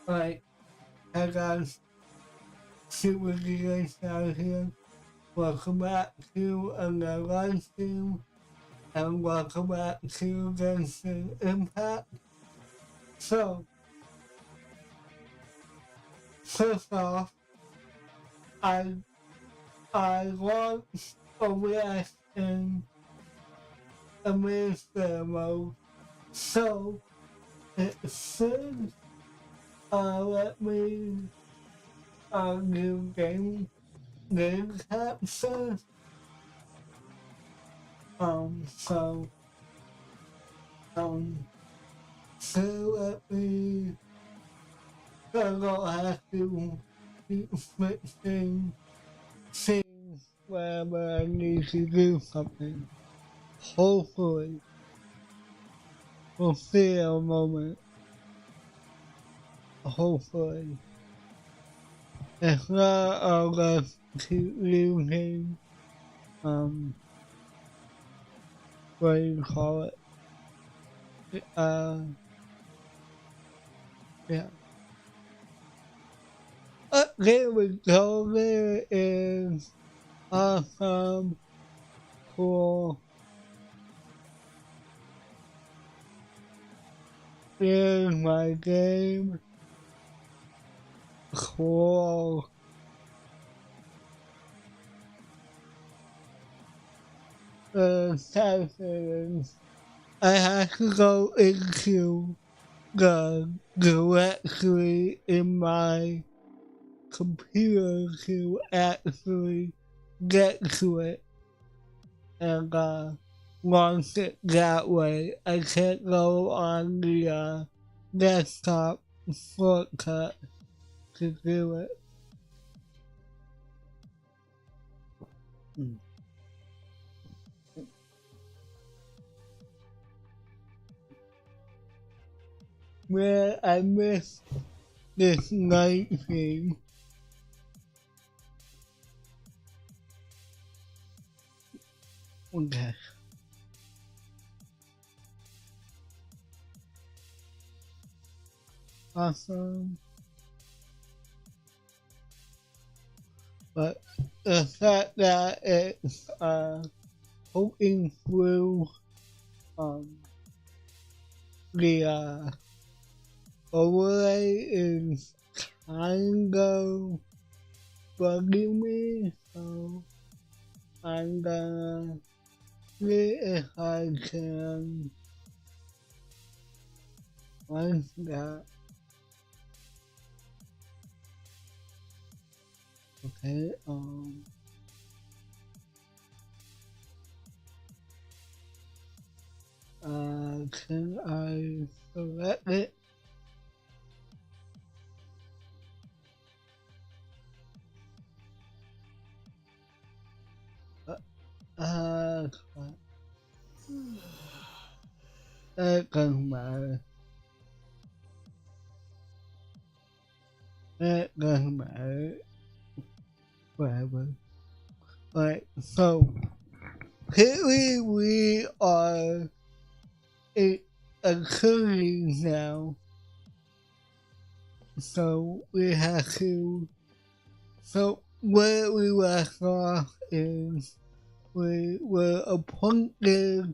like I got super good out here. Welcome back to another live stream and welcome back to Genshin Impact. So, first off, I launched a reaction administrator mode, so it should let me do game capture. So let me. I don't have to keep switching things whenever I need to do something. Hopefully, we'll see in a moment. Hopefully. If not, I'll just keep using, what do you call it? Yeah. There we go, there is awesome, cool. Here's my game. Cool. Settings. I have to go into the directory in my computer to actually get to it and launch it that way. I can't go on the desktop shortcut to do it. Where I missed this night theme. Okay. Awesome. But the fact that it's poking through the overlay is kind of bugging me, so I'm gonna see if I can find that. Okay, can I select it? It doesn't matter. It doesn't matter. Whatever. Alright, so here we are atturnies now. So we have to. So where we left off is we were appointed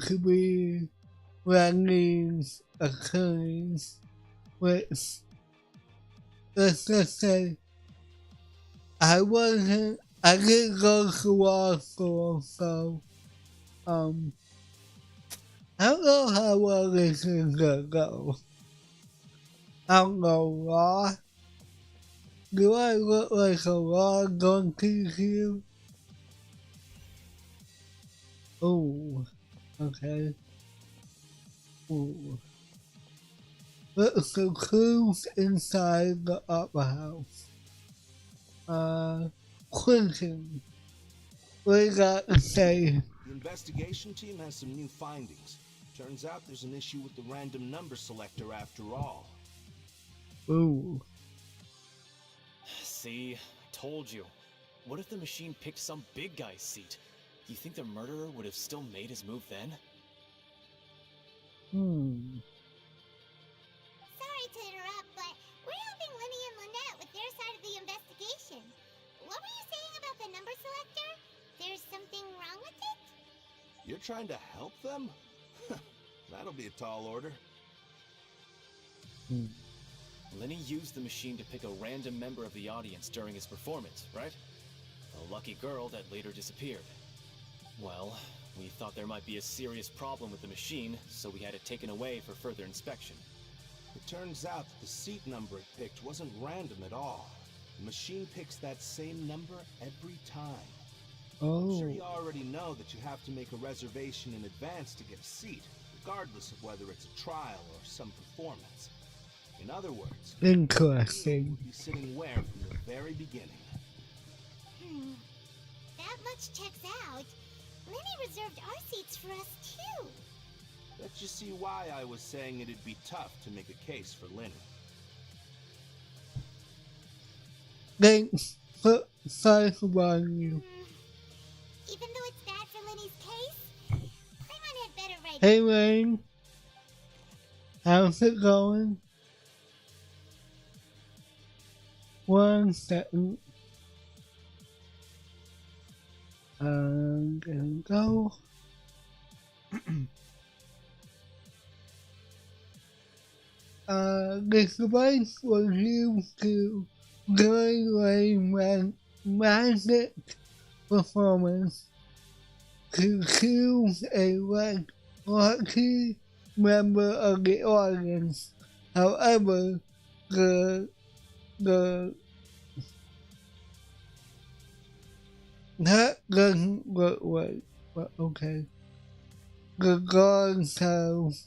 to be Randy's attorneys, which, let's just say, I didn't go to law school, so, I don't know how well this is gonna go. I don't know law. Do I look like a law donkey to you? Oh, okay. Ooh. Look at the clues inside the upper house. Quentin, what do you got to say? The investigation team has some new findings. Turns out there's an issue with the random number selector after all. Ooh. See, I told you. What if the machine picked some big guy's seat? Do you think the murderer would have still made his move then? Sorry to You're trying to help them? That'll be a tall order. Lenny used the machine to pick a random member of the audience during his performance, right? A lucky girl that later disappeared. Well, we thought there might be a serious problem with the machine, so we had it taken away for further inspection. It turns out that the seat number it picked wasn't random at all. The machine picks that same number every time. I'm sure you already know that you have to make a reservation in advance to get a seat, regardless of whether it's a trial or some performance. In other words, Interesting. you'll be sitting where from the very beginning. That much checks out. Lenny reserved our seats for us too. Let you see why I was saying it'd be tough to make a case for Lenny. Thanks for clarifying you. Even though it's bad for Lenny's case, Paimon had better write. Hey Rain, how's it going? One second. There we go. This device was used to generate magic performance to choose a lucky member of the audience. However, that doesn't look right, but okay. The guard tells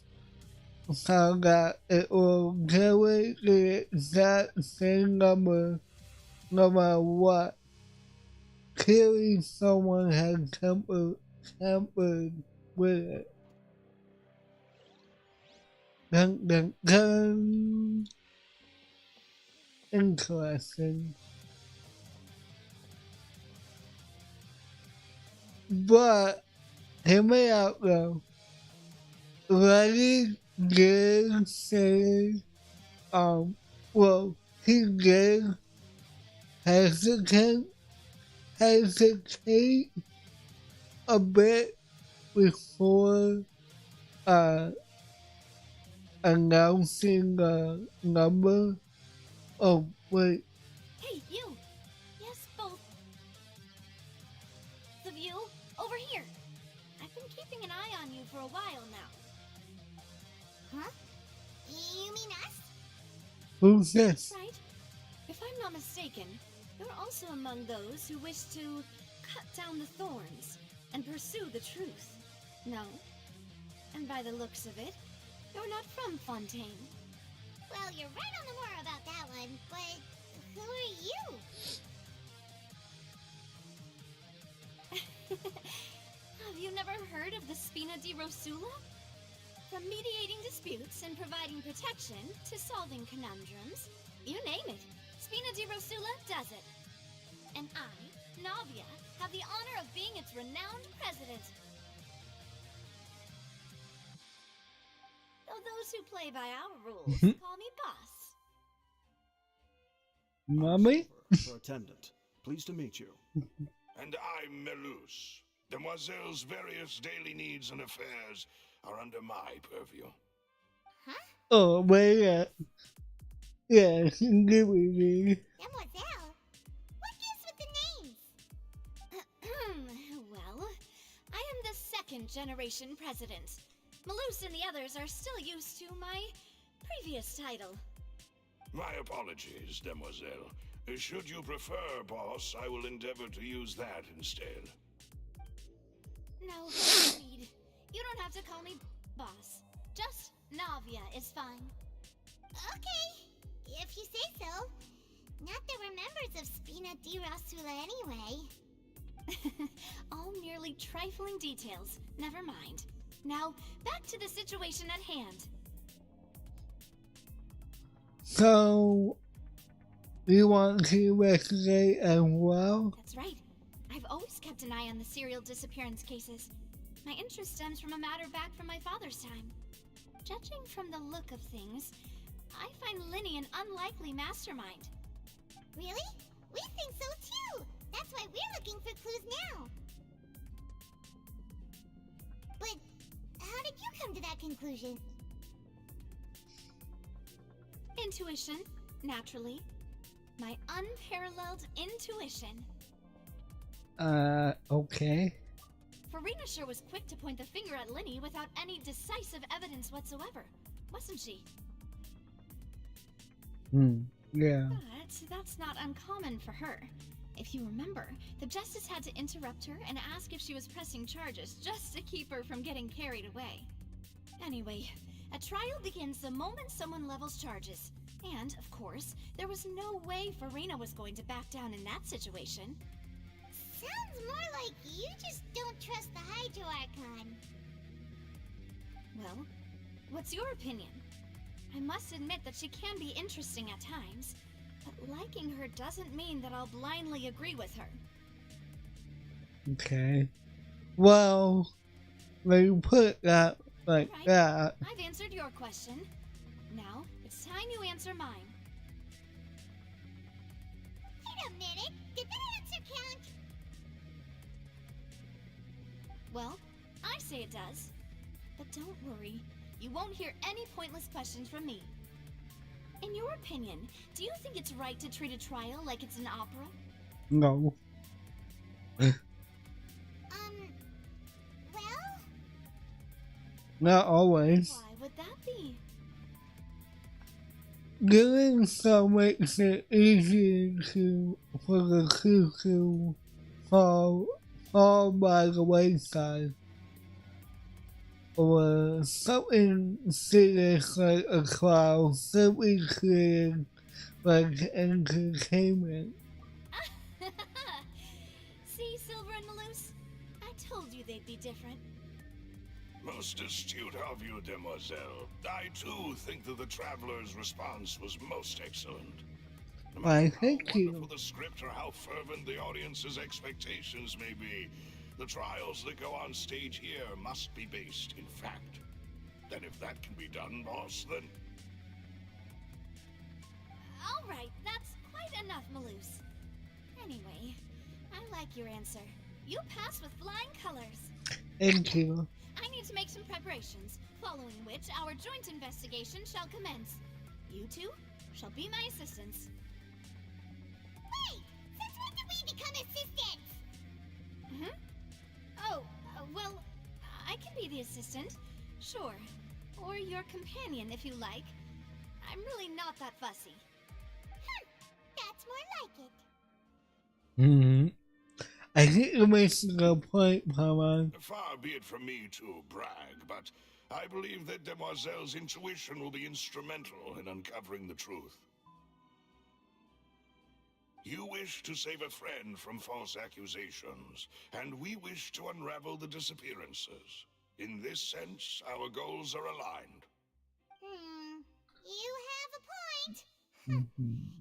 how that it will generate the exact same number no matter what. Clearly someone had tampered with it. Dun dun dun. Interesting. But hear me out though. Lenny did say, he did hesitate a bit before announcing the number. Oh, wait. Hey, you! Yes, both of you, over here. I've been keeping an eye on you for a while now. Huh? You mean us? Who's this? Right. If I'm not mistaken, you're also among those who wish to cut down the thorns and pursue the truth. No? And by the looks of it, you're not from Fontaine. Well, you're right on the moor about that one, but who are you? Have you never heard of the Spina di Rosula? From mediating disputes and providing protection to solving conundrums, you name it, Spina di Rosula does it. And I, Navia, have the honor of being its renowned president. Though those who play by our rules call me boss. Mommy? For attendant. Pleased to meet you. And I'm Melus. Demoiselle's various daily needs and affairs are under my purview. Huh? Oh, wait. Yeah, give me. Demoiselle? What gives with the names? Well, I am the second generation president. Malus and the others are still used to my previous title. My apologies, Demoiselle. Should you prefer, boss, I will endeavor to use that instead. No, Reed. You don't have to call me boss. Just Navia is fine. Okay, if you say so. Not that we're members of Spina di Rosula anyway. All merely trifling details. Never mind. Now, back to the situation at hand. So, you want to investigate as well? That's right. I've always kept an eye on the serial disappearance cases. My interest stems from a matter back from my father's time. Judging from the look of things, I find Linny an unlikely mastermind. Really? We think so too! That's why we're looking for clues now! But how did you come to that conclusion? Intuition, naturally. My unparalleled intuition. Okay. Farina sure was quick to point the finger at Linny without any decisive evidence whatsoever, wasn't she? Yeah. But that's not uncommon for her. If you remember, the Justice had to interrupt her and ask if she was pressing charges just to keep her from getting carried away. Anyway, a trial begins the moment someone levels charges. And, of course, there was no way Farina was going to back down in that situation. Sounds more like you just don't trust the Hydro Archon. Well, what's your opinion? I must admit that she can be interesting at times, but liking her doesn't mean that I'll blindly agree with her. Okay. Well, when you put that like Right. that. I've answered your question. Now, it's time you answer mine. Wait a minute, did that answer count? Well, I say it does. But don't worry, you won't hear any pointless questions from me. In your opinion, do you think it's right to treat a trial like it's an opera? No. Well? Not always. Why would that be? Doing so makes it easier for the crew to fall by the wayside. Or something serious like a trial simply created like entertainment. See, Silver and Malus? I told you they'd be different. Most astute of you, demoiselle. I too think that the traveler's response was most excellent. No Why, matter thank how you. wonderful the script or how fervent the audience's expectations may be, the trials that go on stage here must be based in fact. And if that can be done, boss, then All right, that's quite enough, Malus. Anyway, I like your answer. You passed with flying colors. Thank you. I need to make some preparations, following which our joint investigation shall commence. You two shall be my assistants. Wait! Since when did we become assistants? Oh, well, I can be the assistant, sure. Or your companion, if you like. I'm really not that fussy. That's more like it. I think you're making a point, Paman. far be it from me to brag, but I believe that demoiselle's intuition will be instrumental in uncovering the truth. You wish to save a friend from false accusations, and we wish to unravel the disappearances. In this sense, our goals are aligned. You have a point.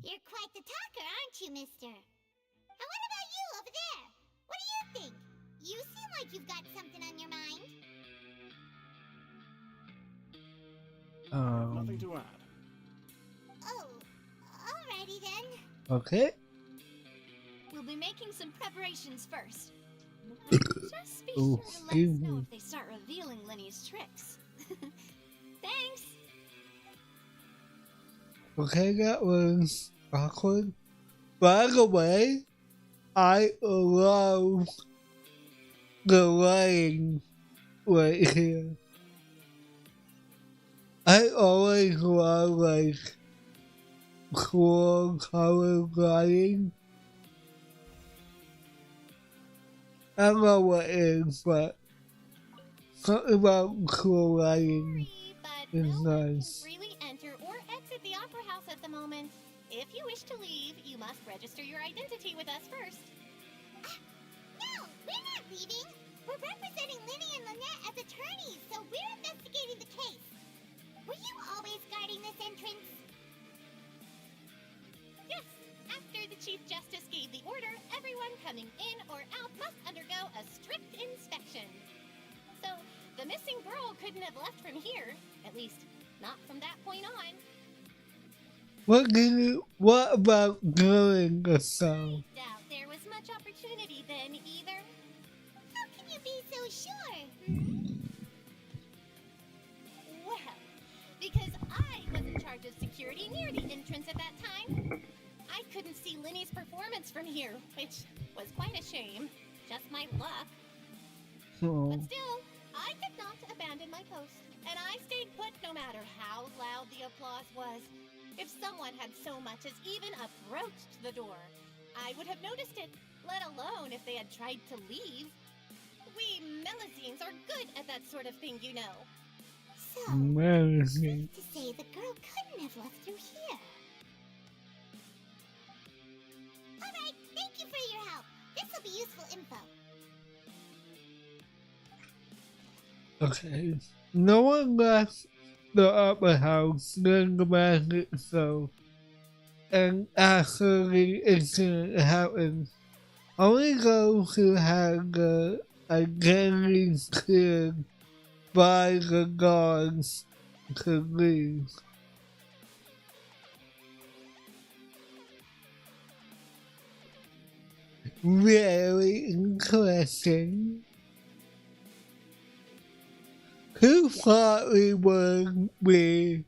You're quite the talker, aren't you, mister? And what about you over there? What do you think? You seem like you've got something on your mind. Nothing to add. Oh, alrighty then. Okay. We'll be making some preparations first. Just be sure to let us excuse know me. if they start revealing Lenny's tricks. Thanks! Okay, that was awkward. By the way, I love the lighting right here. I always love like cool color lighting. I don't know what it is, but something about cool lighting But is no one can nice. freely enter or exit the Opera House at the moment. If you wish to leave, you must register your identity with us first. No, we're not leaving. We're representing Linny and Lynette as attorneys, so we're investigating the case. Were you always guarding this entrance? Yes. After the Chief Justice gave the order, everyone coming in or out must undergo a strict inspection. So, the missing girl couldn't have left from here. At least, not from that point on. What about during the show? Doubt there was much opportunity then, either. How can you be so sure? charge of security near the entrance at that time. I couldn't see Linny's performance from here, which was quite a shame. Just my luck. Oh. But still, I did not abandon my post, and I stayed put no matter how loud the applause was. If someone had so much as even approached the door, I would have noticed it, let alone if they had tried to leave. We Melusines are good at that sort of thing, you know. So, Melusine. to say the girl couldn't have left through here. Alright, thank you for your help. This'll be useful info. Okay. No one left the upper house during the magic show, and after the incident happened, only those who had the identity cleared by the guards could leave. Very interesting. Who thought we would be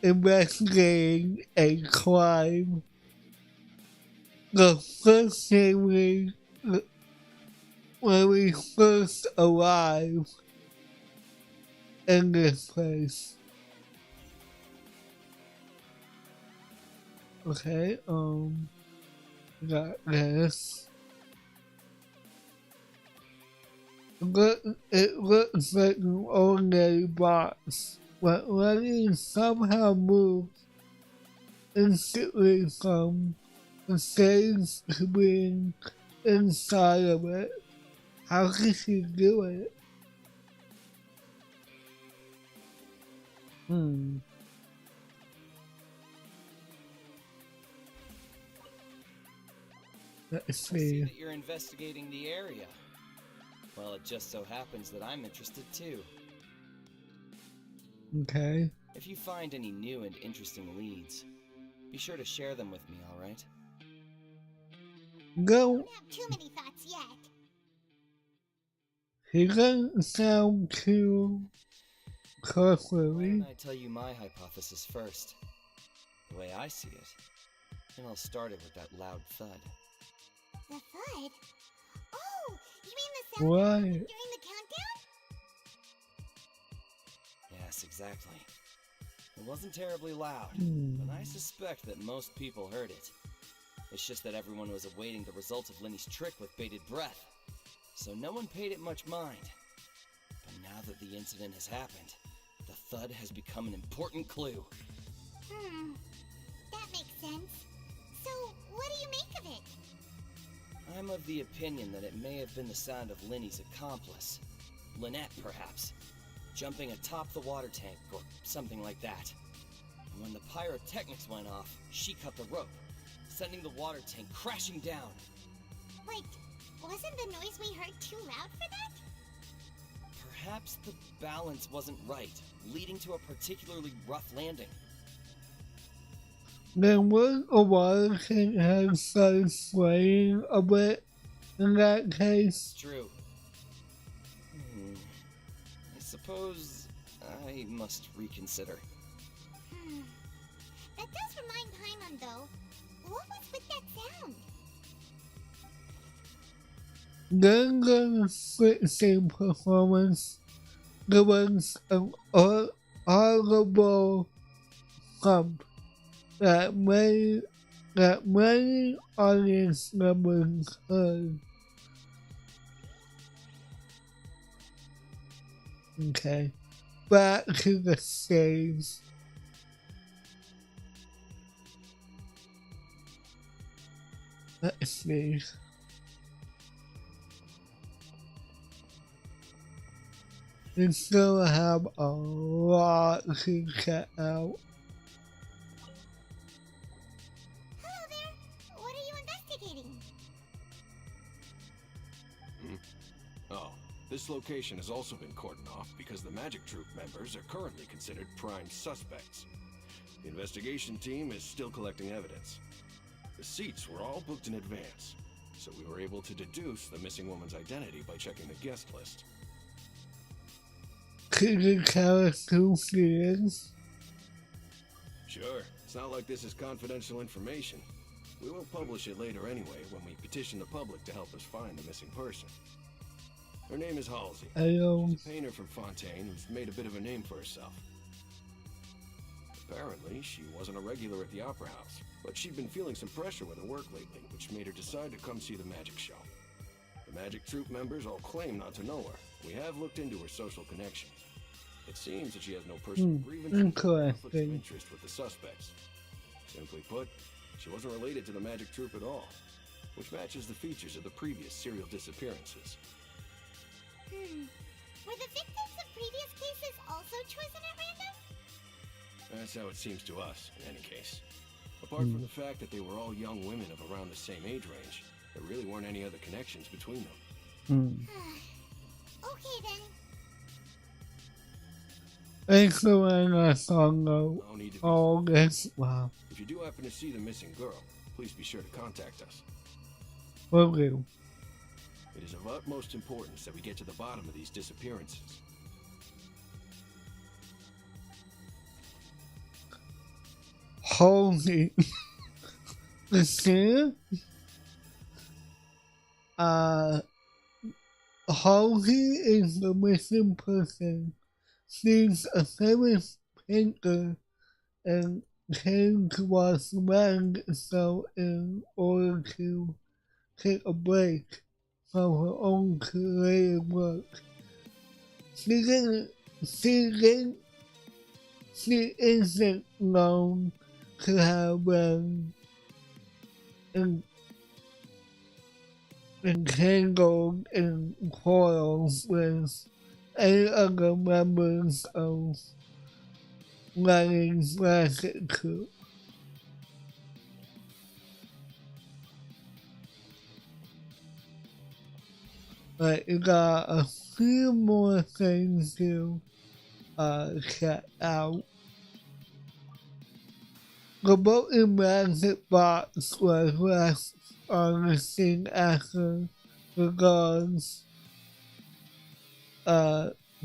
investigating a crime? The first thing when we first arrived in this place. Okay, got this. It looks like an ordinary box, but Lenny somehow moved instantly from the stage to being inside of it. How could she do it? Let's I see see. that you're investigating the area. Well, it just so happens that I'm interested too. Okay. If you find any new and interesting leads, be sure to share them with me, alright? Go. Don't have too many thoughts yet. He doesn't sound too Why trustworthy. don't I tell you my hypothesis first? The way I see it. And I'll start it with that loud thud. The thud? Oh, you mean the sound Why? during the countdown? Yes, exactly. It wasn't terribly loud, Hmm. but I suspect that most people heard it. It's just that everyone was awaiting the results of Linny's trick with bated breath, so no one paid it much mind. But now that the incident has happened, the thud has become an important clue. That makes sense. So, what do you make of it? I'm of the opinion that it may have been the sound of Linny's accomplice, Lynette perhaps, jumping atop the water tank or something like that. And when the pyrotechnics went off, she cut the rope, sending the water tank crashing down. Wait, wasn't the noise we heard too loud for that? Perhaps the balance wasn't right, leading to a particularly rough landing. Then would a water tank have started swaying a bit in that case? It's true. I suppose I must reconsider. That does remind Paimon, though. What was with that sound? During the switching performance, there was an audible thump that many audience members heard. Okay, back to the stage. Let's see. We still have a lot to check out. Hello there. What are you investigating? Oh, this location has also been cordoned off because the Magic Troop members are currently considered prime suspects. The investigation team is still collecting evidence. The seats were all booked in advance, so we were able to deduce the missing woman's identity by checking the guest list. Could you tell us who she is? Sure, it's not like this is confidential information. We will publish it later anyway when we petition the public to help us find the missing person. Her name is Halsey. She's a painter from Fontaine who's made a bit of a name for herself. Apparently, she wasn't a regular at the Opera House, but she'd been feeling some pressure with her work lately, which made her decide to come see the magic show. The magic troupe members all claim not to know her. We have looked into her social connections. It seems that she has no personal grievances or conflicts of interest with the suspects. Simply put, she wasn't related to the magic troupe at all, which matches the features of the previous serial disappearances. Were the victims of previous cases also chosen at random? That's how it seems to us, in any case. Apart from the fact that they were all young women of around the same age range, there really weren't any other connections between them. Okay then. Thanks for letting us all know all this. Wow. If you do happen to see the missing girl, please be sure to contact us. Will do. It is of utmost importance that we get to the bottom of these disappearances. Holy. Listen. Halsey is the missing person. She's a famous painter and came to us around so in order to take a break from her own creative work. She isn't known to have been entangled in quarrels with any other members of Lenny's magic troupe. But you got a few more things to check out. The broken magic box was left on the scene after the guards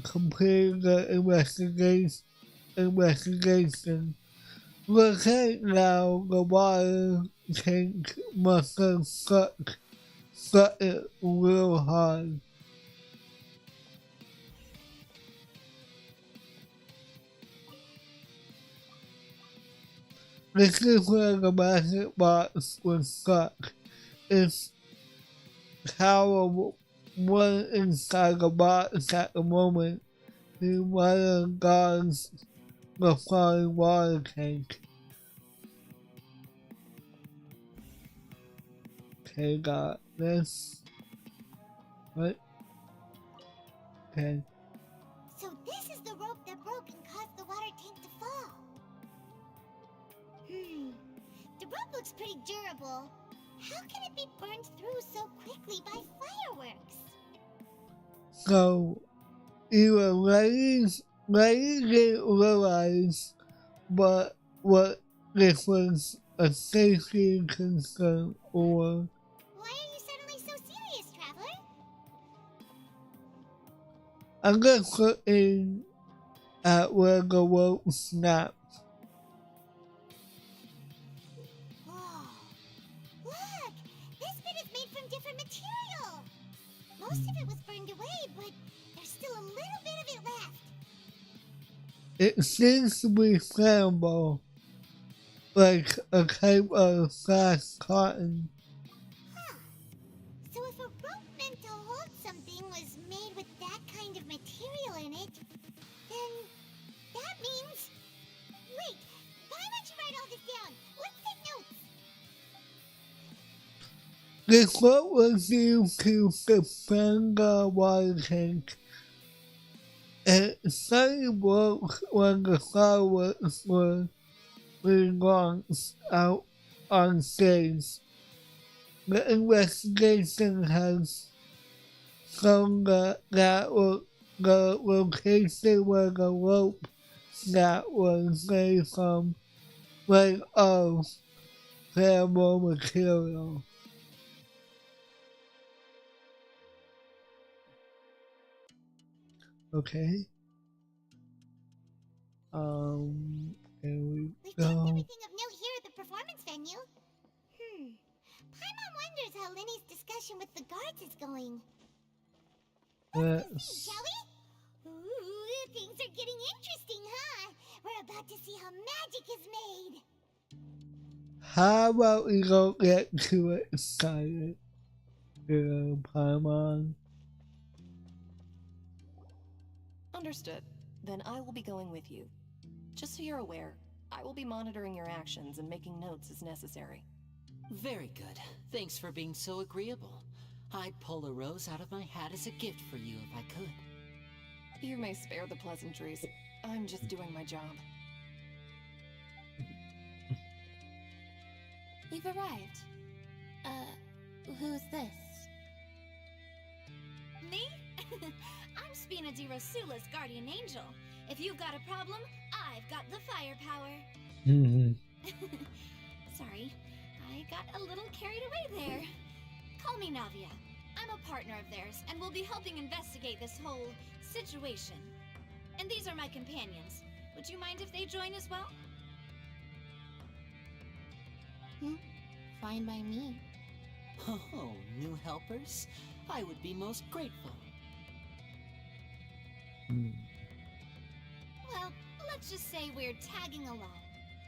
completed the investigation. Looks like now the water tank must have stuck it real hard. This is where the magic box was stuck. It's how one inside the box at the moment is one of the guards the falling water tank. Okay, got this. What? Okay. So this is the rope that broke and caused the water tank to fall. The rope looks pretty durable. How can it be burned through so quickly by fireworks? So, either ladies didn't realize what this was a safety concern, or why are you suddenly so serious, Traveler? I'm just looking at where the rope snapped. Whoa. Look! This bit is made from different material. Most of it was burned away, but there's still a little bit of it left. It seems to be flammable, like a type of fast cotton. Huh. So if a rope meant to hold something was made with that kind of material in it, then that means... Wait, why don't you write all this down? Let's take notes. This rope was used to suspend the water tank. It suddenly broke when the fireworks were being launched out on stage. The investigation has shown that the location where the rope snap was made from made of flammable material. Okay. we We've checked go. everything of note here at the performance venue. Paimon wonders how Linny's discussion with the guards is going. Let's Shall we? Ooh, things are getting interesting, huh? We're about to see how magic is made. how about we go get too excited? Paimon. Understood. Then I will be going with you. Just so you're aware, I will be monitoring your actions and making notes as necessary. Very good. Thanks for being so agreeable. I'd pull a rose out of my hat as a gift for you if I could. You may spare the pleasantries. I'm just doing my job. You've arrived. Who's this? Me? I'm Spina di Rosula's guardian angel. If you've got a problem, I've got the firepower. Sorry, I got a little carried away there. Call me Navia. I'm a partner of theirs, and we'll be helping investigate this whole situation. And these are my companions. Would you mind if they join as well? Fine by me. Oh, new helpers? I would be most grateful. Well, let's just say we're tagging along.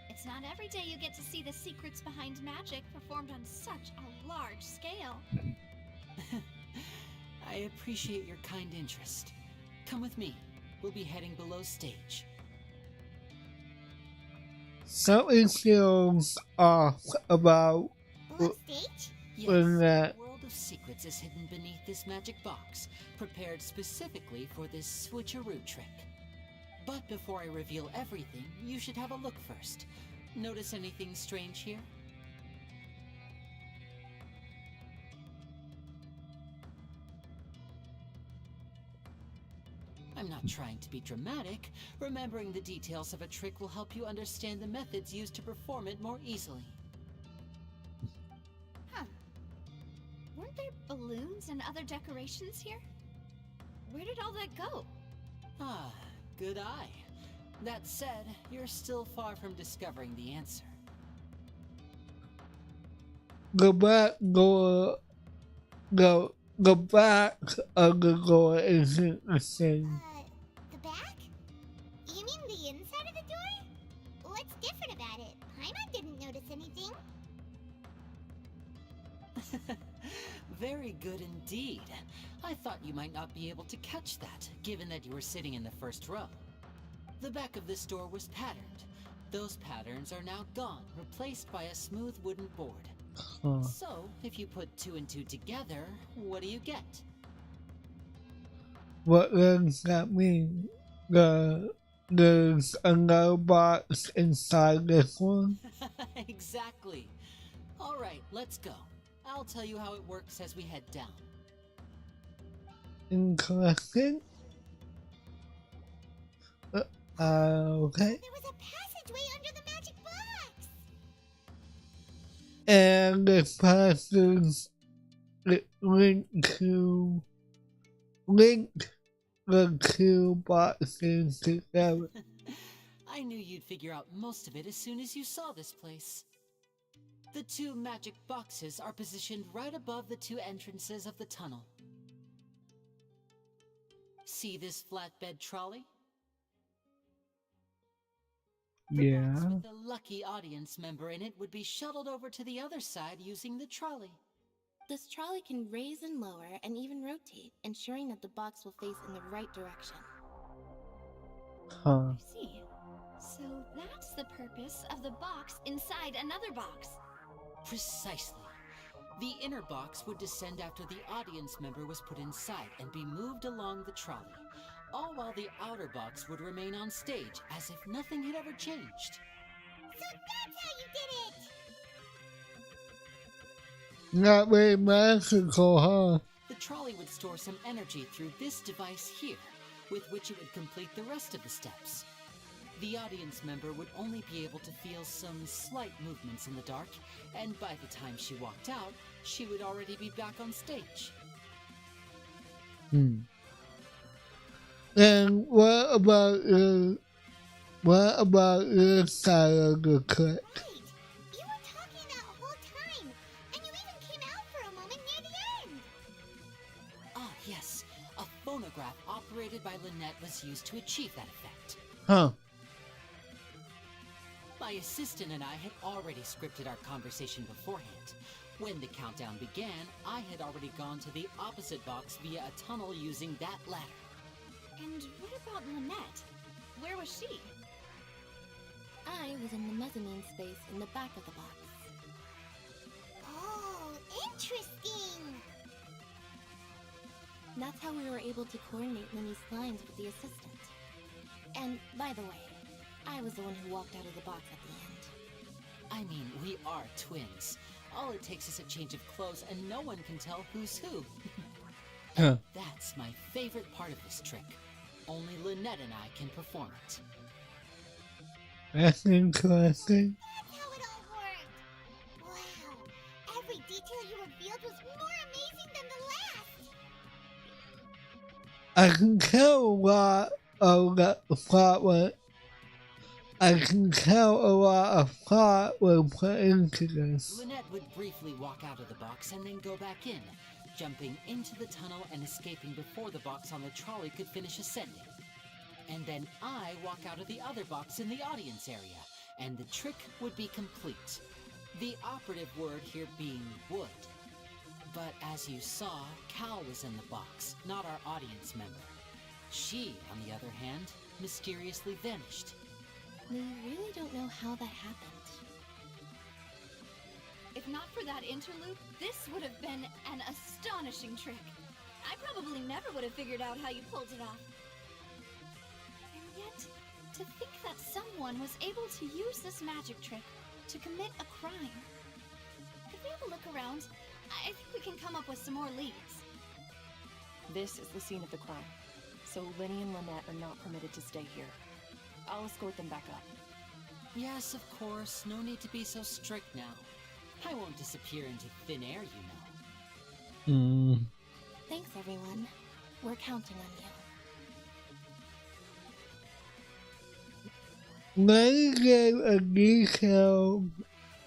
It's not every day you get to see the secrets behind magic performed on such a large scale. I appreciate your kind interest. Come with me. We'll be heading below stage. Something feels off about Below stage? Yes, when that. a world of secrets is hidden beneath this magic box, prepared specifically for this switcheroo trick. But before I reveal everything, you should have a look first. Notice anything strange here? I'm not trying to be dramatic. Remembering the details of a trick will help you understand the methods used to perform it more easily. Huh. Weren't there balloons and other decorations here? Where did all that go? Ah, good eye. That said, you're still far from discovering the answer. Go back, go back of the door isn't the same. The back? You mean the inside of the door? What's different about it? Paimon didn't notice anything. Very good indeed. I thought you might not be able to catch that, given that you were sitting in the first row. The back of this door was patterned. Those patterns are now gone, replaced by a smooth wooden board. So, if you put 2 and 2 together, what do you get? What does that mean? There's another box inside this one? Exactly. Alright, let's go. I'll tell you how it works as we head down. Interesting. Okay. There was a passageway under the magic box. And this passes link the two boxes together. I knew you'd figure out most of it as soon as you saw this place. The 2 magic boxes are positioned right above the 2 entrances of the tunnel. See this flatbed trolley? The box with the lucky audience member in it would be shuttled over to the other side using the trolley. This trolley can raise and lower and even rotate, ensuring that the box will face in the right direction. Huh. I see. So that's the purpose of the box inside another box. Precisely. The inner box would descend after the audience member was put inside and be moved along the trolley, all while the outer box would remain on stage as if nothing had ever changed. So that's how you did it! Not very magical, huh? The trolley would store some energy through this device here, with which it would complete the rest of the steps. The audience member would only be able to feel some slight movements in the dark, and by the time she walked out, she would already be back on stage. And what about What about your side of the clip? Right. You were talking that whole time, and you even came out for a moment near the end. Ah, yes. A phonograph operated by Lynette was used to achieve that effect. Huh. My assistant and I had already scripted our conversation beforehand. When the countdown began, I had already gone to the opposite box via a tunnel using that ladder. And what about Lynette? Where was she? I was in the mezzanine space in the back of the box. Oh, interesting. That's how we were able to coordinate Minnie's lines with the assistant. And by the way, I was the one who walked out of the box at the end. I mean, we are twins. All it takes is a change of clothes and no one can tell who's who. Huh. That's my favorite part of this trick. Only Lynette and I can perform it. That's interesting. That's how it all worked. Wow. Every detail you revealed was more amazing than the last. I can tell a lot of that plot was. I can tell a lot of thought was put into this. Lynette would briefly walk out of the box and then go back in, jumping into the tunnel and escaping before the box on the trolley could finish ascending. And then I walk out of the other box in the audience area, and the trick would be complete. The operative word here being would. But as you saw, Cal was in the box, not our audience member. She, on the other hand, mysteriously vanished. We really don't know how that happened. If not for that interlude, this would have been an astonishing trick. I probably never would have figured out how you pulled it off. And yet, to think that someone was able to use this magic trick to commit a crime. If we have a look around, I think we can come up with some more leads. This is the scene of the crime, so Lenny and Lynette are not permitted to stay here. I'll escort them back up. Yes, of course. No need to be so strict now. I won't disappear into thin air, you know. Thanks, everyone. We're counting on you. They gave a detailed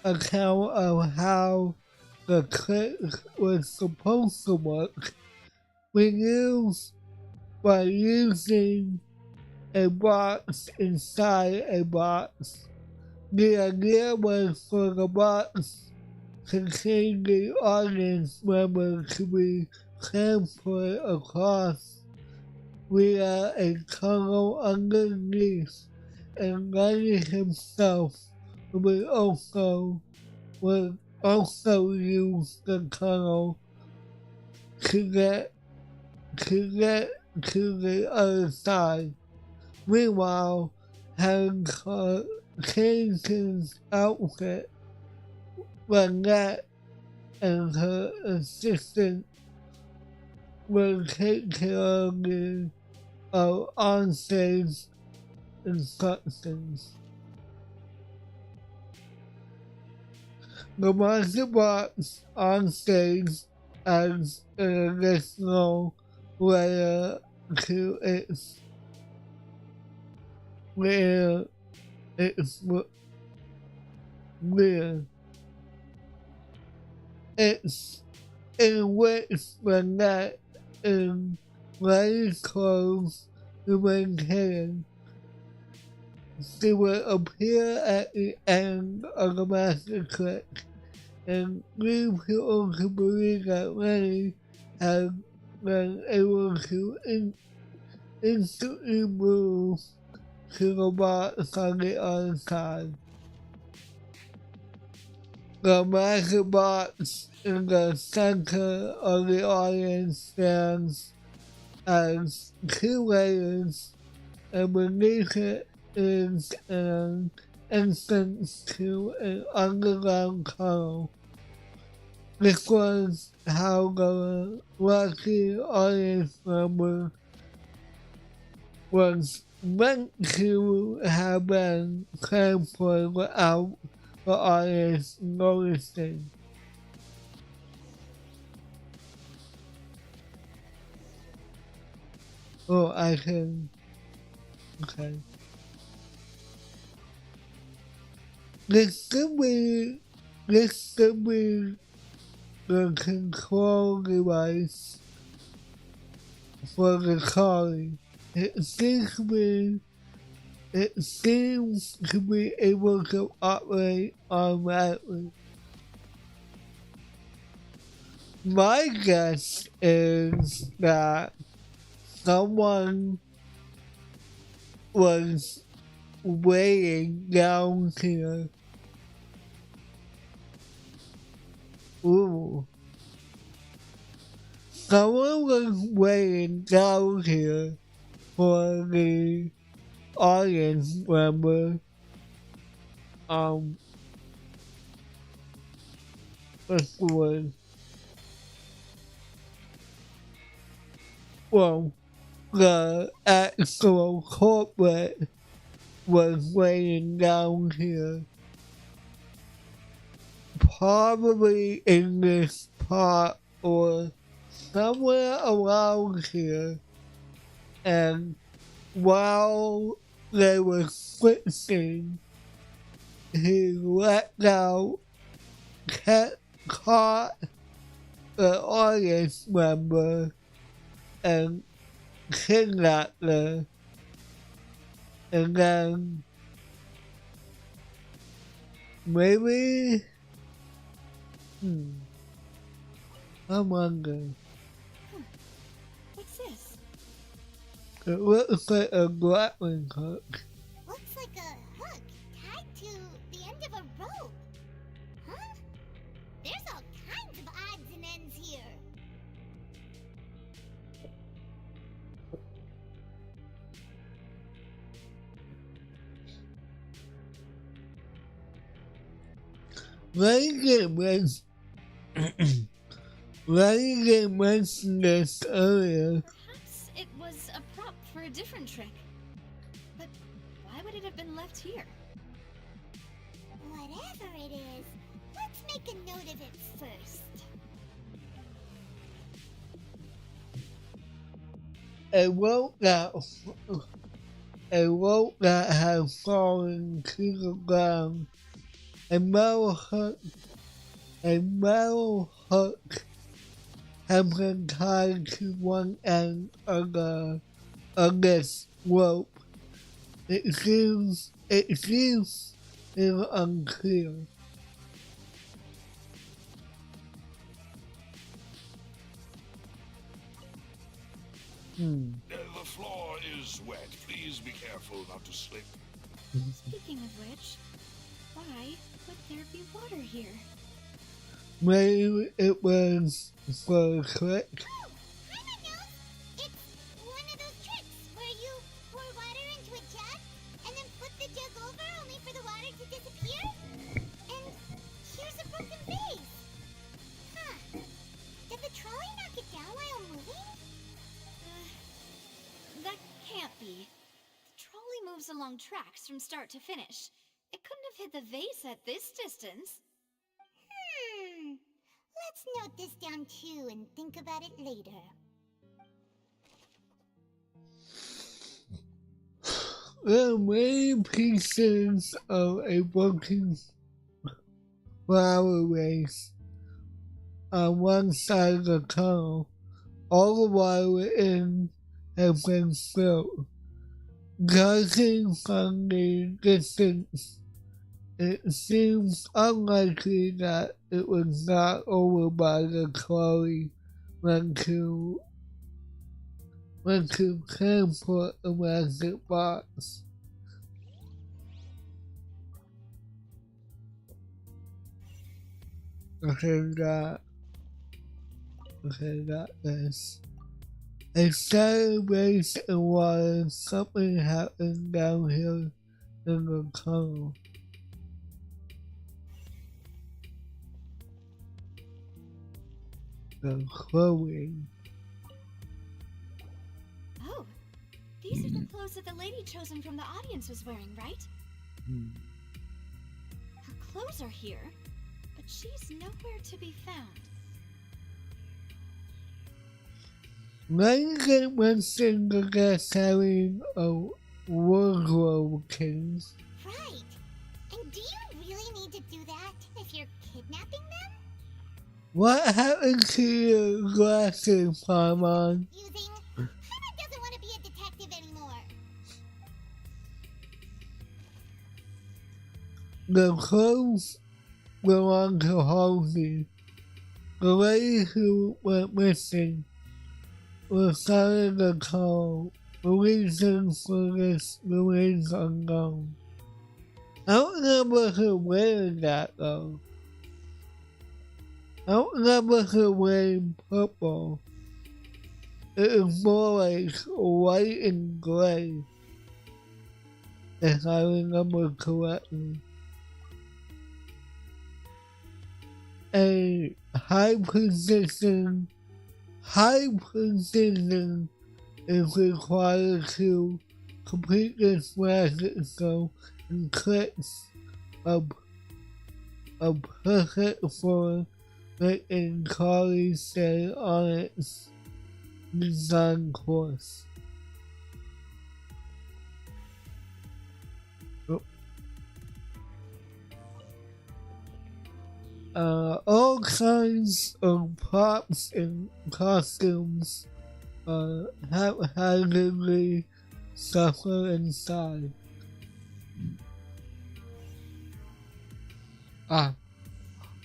account of how the trick was supposed to work. We used by using a box inside a box. The idea was for the box to change the audience member to be transported across via a tunnel underneath, and Lenny himself would also use the tunnel to get to the other side. Meanwhile, having changed his outfit, Lynette and her assistant will take care of the on-stage instructions. The master box on stage adds an additional layer to its rear. It's in which Lynette in Lenny's clothes remain hidden. She will appear at the end of the master trick and lead people to believe that Lenny has been able to instantly move to the box on the other side. The master box in the center of the audience stands as two layers, and beneath it is an entrance to an underground tunnel. This was how the lucky audience member was meant to have been transported without the audience noticing. Oh, I can. Okay. this could be the control device for the calling. It seems to be able to operate automatically. My guess is that someone was waiting down here. Ooh. Someone was waiting down here for the audience member. What's the word? Well, the actual corporate was waiting down here. Probably in this part or somewhere around here. And while they were switching, he let out, caught the audience member and kidnapped her. And then maybe I wonder. What's this? It looks like a grappling hook. Looks like a hook tied to the end of a rope. Huh? There's all kinds of odds and ends here. Lenny mentioned this earlier. Perhaps it was a prop for a different trick. But why would it have been left here? Whatever it is, let's make a note of it first. A rope that has fallen to the ground. A metal hook has been tied to one end of this rope. It seems unclear. The floor is wet. Please be careful not to slip. Speaking of which, why would there be water here? Maybe it was for a trick. Oh, I know. It's one of those tricks where you pour water into a jug and then flip the jug over only for the water to disappear. And here's a broken vase. Huh. Did the trolley knock it down while moving? That can't be. The trolley moves along tracks from start to finish. It couldn't have hit the vase at this distance. Let's note this down too and think about it later. There are many pieces of a broken flower vase on one side of the tunnel. All the water within has been spilled. Judging from the distance, it seems unlikely that it was knocked over by the trolley when to transport the magic box. Got this. A sudden race in water, something happened down here in the tunnel. The clothing. Oh, these are the clothes that the lady chosen from the audience was wearing, right? Her clothes are here, but she's nowhere to be found. Lincoln mentioned the guest having a wardrobe change. Right. And do you really if you're kidnapping them? What happened to your glasses, Paimon? Paimon doesn't want to be a detective anymore. The clothes belong to Halsey. The lady who went missing was sounding the call. The reason for this remains unknown. I don't remember her wearing that though. I don't remember her wearing purple. It is more like white and gray, if I remember correctly. A high precision is required to complete this magic show, and clicks a perfect for making Carly stay on its design course. All kinds of props and costumes haphazardly suffer inside.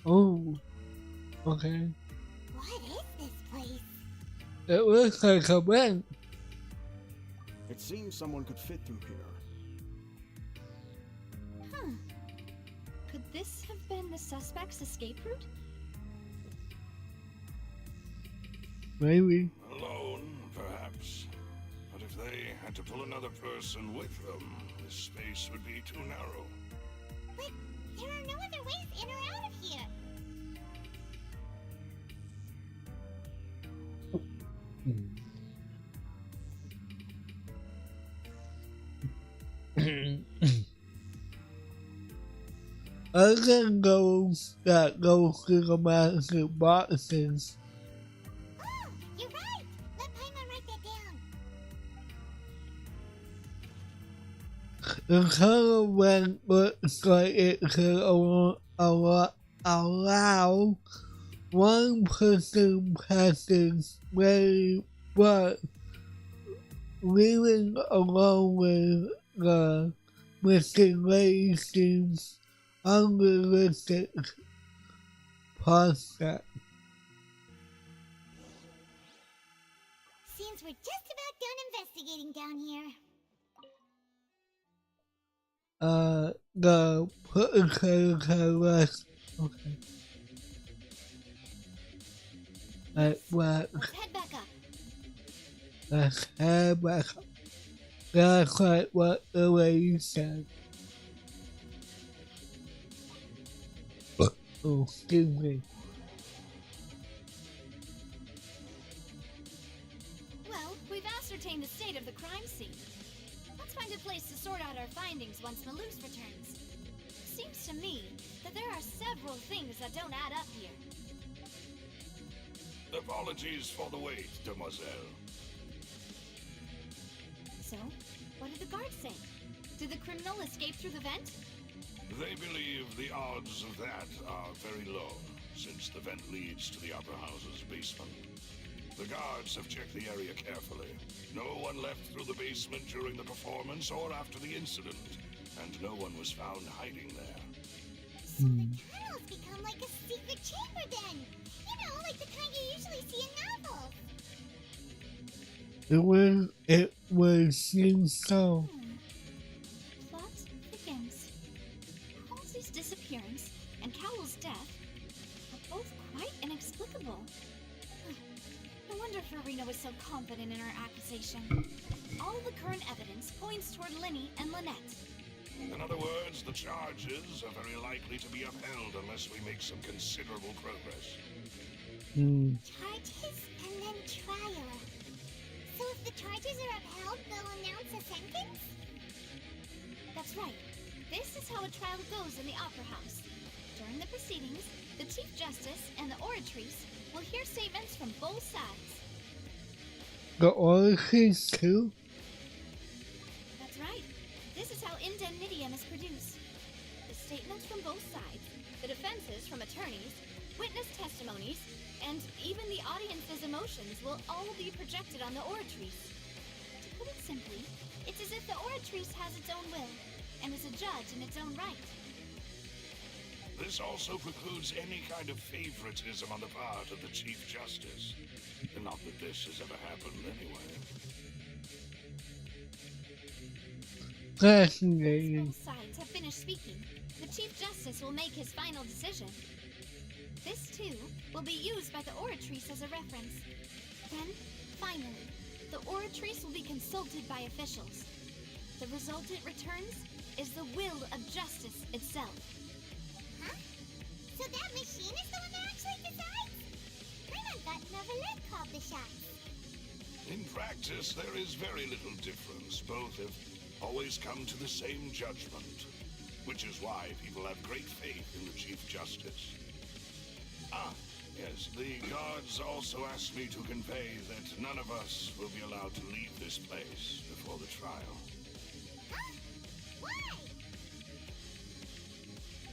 Oh, okay. What is this place? It looks like a bank. It seems someone could fit through here. Could this have been the suspect's escape route? Maybe. Alone, perhaps. But if they had to pull another person with them, this space would be too narrow. But there are no other ways in or out of here. Other goals that go through the magic boxes. Oh, you're right! Let Paimon write that down. The color bank looks like it could allow one person passage way, but leaving alone with the missing lady seems unrealistic prospect. Seems we're just about done investigating down here. The perpetrator was okay. Like what? Let's head back up. Let's head back up. That's like what the lady said. Oh, excuse me. Well, we've ascertained the state of the crime scene. Let's find a place to sort out our findings once Malus returns. Seems to me that there are several things that don't add up here. Apologies for the wait, demoiselle. So, what did the guards say? Did the criminal escape through the vent? They believe the odds of that are very low, since the vent leads to the Opera House's basement. The guards have checked the area carefully. No one left through the basement during the performance or after the incident, and no one was found hiding there. So the tunnels become like a secret chamber then! You know, like the kind you usually see in novels! It would seem so. Plot thickens. Halsey's disappearance and Cowell's death are both quite inexplicable. No wonder Farina was so confident in her accusation. All the current evidence points toward Linny and Lynette. In other words, the charges are very likely to be upheld unless we make some considerable progress. Charges and then trial. So if the charges are upheld, they'll announce a sentence? That's right. This is how a trial goes in the Opera House. During the proceedings, the Chief Justice and the Oratrice will hear statements from both sides. The Oratrice too? That's right. This is how Indemnitium is produced. The statements from both sides, The defenses from attorneys, witness testimonies, and even the audience's emotions will all be projected on the Oratrice. To put it simply, it's as if the Oratrice has its own will, and is a judge in its own right. This also precludes any kind of favoritism on the part of the Chief Justice. Not that this has ever happened anyway. Fascinating. Both sides have finished speaking. The Chief Justice will make his final decision. This, too, will be used by the Oratrice as a reference. Then, finally, the Oratrice will be consulted by officials. The result it returns is the will of justice itself. Huh? So that machine is the one that actually decides? I thought Novelet called the shots. In practice, there is very little difference. Both have always come to the same judgment, which is why people have great faith in the Chief Justice. Ah, yes, the guards also asked me to convey that none of us will be allowed to leave this place before the trial. Huh? Why?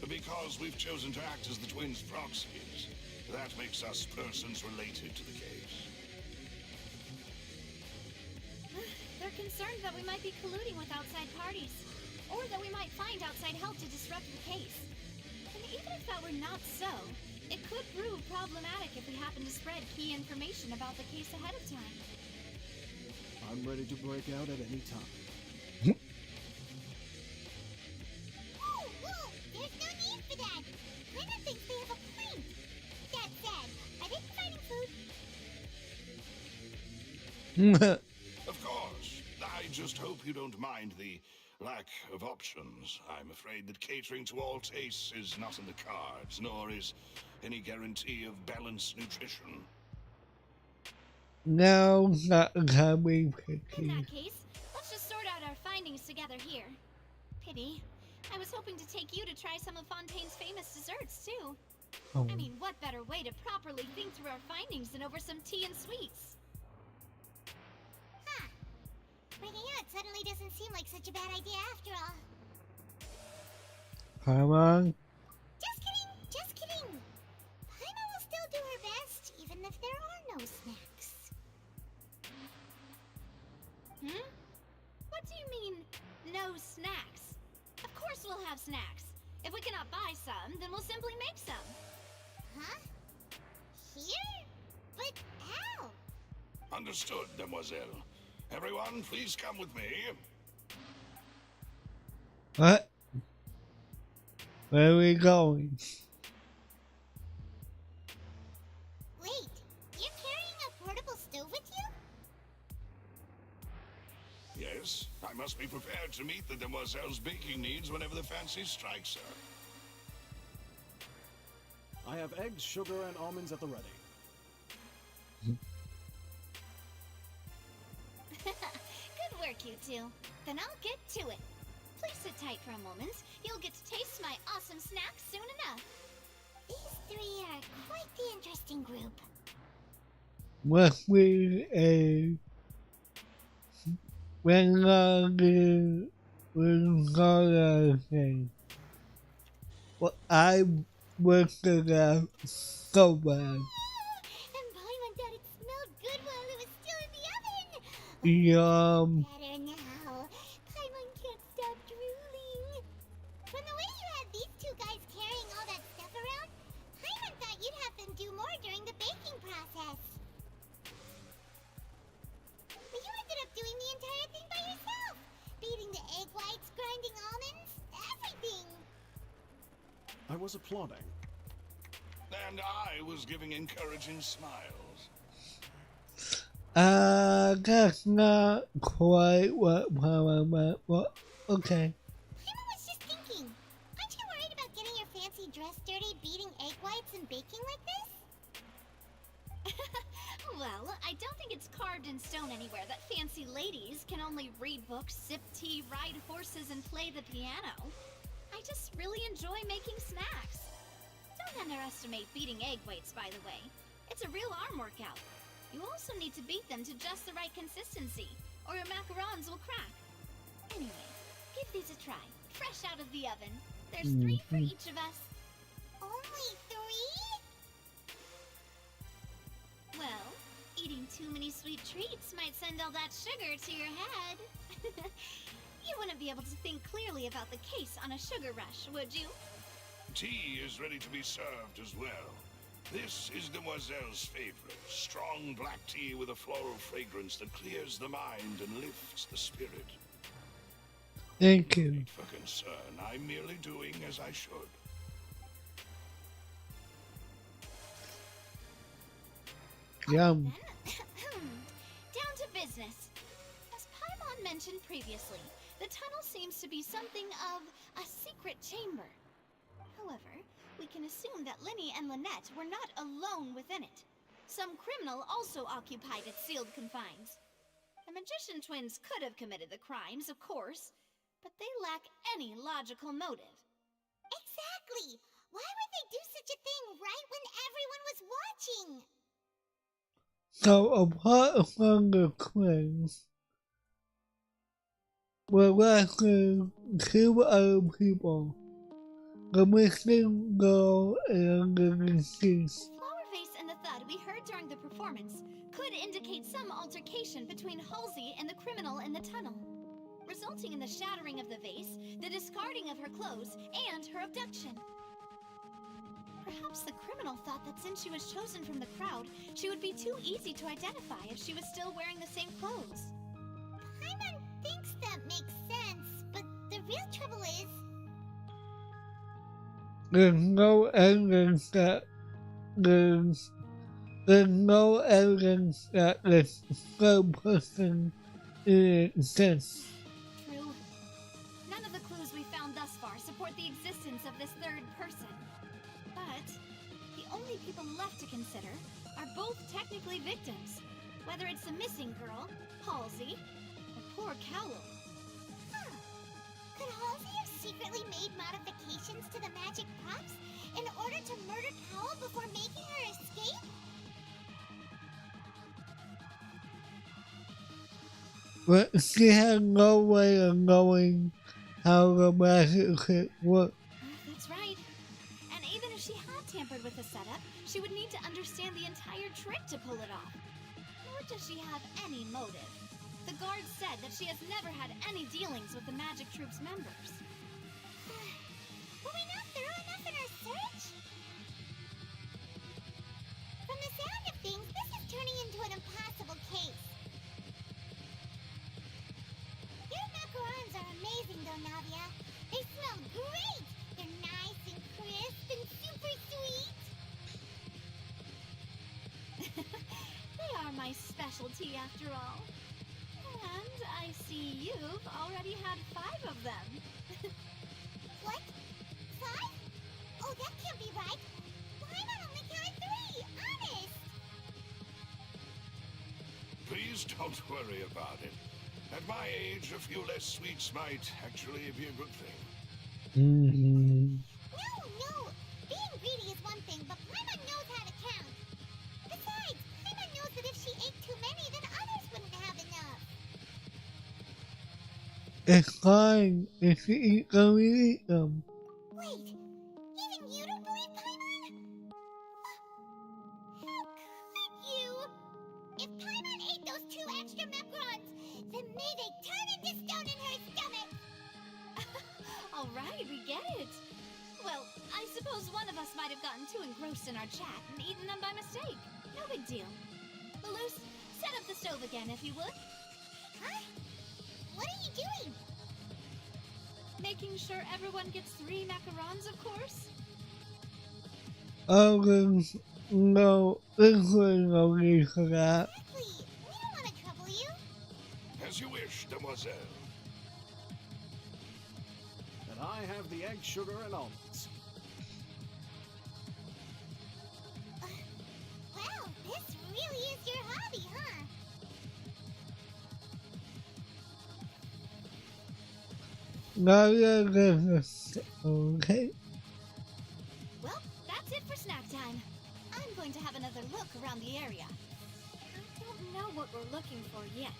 Because we've chosen to act as the twins' proxies. That makes us persons related to the case. They're concerned that we might be colluding with outside parties, or that we might find outside help to disrupt the case. And even if that were not so, it could prove problematic if we happen to spread key information about the case ahead of time. I'm ready to break out at any time. Whoa! There's no need for that! Lena thinks they have a point! That said, are they providing food? Of course. I just hope you don't mind the lack of options. I'm afraid that catering to all tastes is not in the cards, nor is any guarantee of balanced nutrition. No, not coming In picky. that case, let's just sort out our findings together here. Pity. I was hoping to take you to try some of Fontaine's famous desserts, too. Oh. I mean, what better way to properly think through our findings than over some tea and sweets? Huh. Breaking out suddenly doesn't seem like such a bad idea after all. Come on. Just kidding! Just kidding! Paima will still do her best, even if there are no snacks. Hmm? What do you mean, no snacks? Of course we'll have snacks. If we cannot buy some, then we'll simply make some. Huh? Here? But how? Understood, Demoiselle. Everyone, please come with me. What? Where are we going? Wait, you're carrying a portable stove with you? Yes, I must be prepared to meet the Demoiselle's baking needs whenever the fancy strikes her. I have eggs, sugar, and almonds at the ready. Good work, you two. Then I'll get to it. Please sit tight for a moment. You'll get to taste my awesome snacks soon enough. These three are quite the interesting group. What we when gonna say? Well, I worked it out so bad. And Paimon thought it smelled good while it was still in the oven. Yum. Better now. Paimon can't stop drooling. From the way you had these two guys carrying all that stuff around, Paimon thought you'd have them do more during the baking process. But you ended up doing the entire thing by yourself. Beating the egg whites, grinding almonds, everything. I was applauding. And I was giving encouraging smiles. That's not quite what I meant. Well, okay. Paimon was just thinking. Aren't you worried about getting your fancy dress dirty beating egg whites and baking like this? Well, I don't think it's carved in stone anywhere that fancy ladies can only read books, sip tea, ride horses, and play the piano. I just really enjoy making snacks. Don't underestimate beating egg whites, by the way. It's a real arm workout. You also need to beat them to just the right consistency, or your macarons will crack. Anyway, give these a try. Fresh out of the oven. There's 3 for each of us. Only 3? Well, eating too many sweet treats might send all that sugar to your head. You wouldn't be able to think clearly about the case on a sugar rush, would you? Tea is ready to be served as well. This is Demoiselle's favorite, strong black tea with a floral fragrance that clears the mind and lifts the spirit. Thank No you. need for concern. I'm merely doing as I should. Yum. Down to business. As Paimon mentioned previously, the tunnel seems to be something of a secret chamber. However, we can assume that Linny and Lynette were not alone within it. Some criminal also occupied its sealed confines. The magician twins could have committed the crimes, of course, but they lack any logical motive. Exactly! Why would they do such a thing right when everyone was watching? So apart from the twins, we're lacking 2 other people. The missing girl and the deceased. The flower vase and the thud we heard during the performance could indicate some altercation between Halsey and the criminal in the tunnel, resulting in the shattering of the vase, the discarding of her clothes, and her abduction. Perhaps the criminal thought that since she was chosen from the crowd, she would be too easy to identify if she was still wearing the same clothes. Paimon thinks that makes sense, but the real trouble is... There's no evidence that there's no evidence that this third person exists. True. None of the clues we found thus far support the existence of this third person. But the only people left to consider are both technically victims, whether it's the missing girl, Halsey, or poor Cowell. Huh. Could Halsey have secretly made modifications to the magic props in order to murder Cowell before making her escape? But she had no way of knowing how the magic trick worked. That's right. And even if she had tampered with the setup, she would need to understand the entire trick to pull it off. Nor does she have any motive. The guard said that she has never had any dealings with the Magic Troop's members. Were we not thorough enough in our search? From the sound of things, this is turning into an impossible case. Your macarons are amazing, though, Navia. They smell great! They're nice and crisp and super sweet! They are my specialty, after all. And I see you've already had 5 of them. What? 5? Oh, that can't be right. Why not only carry 3? Honest! Please don't worry about it. At my age, a few less sweets might actually be a good thing. No! Being greedy is one thing, but Paimon knows how to count. Besides, Paimon knows that if she ate too many, then others wouldn't have enough. It's fine if you eat them, you eat them. Wait, even you don't believe Paimon? How could you? If Paimon ate those 2 extra macarons, then may they turn into stone in her stomach! All right, we get it. Well, I suppose one of us might have gotten too engrossed in our chat and eaten them by mistake. No big deal. Luce, set up the stove again, if you would. Huh? What are you doing? Making sure everyone gets 3 macarons, of course. Oh, no, this was no need for that. Exactly. We don't want to trouble you. As you wish, Demoiselle. And I have the egg, sugar, and almonds. Well, this really is your hobby, huh? Now you're gonna okay. Well, that's it for snack time. I'm going to have another look around the area. I don't know what we're looking for yet,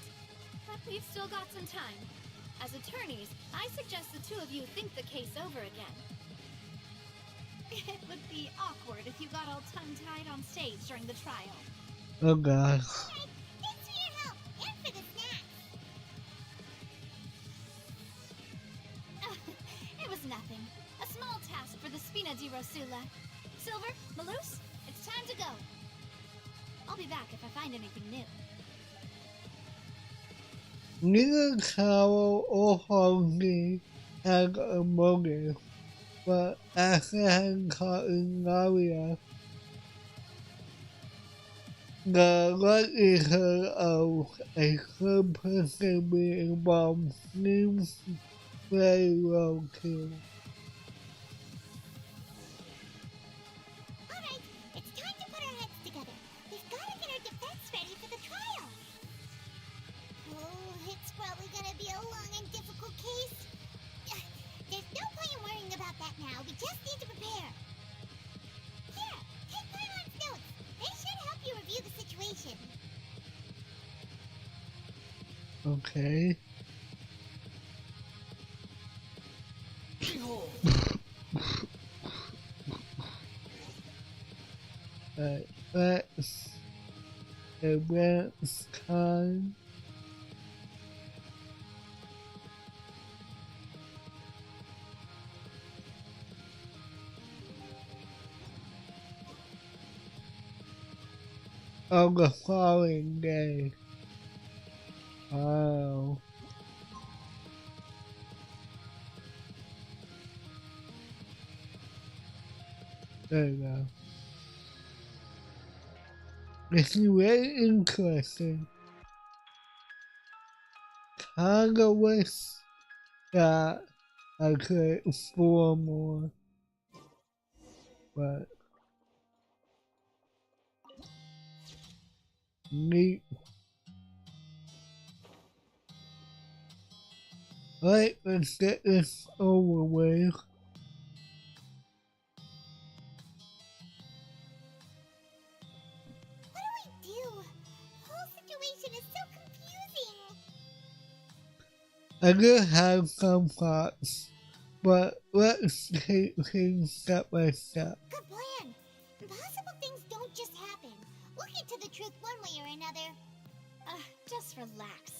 but we've still got some time. As attorneys, I suggest the 2 of you think the case over again. It would be awkward if you got all tongue-tied on stage during the trial. Oh god. Alright, thanks for your help, and for the snacks. It was nothing. A small task for the Spina di Rosula. Silver, Malus, it's time to go. I'll be back if I find anything new. Neither Carol or Holly had a motive, but after having caught in Laria, the likelihood of a third person being involved seems very low too. Alright, it's time to put our heads together. We've got to get our defense ready for the trial. Oh, it's probably gonna be a long and difficult case. There's no point in worrying about that now. We just need to prepare. Here, take Paimon's notes. They should help you review the situation. Okay. Let's advance time. Of the following day. Wow. There you go. This is very interesting. Kinda wish that I could explore more, but neat. Alright, let's get this over with. What do we do? The whole situation is so confusing. I do have some thoughts, but let's take things step by step. Good plan. Impossible things don't just happen. We'll get to the truth one way or another. Just relax.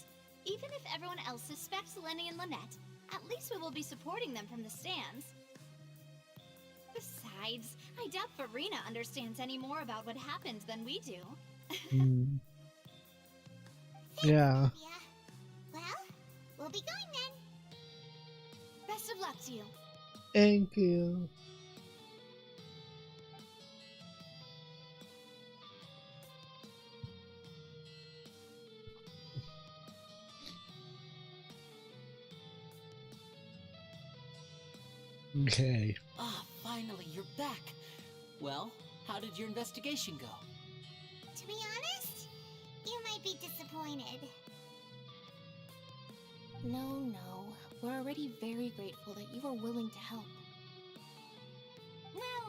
Even if everyone else suspects Lenny and Lynette, at least we will be supporting them from the stands. Besides, I doubt Farina understands any more about what happened than we do. Yeah. Well, we'll be going then. Best of luck to you. Thank you. Okay. Ah, finally, you're back. Well, how did your investigation go? To be honest, you might be disappointed. No. We're already very grateful that you were willing to help.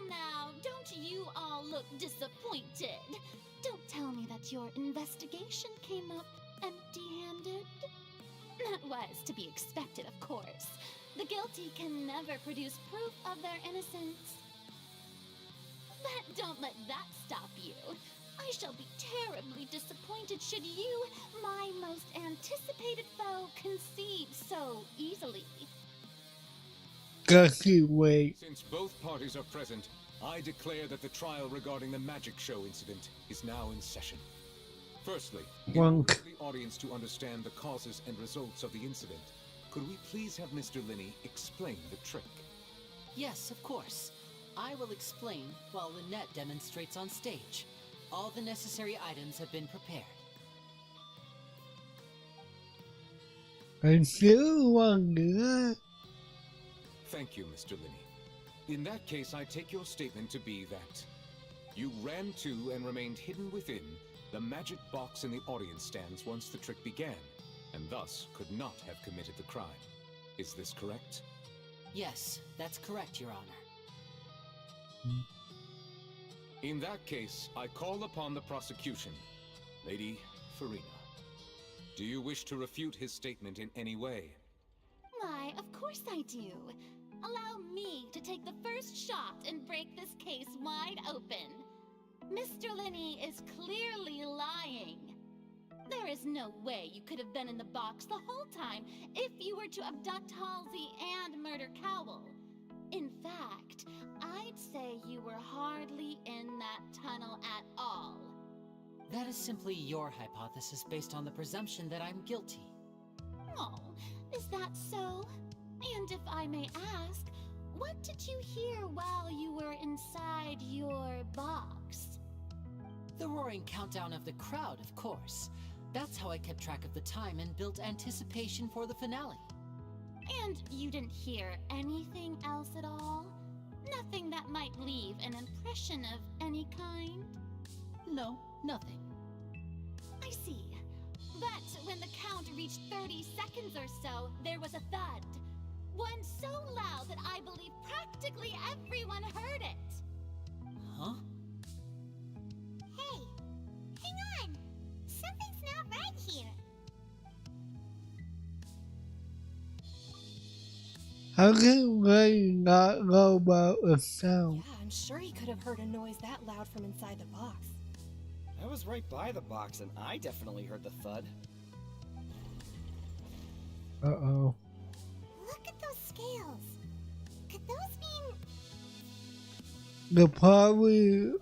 Now, don't you all look disappointed. Don't tell me that your investigation came up empty-handed. That was to be expected, of course. The guilty can never produce proof of their innocence. But don't let that stop you. I shall be terribly disappointed should you, my most anticipated foe, concede so easily. Gushy, wait. Since both parties are present, I declare that the trial regarding the magic show incident is now in session. Firstly, in order for the audience to understand the causes and results of the incident, could we please have Mr. Linney explain the trick? Yes, of course. I will explain while Lynette demonstrates on stage. All the necessary items have been prepared. I still want to do that. Thank you, Mr. Linney. In that case, I take your statement to be that you ran to and remained hidden within the magic box in the audience stands once the trick began, and thus could not have committed the crime. Is this correct? Yes, that's correct, Your Honor. In that case, I call upon the prosecution. Lady Farina, do you wish to refute his statement in any way? Why, of course I do. Allow me me to take the first shot and break this case wide open. Mr. Linney is clearly lying. There is no way you could have been in the box the whole time if you were to abduct Halsey and murder Cowell. In fact, I'd say you were hardly in that tunnel at all. That is simply your hypothesis based on the presumption that I'm guilty. Oh, is that so? And if I may ask, what did you hear while you were inside your box? The roaring countdown of the crowd, of course. That's how I kept track of the time and built anticipation for the finale. And you didn't hear anything else at all? Nothing that might leave an impression of any kind? No, nothing. I see. But when the count reached 30 seconds or so, there was a thud. One so loud that I believe practically everyone heard it. Huh? Hey, hang on. Something's not right here. How can Ray not know about a sound? Yeah, I'm sure he could have heard a noise that loud from inside the box. I was right by the box and I definitely heard the thud. Uh-oh. Look at those scales. Could those mean... The probably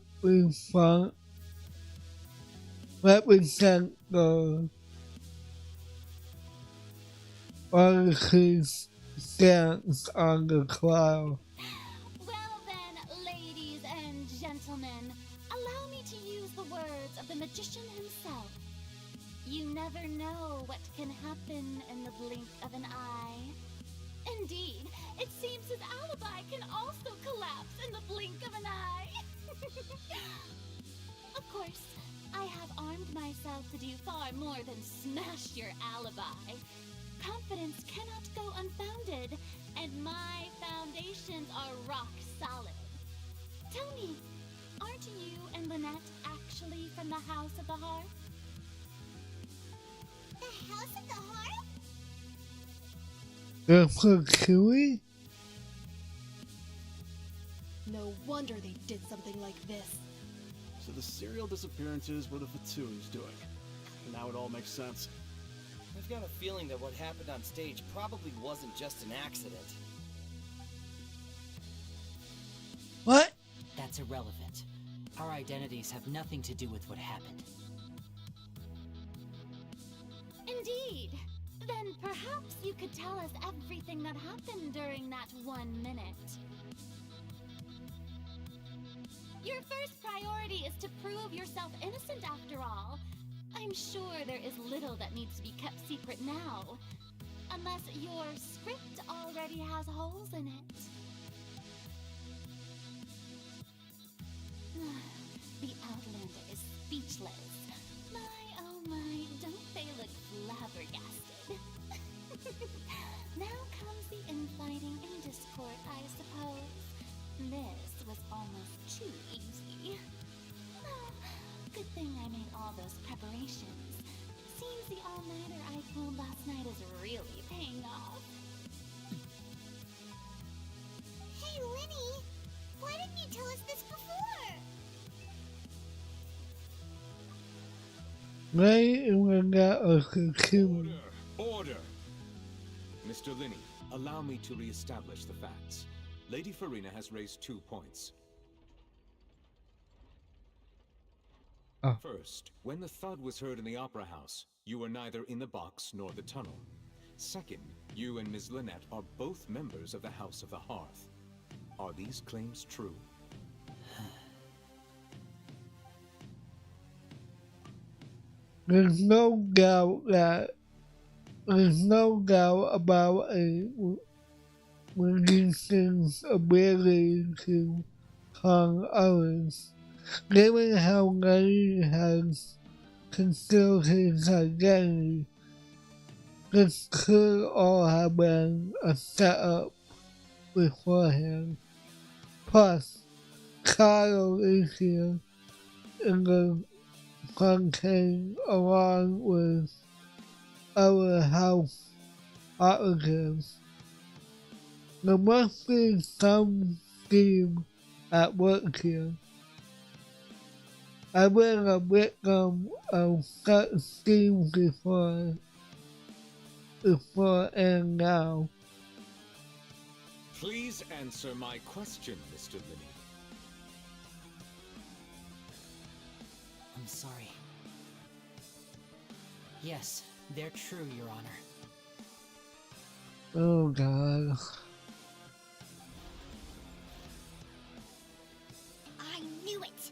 represent the Odyssey's stance on the cloud. Well then, ladies and gentlemen, allow me to use the words of the magician himself. You never know what can happen in the blink of an eye. Indeed, it seems his alibi can also collapse in the blink of an eye. Of course, I have armed myself to do far more than smash your alibi. Confidence cannot go unfounded, and my foundations are rock solid. Tell me, aren't you and Lynette actually from the House of the Hearth? The House of the Hearth? The Chewie? No wonder they did something like this. So the serial disappearances were the Vtuber's doing. Now it all makes sense. I've got a feeling that what happened on stage probably wasn't just an accident. What? That's irrelevant. Our identities have nothing to do with what happened. Indeed. Then perhaps you could tell us everything that happened during that 1 minute. Your first priority is to prove yourself innocent after all. I'm sure there is little that needs to be kept secret now. Unless your script already has holes in it. The Outlander is speechless. My, oh my, don't they look flabbergasted? Now comes the infighting and discord, I suppose. This was almost too easy. Oh, good thing I made all those preparations. Seems the all-nighter I pulled last night is really paying off. Hey, Linny! Why didn't you tell us this before? Ray and Lynette are Chewie. Order! Mr. Linney, allow me to re-establish the facts. Lady Farina has raised 2 points. First, when the thud was heard in the Opera House, you were neither in the box nor the tunnel. Second, you and Ms. Lynette are both members of the House of the Hearth. Are these claims true? There's no doubt about a magician's ability to harm others. Given how Larry has concealed his identity, this could all have been a setup beforehand. Plus, Kyle is here in the contained along with other house operatives. There must be some scheme at work here. I've been a victim of such schemes before and now. Please answer my question, Mr. Linney. I'm sorry. Yes, they're true, Your Honor. Oh God. I knew it!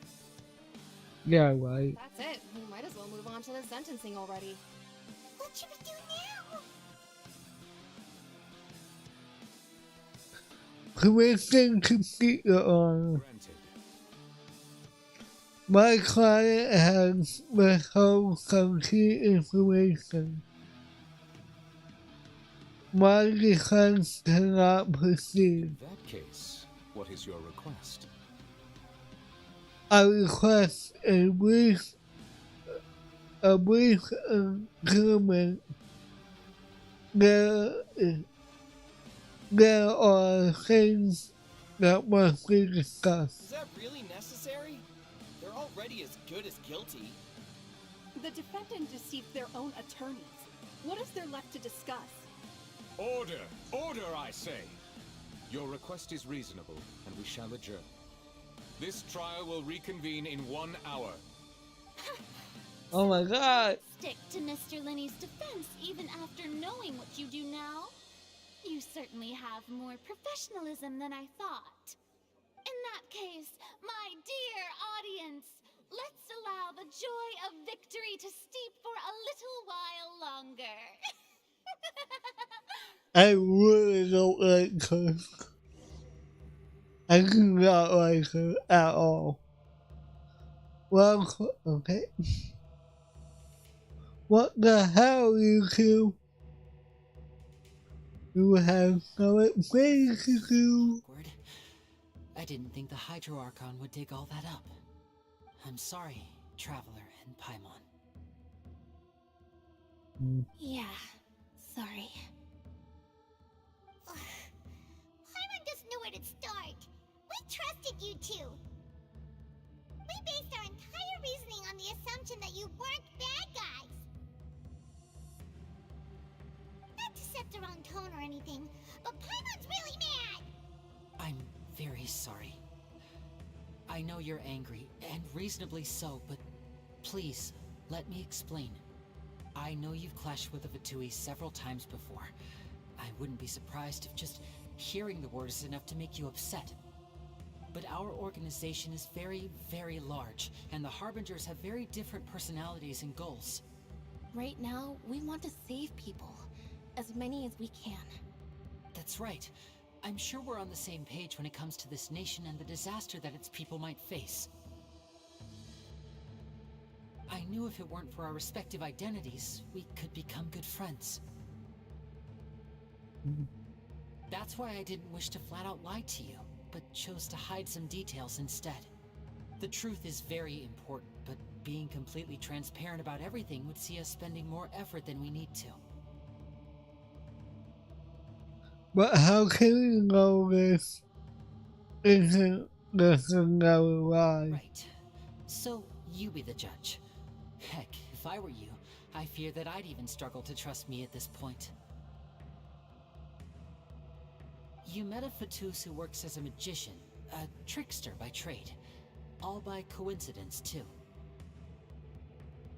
Yeah, right. That's it. We might as well move on to the sentencing already. What should we do now? Permission to speak, Your Honor. My client has withheld some key information. My defense cannot proceed. In that case, what is your request? I request a brief agreement. There are things that must be discussed. Is that really necessary? They're already as good as guilty. The defendant deceived their own attorneys. What is there left to discuss? Order! Order, I say! Your request is reasonable, and we shall adjourn. This trial will reconvene in 1 hour. Oh my God! Stick to Mr. Linney's defense even after knowing what you do now? You certainly have more professionalism than I thought. In that case, my dear audience, let's allow the joy of victory to steep for a little while longer. I really don't like her. I do not like her at all. Well, okay. What the hell, you two? You have so much things to do. Awkward. I didn't think the Hydro Archon would dig all that up. I'm sorry, Traveler and Paimon. Yeah, sorry. Paimon doesn't know where to start. We trusted you two. We based our entire reasoning on the assumption that you weren't bad guys. Not to set the wrong tone or anything, but Paimon's really mad! I'm very sorry. I know you're angry, and reasonably so, but please, let me explain. I know you've clashed with the Vtuber several times before. I wouldn't be surprised if just hearing the word is enough to make you upset. But our organization is very, very large, and the Harbingers have very different personalities and goals. Right now, we want to save people. As many as we can. That's right. I'm sure we're on the same page when it comes to this nation and the disaster that its people might face. I knew if it weren't for our respective identities, we could become good friends. That's why I didn't wish to flat out lie to you, but chose to hide some details instead. The truth is very important, but being completely transparent about everything would see us spending more effort than we need to. But how can we know this isn't just another lie? Right. So, you be the judge. Heck, if I were you, I fear that I'd even struggle to trust me at this point. You met a Fatus who works as a magician, a trickster by trade. All by coincidence, too.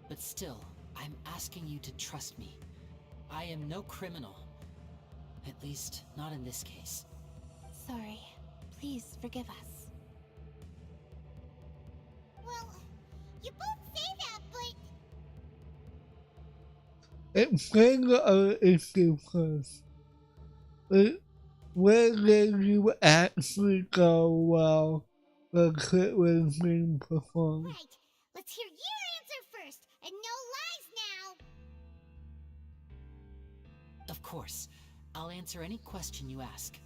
But still, I'm asking you to trust me. I am no criminal. At least, not in this case. Sorry. Please forgive us. Well, you both say that, but... Explain the other issue first. Where did you actually go while the clip was being performed? Right. Let's hear your answer first, and no lies now! Of course. I'll answer any question you ask.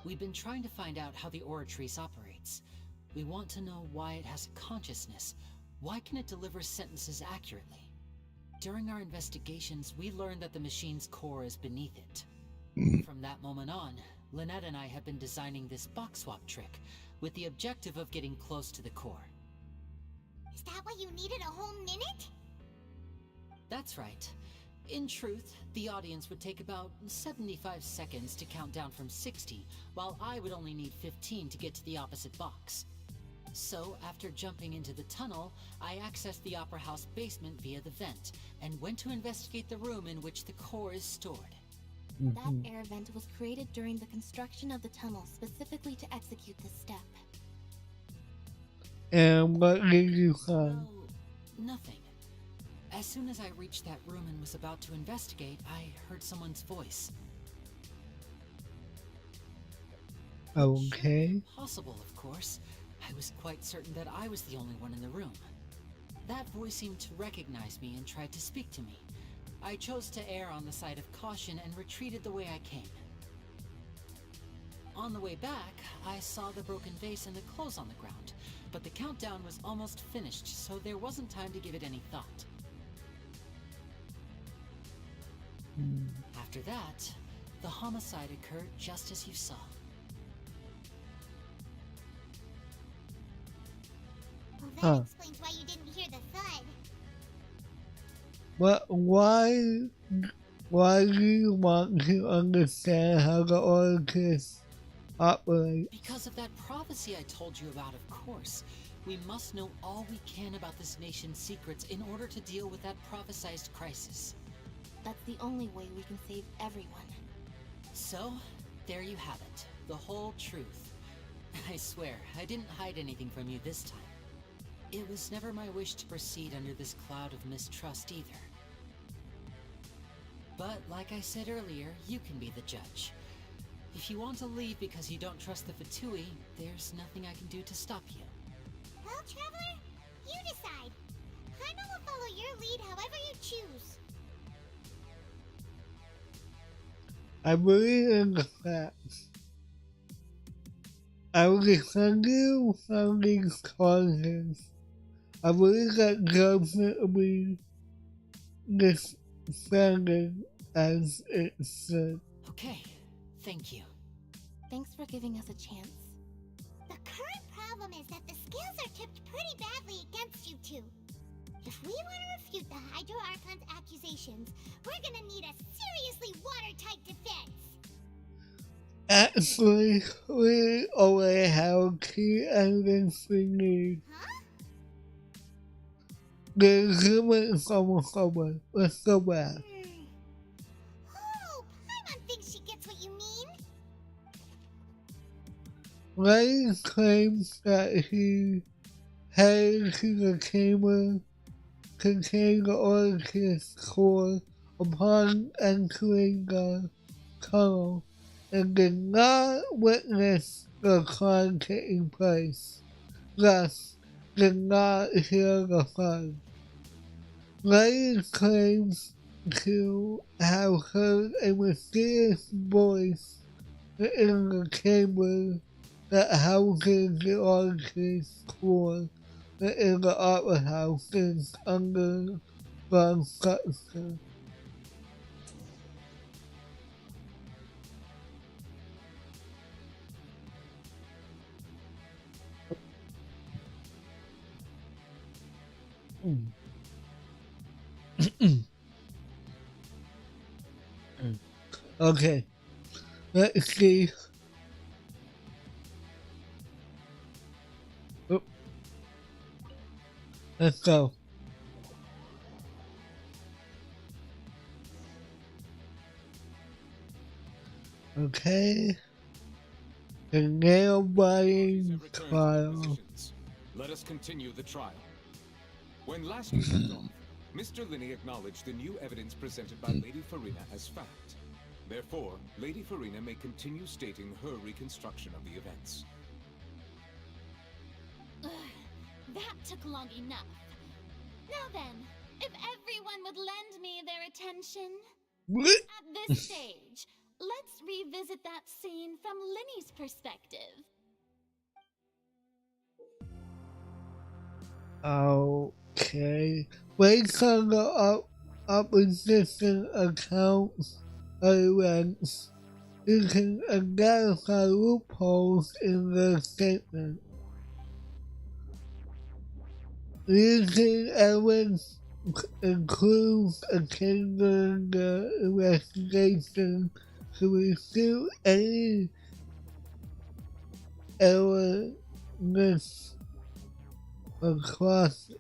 We've been trying to find out how the Oratrice operates. We want to know why it has a consciousness. Why can it deliver sentences accurately? During our investigations, we learned that the machine's core is beneath it. From that moment on, Lynette and I have been designing this box swap trick with the objective of getting close to the core. Is that why you needed a whole minute? That's right. In truth, the audience would take about 75 seconds to count down from 60, while I would only need 15 to get to the opposite box. So, after jumping into the tunnel, I accessed the Opera House basement via the vent, and went to investigate the room in which the core is stored. That air vent was created during the construction of the tunnel specifically to execute this step. And what did you find? Well, nothing. As soon as I reached that room and was about to investigate, I heard someone's voice. Okay. Impossible, of course. I was quite certain that I was the only one in the room. That voice seemed to recognize me and tried to speak to me. I chose to err on the side of caution and retreated the way I came. On the way back, I saw the broken vase and the clothes on the ground, but the countdown was almost finished, so there wasn't time to give it any thought. After that, the homicide occurred just as you saw. Well, that explains why you didn't hear the thud. Why do you want to understand how the orchestra operates? Because of that prophecy I told you about, of course. We must know all we can about this nation's secrets in order to deal with that prophesized crisis. That's the only way we can save everyone. So, there you have it. The whole truth. I swear, I didn't hide anything from you this time. It was never my wish to proceed under this cloud of mistrust either. But, like I said earlier, you can be the judge. If you want to leave because you don't trust the Vtui, there's nothing I can do to stop you. Well, Traveler, you decide. Jaime will follow your lead however you choose. I believe in the facts. I will defend you from these causes. I believe that government will be defended as it should. Okay, thank you. Thanks for giving us a chance. The current problem is that the scales are tipped pretty badly against you two. If we want to refute the Hydro Archon's accusations, we're gonna need a seriously watertight defense. Actually, we already have key evidence we need. Huh? The human someone. Let's go back. Oh, Paimon thinks she gets what you mean. Ray claims that he headed to the chamber containing the orchid's core upon entering the tunnel and did not witness the crime taking place, thus did not hear the thud. Ray claims to have heard a mysterious voice in the chamber that houses the orchid's core in the Opera House is under construction. Okay, let's see. Oh. Let's go. Okay. The nail-biting trial. Let us continue the trial. When last we left off, Mr. Linney acknowledged the new evidence presented by Lady Farina as fact. Therefore, Lady Farina may continue stating her reconstruction of the events. That took long enough. Now then, if everyone would lend me their attention. At this stage, let's revisit that scene from Linney's perspective. Okay. Based on the opposition accounts of events, you can identify loopholes in the statement. Using evidence includes attending the investigation to refute any erroneous across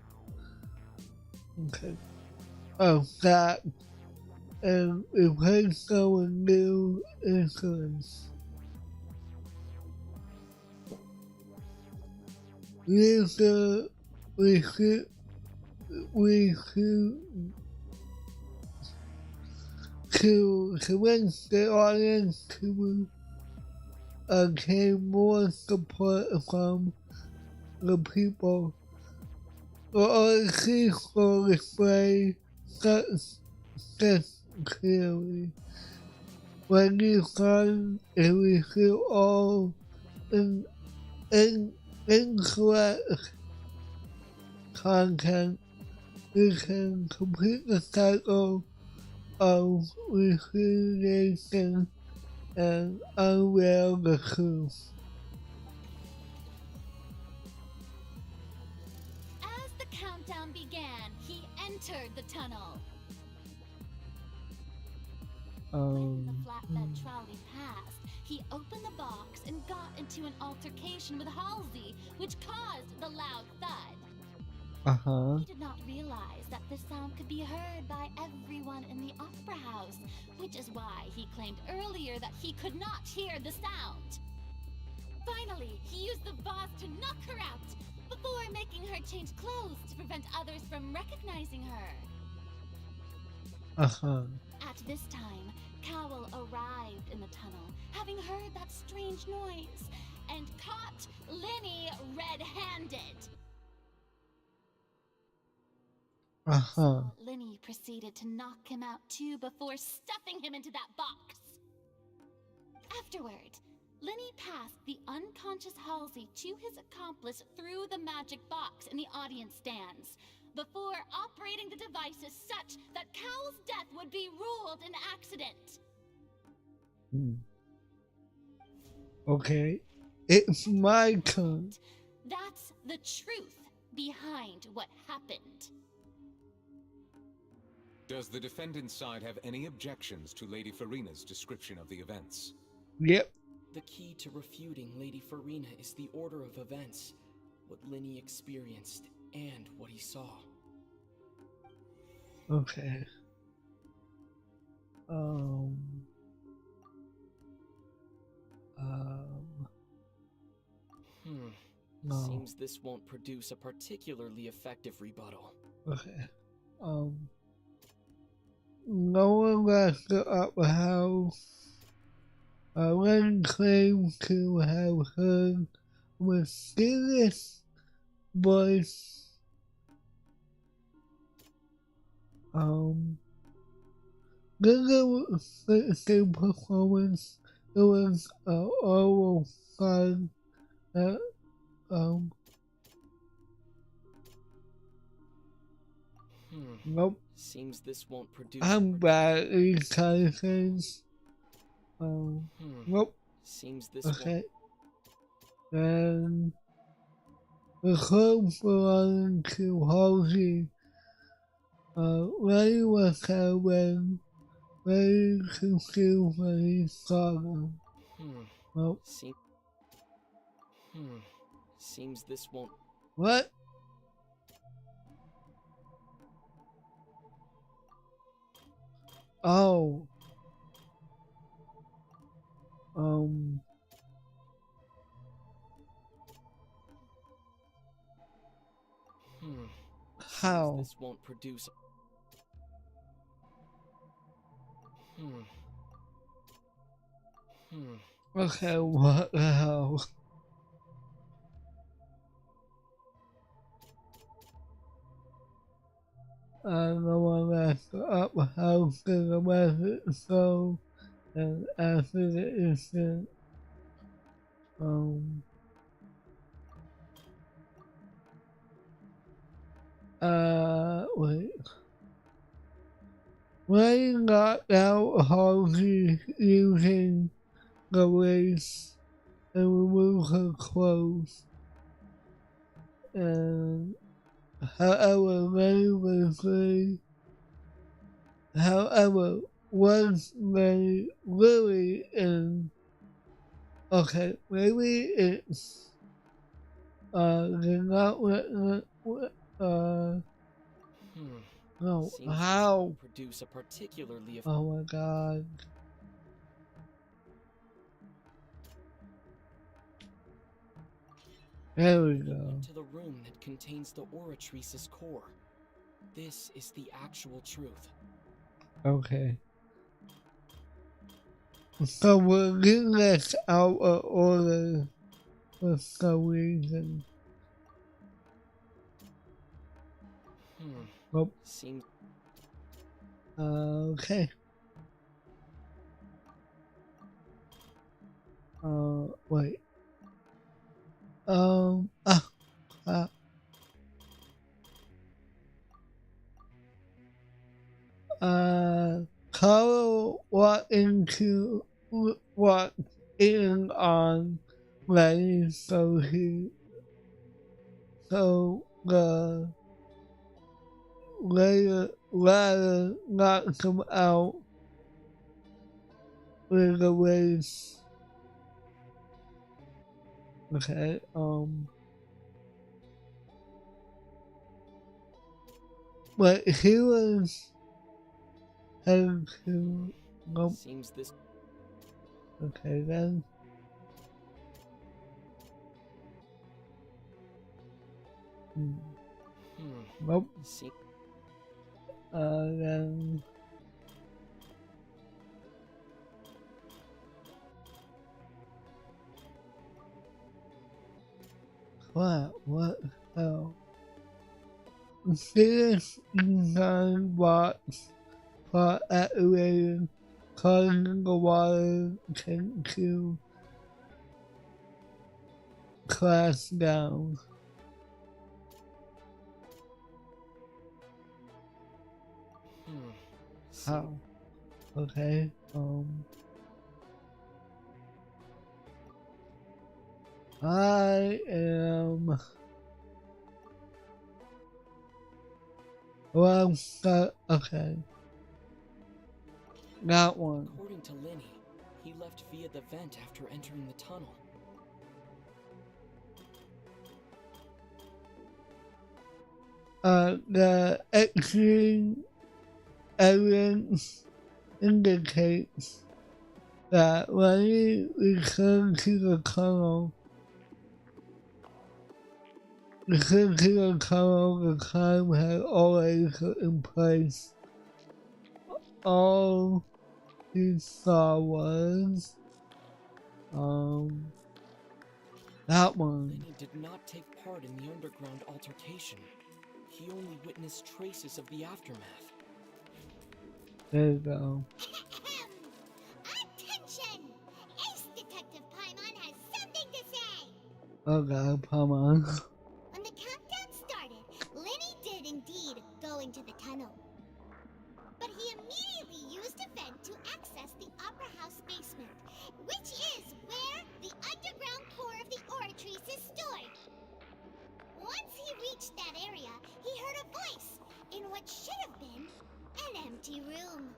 of that and replace them with new instruments. Use the refute to convince the audience to obtain more support from the people. The audience will display such clearly. When you find and refute all incorrect content, you can complete the cycle of refutation and unveil the truth. As the countdown began, he entered the tunnel. When the flatbed trolley passed, he opened the box and got into an altercation with Halsey, which caused the loud thud. He did not realize that the sound could be heard by everyone in the opera house, which is why he claimed earlier that he could not hear the sound. Finally, he used the vase to knock her out, before making her change clothes to prevent others from recognizing her. At this time, Cowell arrived in the tunnel, having heard that strange noise, and caught Linny red-handed. So Linny proceeded to knock him out too before stuffing him into that box. Afterward, Linny passed the unconscious Halsey to his accomplice through the magic box in the audience stands, before operating the devices such that Cowell's death would be ruled an accident. Okay, it's my turn. That's the truth behind what happened. Does the defendant's side have any objections to Lady Farina's description of the events? Yep. The key to refuting Lady Farina is the order of events, what Linny experienced, and what he saw. Okay. No. Seems this won't produce a particularly effective rebuttal. Okay. No one left the upper house. One claims to have heard a mysterious voice. During the same performance, there was an oral sign that nope. Seems this won't produce. I'm bad at these kind of things. Nope. Seems this okay. And the clothes belonging to Halsey. Ray was there when very confused when he saw them. Nope. Seems this won't. What? Oh. How? This won't produce. Okay, what the hell? I'm the one that's up the house in the message, so, and after the incident, wait. Ray knocked out Halsey using erase and remove her clothes. And however, once they really in, okay, maybe it's, they're not, no, Seems how? Produce a particularly. Oh my god. There we go. To the room that contains the Oratrice's core. This is the actual truth. Okay. So we're getting this out of order for some reason. Nope. Seems. Okay. Wait. Carl walked in on Lenny, so the ladder knocked him out with a race. Okay, but he was heading to, nope. Seems this. Okay then. Nope. Then. What the hell? This design box for activating, causing the water tank to crash down. How? Okay, I am. Well, okay. That one. According to Lenny, he left via the vent after entering the tunnel. The X-ray evidence indicates that Lenny returned to the tunnel. The time had already put in place. All he saw was that one. Lenny did not take part in the underground altercation. He only witnessed traces of the aftermath. There you go. Attention! Ace Detective Paimon has something to say! Oh god, Paimon. When the countdown started, Lenny did indeed go into the tunnel. But he immediately used a vent to access the Opera House basement, which is where the underground core of the Oratrice is stored. Once he reached that area, he heard a voice in what should have been an empty room.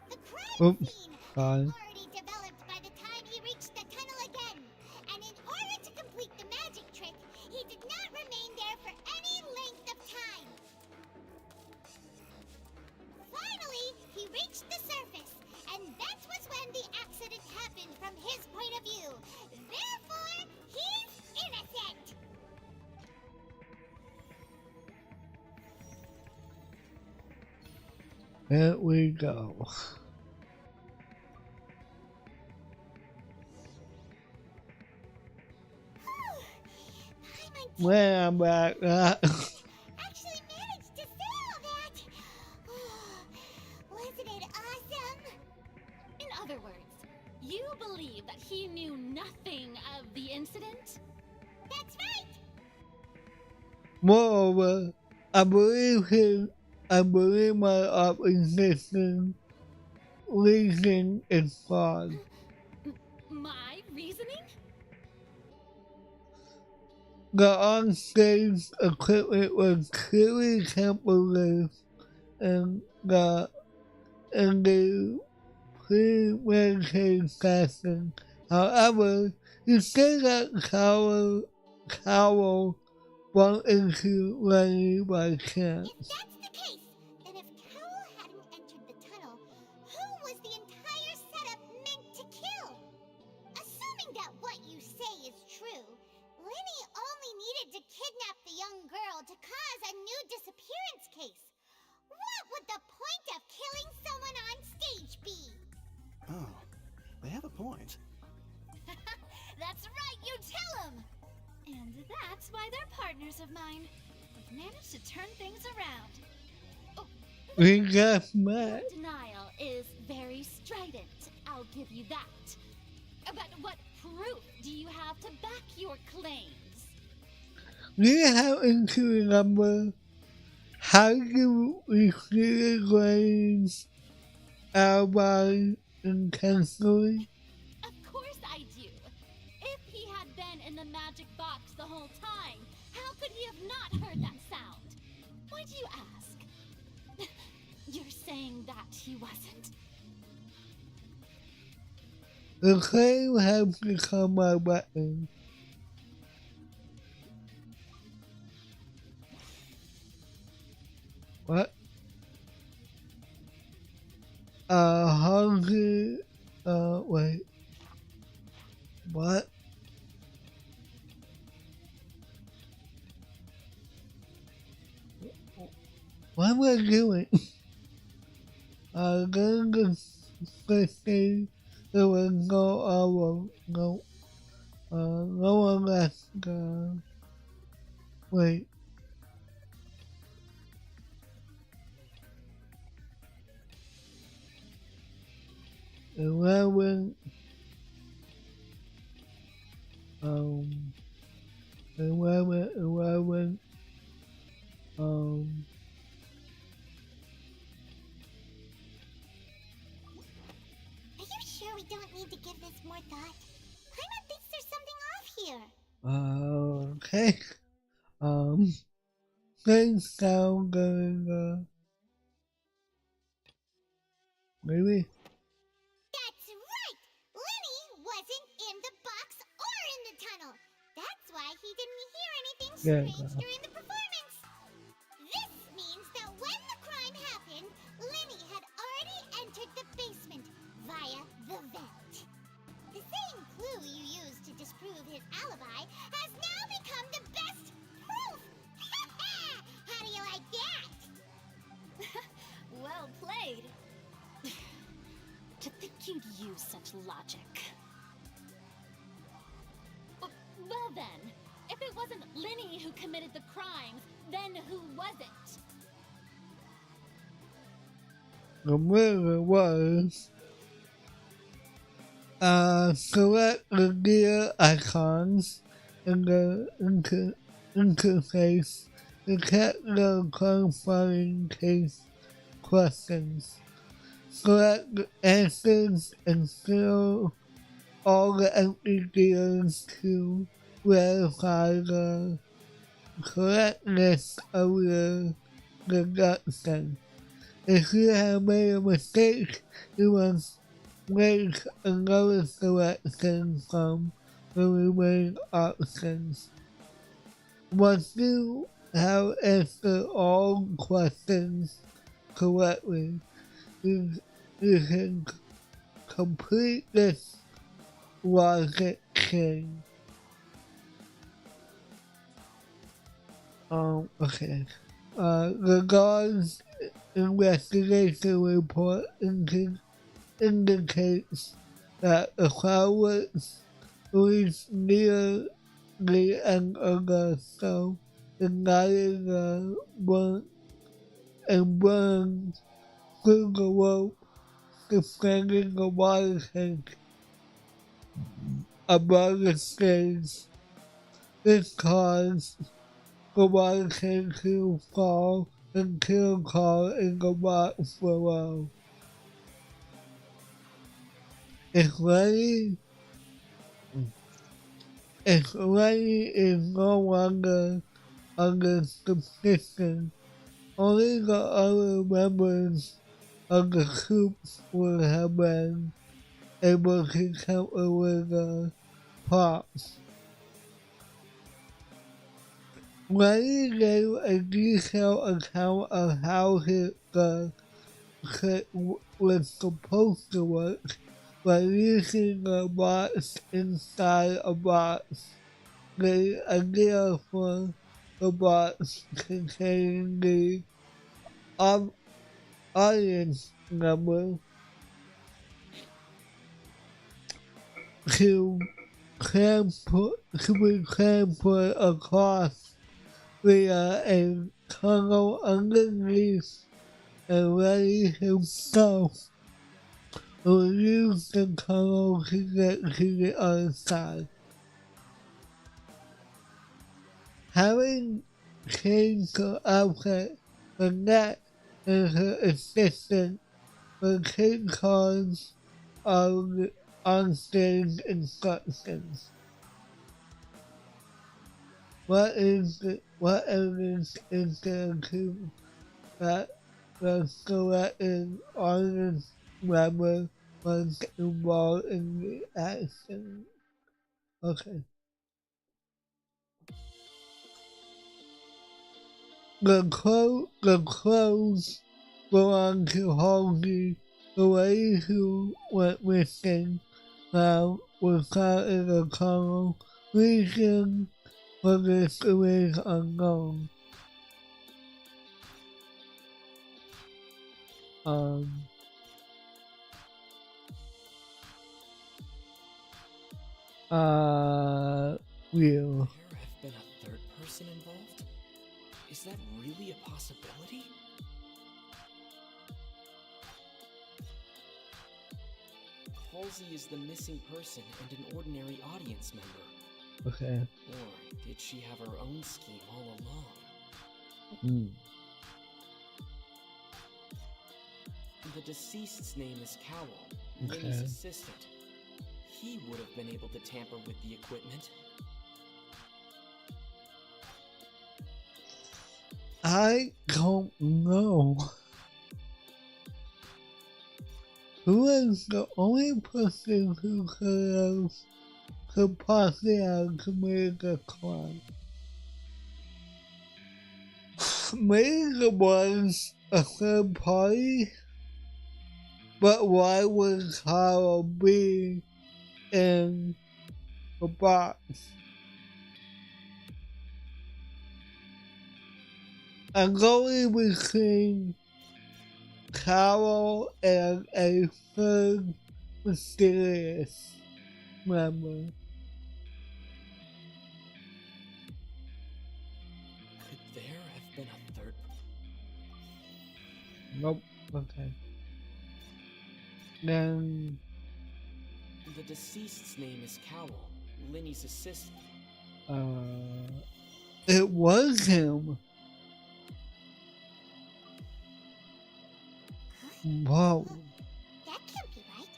The crime scene had already developed by the time he reached the tunnel again, and in order to complete the magic trick, he did not remain there for any length of time. Finally, he reached the surface, and that was when the accident happened from his point of view. Therefore, he's innocent! There we go. Well, I'm back. Actually managed to say all that! Wasn't it awesome? In other words, you believe that he knew nothing of the incident? That's right! Moreover, I believe my opposition reason is flawed. The on-stage equipment was clearly temporary, and the premeditated fashion. However, you say that Cowell bumped into Lenny by chance. If that's the case, then if Cowell hadn't entered the tunnel, who was the entire setup meant to kill? Assuming that what you say is true, Lenny only needed to kidnap the young girl to cause a new disappearance case. What would the point of killing someone on stage be? Oh, they have a point. That's right, you tell them! And that's why they're partners of mine. We've managed to turn things around. Oh, We got mad. denial is very strident, I'll give you that. But what proof do you have to back your claims? We happen to remember how you refuted Gwen's alibi intentionally. Of course I do. If he had been in the magic box the whole time, how could he have not heard that sound? Why do you ask? You're saying that he wasn't? The claim has become my weapon. What? Hungry, wait. What? What am I doing? I'm gonna say there was no hour, no one left, wait. 11, 11, Are you sure we don't need to give this more thought? Paimon thinks there's something off here. Okay. Things sound good, maybe? That's right! Lenny wasn't in the box or in the tunnel. That's why he didn't hear anything strange during the performance. This means that when the crime happened, Lenny had already entered the basement via the vent. The same clue you used to disprove his alibi has now become the best proof! How do you like that? Well played. To think you'd use such logic. Well then, if it wasn't Lenny who committed the crimes, then who was it? The murder was select the gear icons in the interface to check the clarifying case questions. Select the answers and fill all the empty gears to verify the correctness of the deduction. If you have made a mistake, you must make another selection from the remaining options. Once you have answered all questions correctly, you can complete this logic chain. Okay. The guard's investigation report indicates that the fireworks reached near the end of the show, igniting the burned through the rope, defending the water tank above the stage. This caused the water tank to fall and kill Carl in the box below. If Lenny if Lenny is no longer under suspicion, only the other members of the group would have been able to tamper with the props. Lenny gave a detailed account of how the trick was supposed to work by using a box inside a box. The idea for the box containing the audience number to be transferred across via a tunnel underneath, and Lenny himself will use the tunnel to get to the other side. Having changed the outfit, Lynette and her assistant will take charge of the on-stage instructions. What evidence is there to that the selected audience member was involved in the action? Okay. The clothes belong to Halsey. The lady who went missing was found in a tunnel. Reason for this remains unknown. Real. There have been a third person involved? Is that really a possibility? Halsey is the missing person and an ordinary audience member. Okay. Or did she have her own scheme all along? The deceased's name is Cowell, Lenny's assistant. He would have been able to tamper with the equipment. I don't know. Who is the only person who could possibly have committed the crime? Maybe it was a third party, but why would Carl be in the box? I'm going between Carol and a third mysterious member. Could there have been a third? Nope. Okay. Then the deceased's name is Cowell, Lenny's assistant. It was him. Whoa. That can't be right.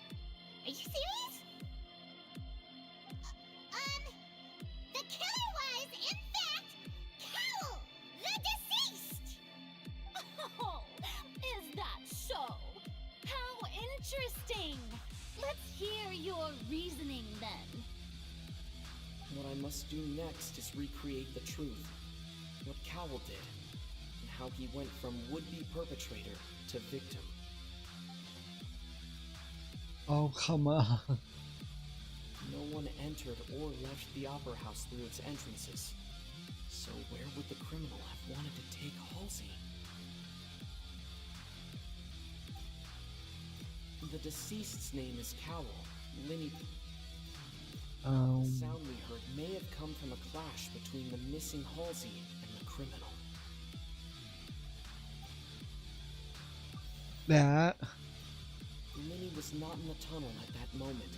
Are you serious? The killer was, in fact, Cowell, the deceased! Oh, is that so? How interesting! Let's hear your reasoning then. What I must do next is recreate the truth. What Cowell did, and how he went from would-be perpetrator to victim. Oh, come on. No one entered or left the Opera House through its entrances. So where would the criminal have wanted to take Halsey? The deceased's name is Cowell, Lenny. The sound we heard may have come from a clash between the missing Halsey and the criminal. That. Lenny was not in the tunnel at that moment,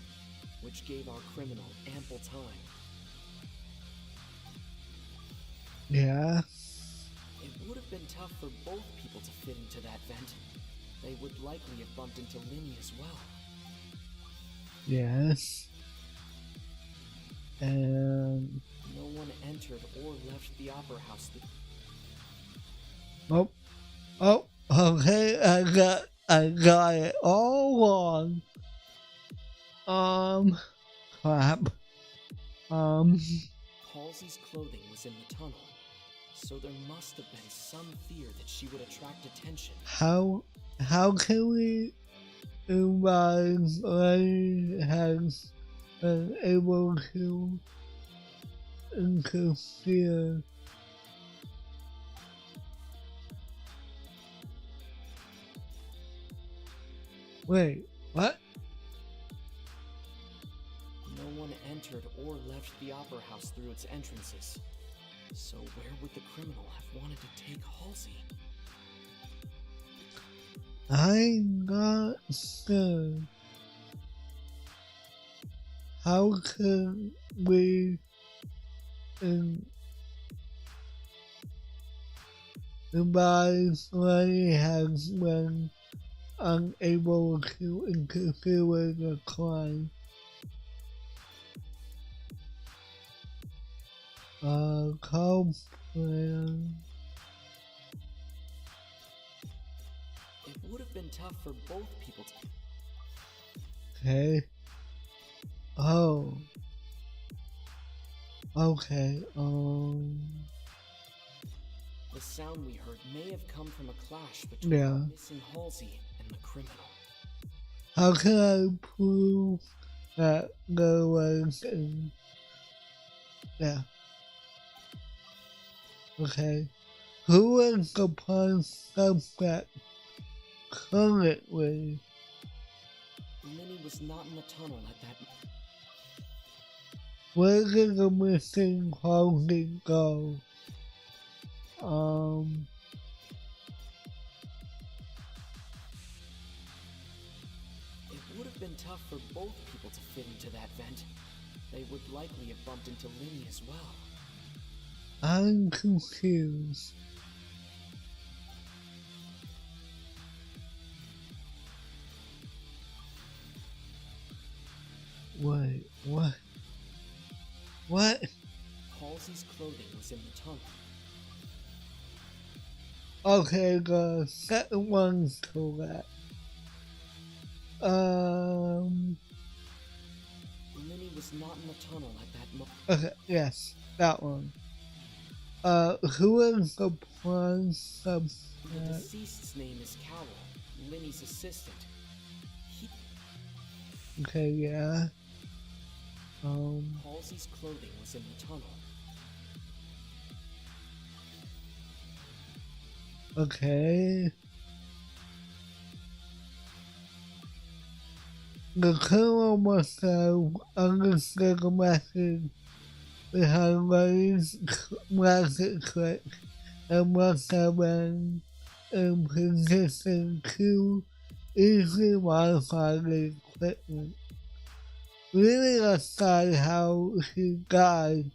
which gave our criminal ample time. Yeah. It would have been tough for both people to fit into that vent. They would likely have bumped into Lenny as well. Yes. And no one entered or left the opera house. Oh, okay, I got it all wrong. Crap. Halsey's clothing was in the tunnel, so there must have been some fear that she would attract attention. How can we realize Lady has been able to interfere? Wait, what? No one entered or left the opera house through its entrances. So where would the criminal have wanted to take Halsey? I'm not sure. How can we advise Lady has been unable to interfere with the crime? Call plan. It would have been tough for both people to... Okay. Oh. Okay, The sound we heard may have come from a clash between the missing Halsey and the criminal. How can I prove that there was Okay. Who is the prime suspect currently? Linny was not in the tunnel at that... Where did the missing Halsey go? It would have been tough for both people to fit into that vent. They would likely have bumped into Linny as well. I'm confused. Wait, what? What? Halsey's clothing was in the tunnel. Okay, the second one's correct. Linny was not in the tunnel at that moment. Okay, yes, that one. Who is the prime suspect? The deceased's name is Cowell, Linny's assistant. Okay, yeah. Halsey's clothing was in the tunnel. Okay. The criminal must have understood the message behind Lady's magic trick and must have been in position to easily modify the equipment. Leaving aside how he died,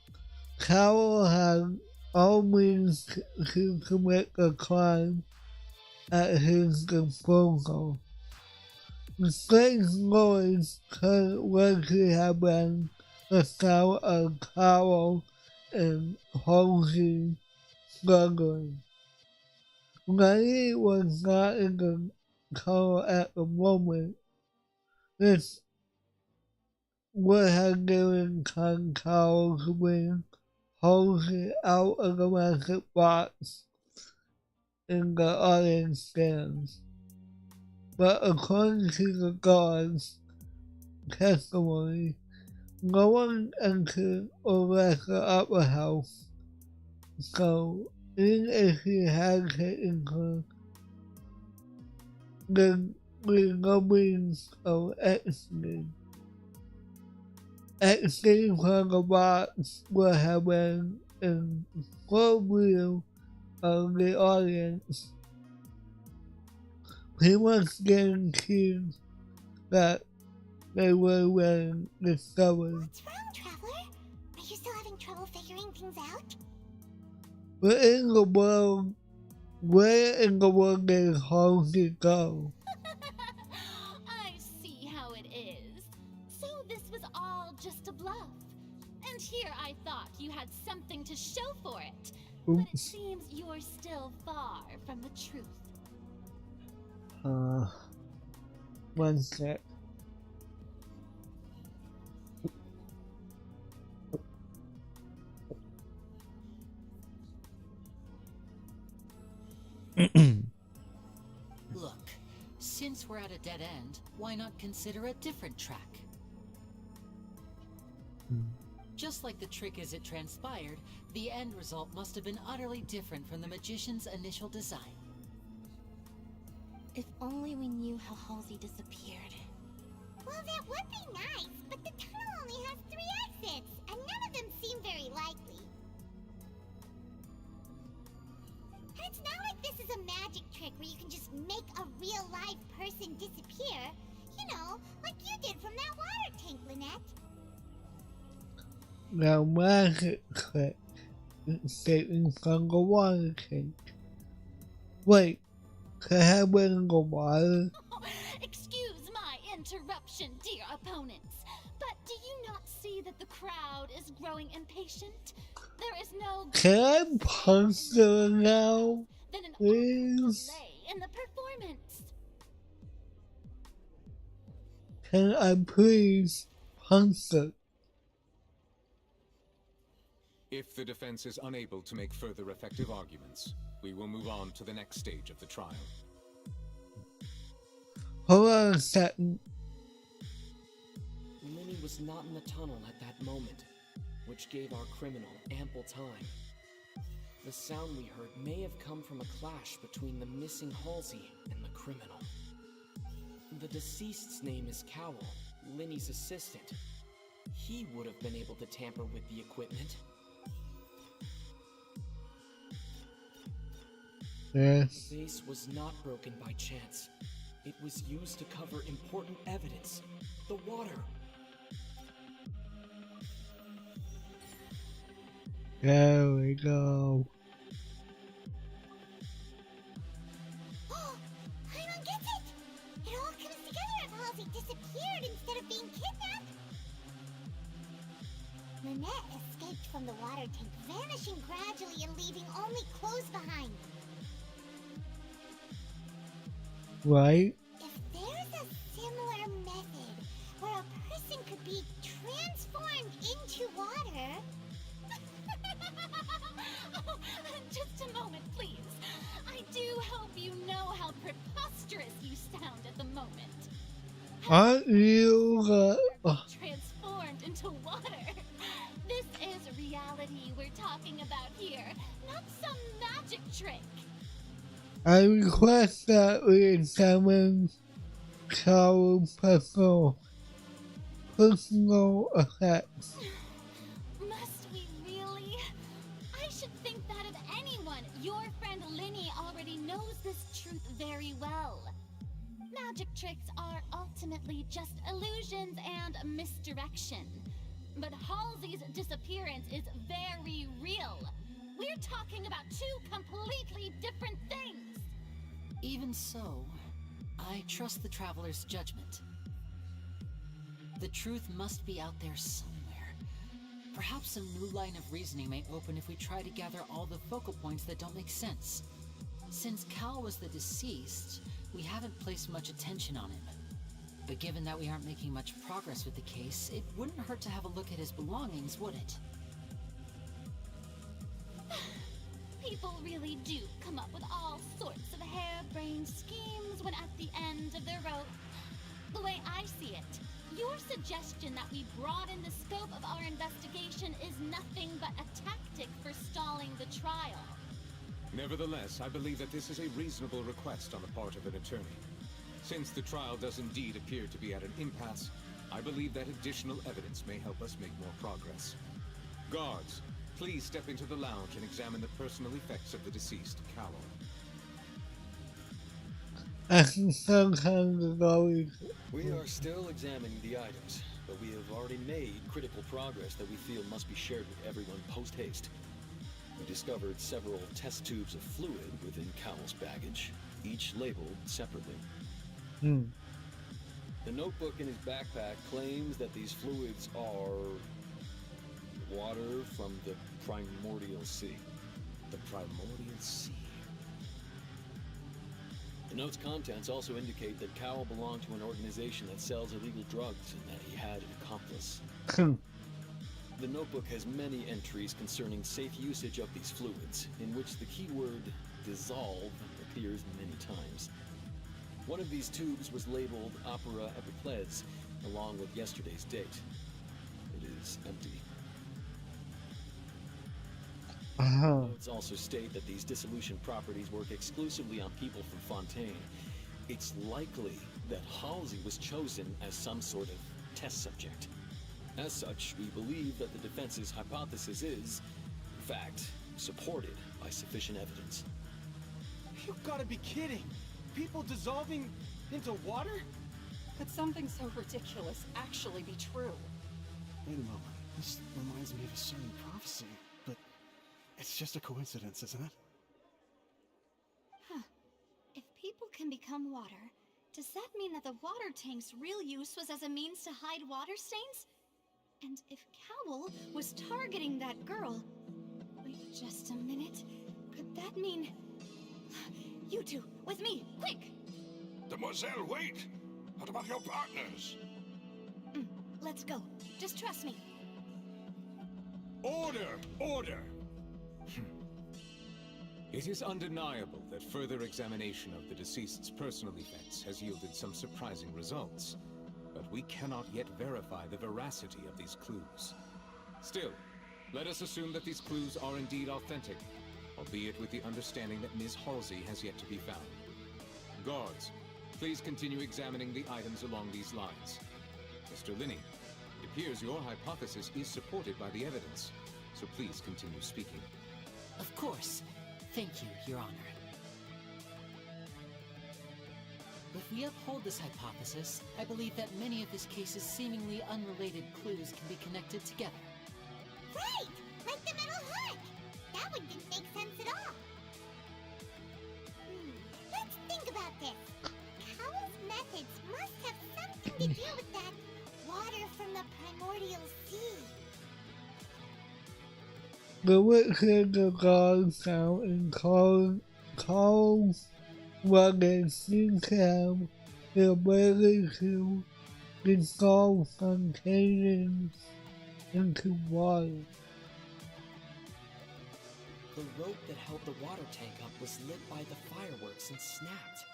Cowell had all means to commit the crime at his disposal. The strange noise could likely have been the sound of Cowell and Halsey struggling. Lady was not in the tunnel at the moment. This would have given Cowell to bring Halsey out of the magic box in the audience stands. But according to the guard's testimony, no one entered or left the opera house, so even if he had taken her, there was no means of exiting. Exiting from the box would have been in full view of the audience. He was guaranteed that they were when discovered. What's wrong, Traveler? Are you still having trouble figuring things out? Where in the world did Halsey go? I see how it is. So this was all just a bluff. And And here I thought you had something to show for it. But it seems you're still far from the truth. One sec. Look, since we're at a dead end, why not consider a different track? Just like the trick as it transpired, the end result must have been utterly different from the magician's initial design. If only we knew how Halsey disappeared. Well, that would be nice, but the tunnel only has 3 exits, and none of them seem very likely. And it's not like this is a magic trick where you can just make a real-life person disappear. You know, like you did from that water tank, Lynette. Now, magic trick escaping from the water tank. Wait, can I win in the water? Excuse my interruption, dear opponents, but do you not see that the crowd is growing impatient? There is no... Can I punch her now? Then an Please? delay in the performance. Can I please punch her? If the defense is unable to make further effective arguments, we will move on to the next stage of the trial. Hold on a second. Lenny was not in the tunnel at that moment, which gave our criminal ample time. The sound we heard may have come from a clash between the missing Halsey and the criminal. The deceased's name is Cowell, Lenny's assistant. He would have been able to tamper with the equipment. Yes. The base was not broken by chance. It was used to cover important evidence. The water. There we go. Paimon gets it! It all comes together if Halsey disappeared instead of being kidnapped. Lynette escaped from the water tank, vanishing gradually and leaving only clothes behind. Right? If there's a similar method where a person could be transformed into water... Oh, just a moment, please. I do hope you know how preposterous you sound at the moment. Aren't you Transformed into water. This is reality we're talking about here, not some magic trick. I request that we examine Cowell's personal effects. Must we really? I should think that of anyone. Your friend Linny already knows this truth very well. Magic tricks are ultimately just illusions and misdirection. But Halsey's disappearance is very real. We're talking about 2 completely different things. Even so, I trust the traveler's judgment. The truth must be out there somewhere. Perhaps some new line of reasoning may open if we try to gather all the focal points that don't make sense. Since Cal was the deceased, we haven't placed much attention on him. But given that we aren't making much progress with the case, it wouldn't hurt to have a look at his belongings, would it? People really do come up with all sorts of harebrained schemes when at the end of their rope. The way I see it, your suggestion that we broaden the scope of our investigation is nothing but a tactic for stalling the trial. Nevertheless, I believe that this is a reasonable request on the part of an attorney. Since the trial does indeed appear to be at an impasse, I believe that additional evidence may help us make more progress. Guards, please step into the lounge and examine the personal effects of the deceased, Cowell. We are still examining the items, but we have already made critical progress that we feel must be shared with everyone post-haste. We discovered several test tubes of fluid within Cowell's baggage, each labeled separately. The notebook in his backpack claims that these fluids are water from the primordial sea. The primordial sea. The note's contents also indicate that Cowell belonged to an organization that sells illegal drugs and that he had an accomplice. The notebook has many entries concerning safe usage of these fluids, in which the keyword dissolve appears many times. One of these tubes was labeled Opera Epicles, along with yesterday's date. It is empty. Notes also state that these dissolution properties work exclusively on people from Fontaine. It's likely that Halsey was chosen as some sort of test subject. As such, we believe that the defense's hypothesis is, in fact, supported by sufficient evidence. You've got to be kidding! People dissolving into water? Could something so ridiculous actually be true? Wait a moment. This reminds me of a certain prophecy, but it's just a coincidence, isn't it? Huh. If people can become water, does that mean that the water tank's real use was as a means to hide water stains? And if Cowell was targeting that girl... Wait just a minute. Could that mean... You two, with me, quick! Demoiselle, wait! What about your partners? Let's go. Just trust me. Order! Order! It is undeniable that further examination of the deceased's personal effects has yielded some surprising results, but we cannot yet verify the veracity of these clues. Still, let us assume that these clues are indeed authentic, albeit with the understanding that Ms. Halsey has yet to be found. Guards, please continue examining the items along these lines. Mr. Linney, it appears your hypothesis is supported by the evidence, so please continue speaking. Of course. Thank you, Your Honor. If we uphold this hypothesis, I believe that many of this case's seemingly unrelated clues can be connected together. Right! Like the metal hook! That one didn't make sense at all. Let's think about this. Cowell's methods must have something to do with that water from the primordial sea. The witch heard the god sound and called what they seemed to have the ability to dissolve containers into water. The rope that held the water tank up was lit by the fireworks and snapped.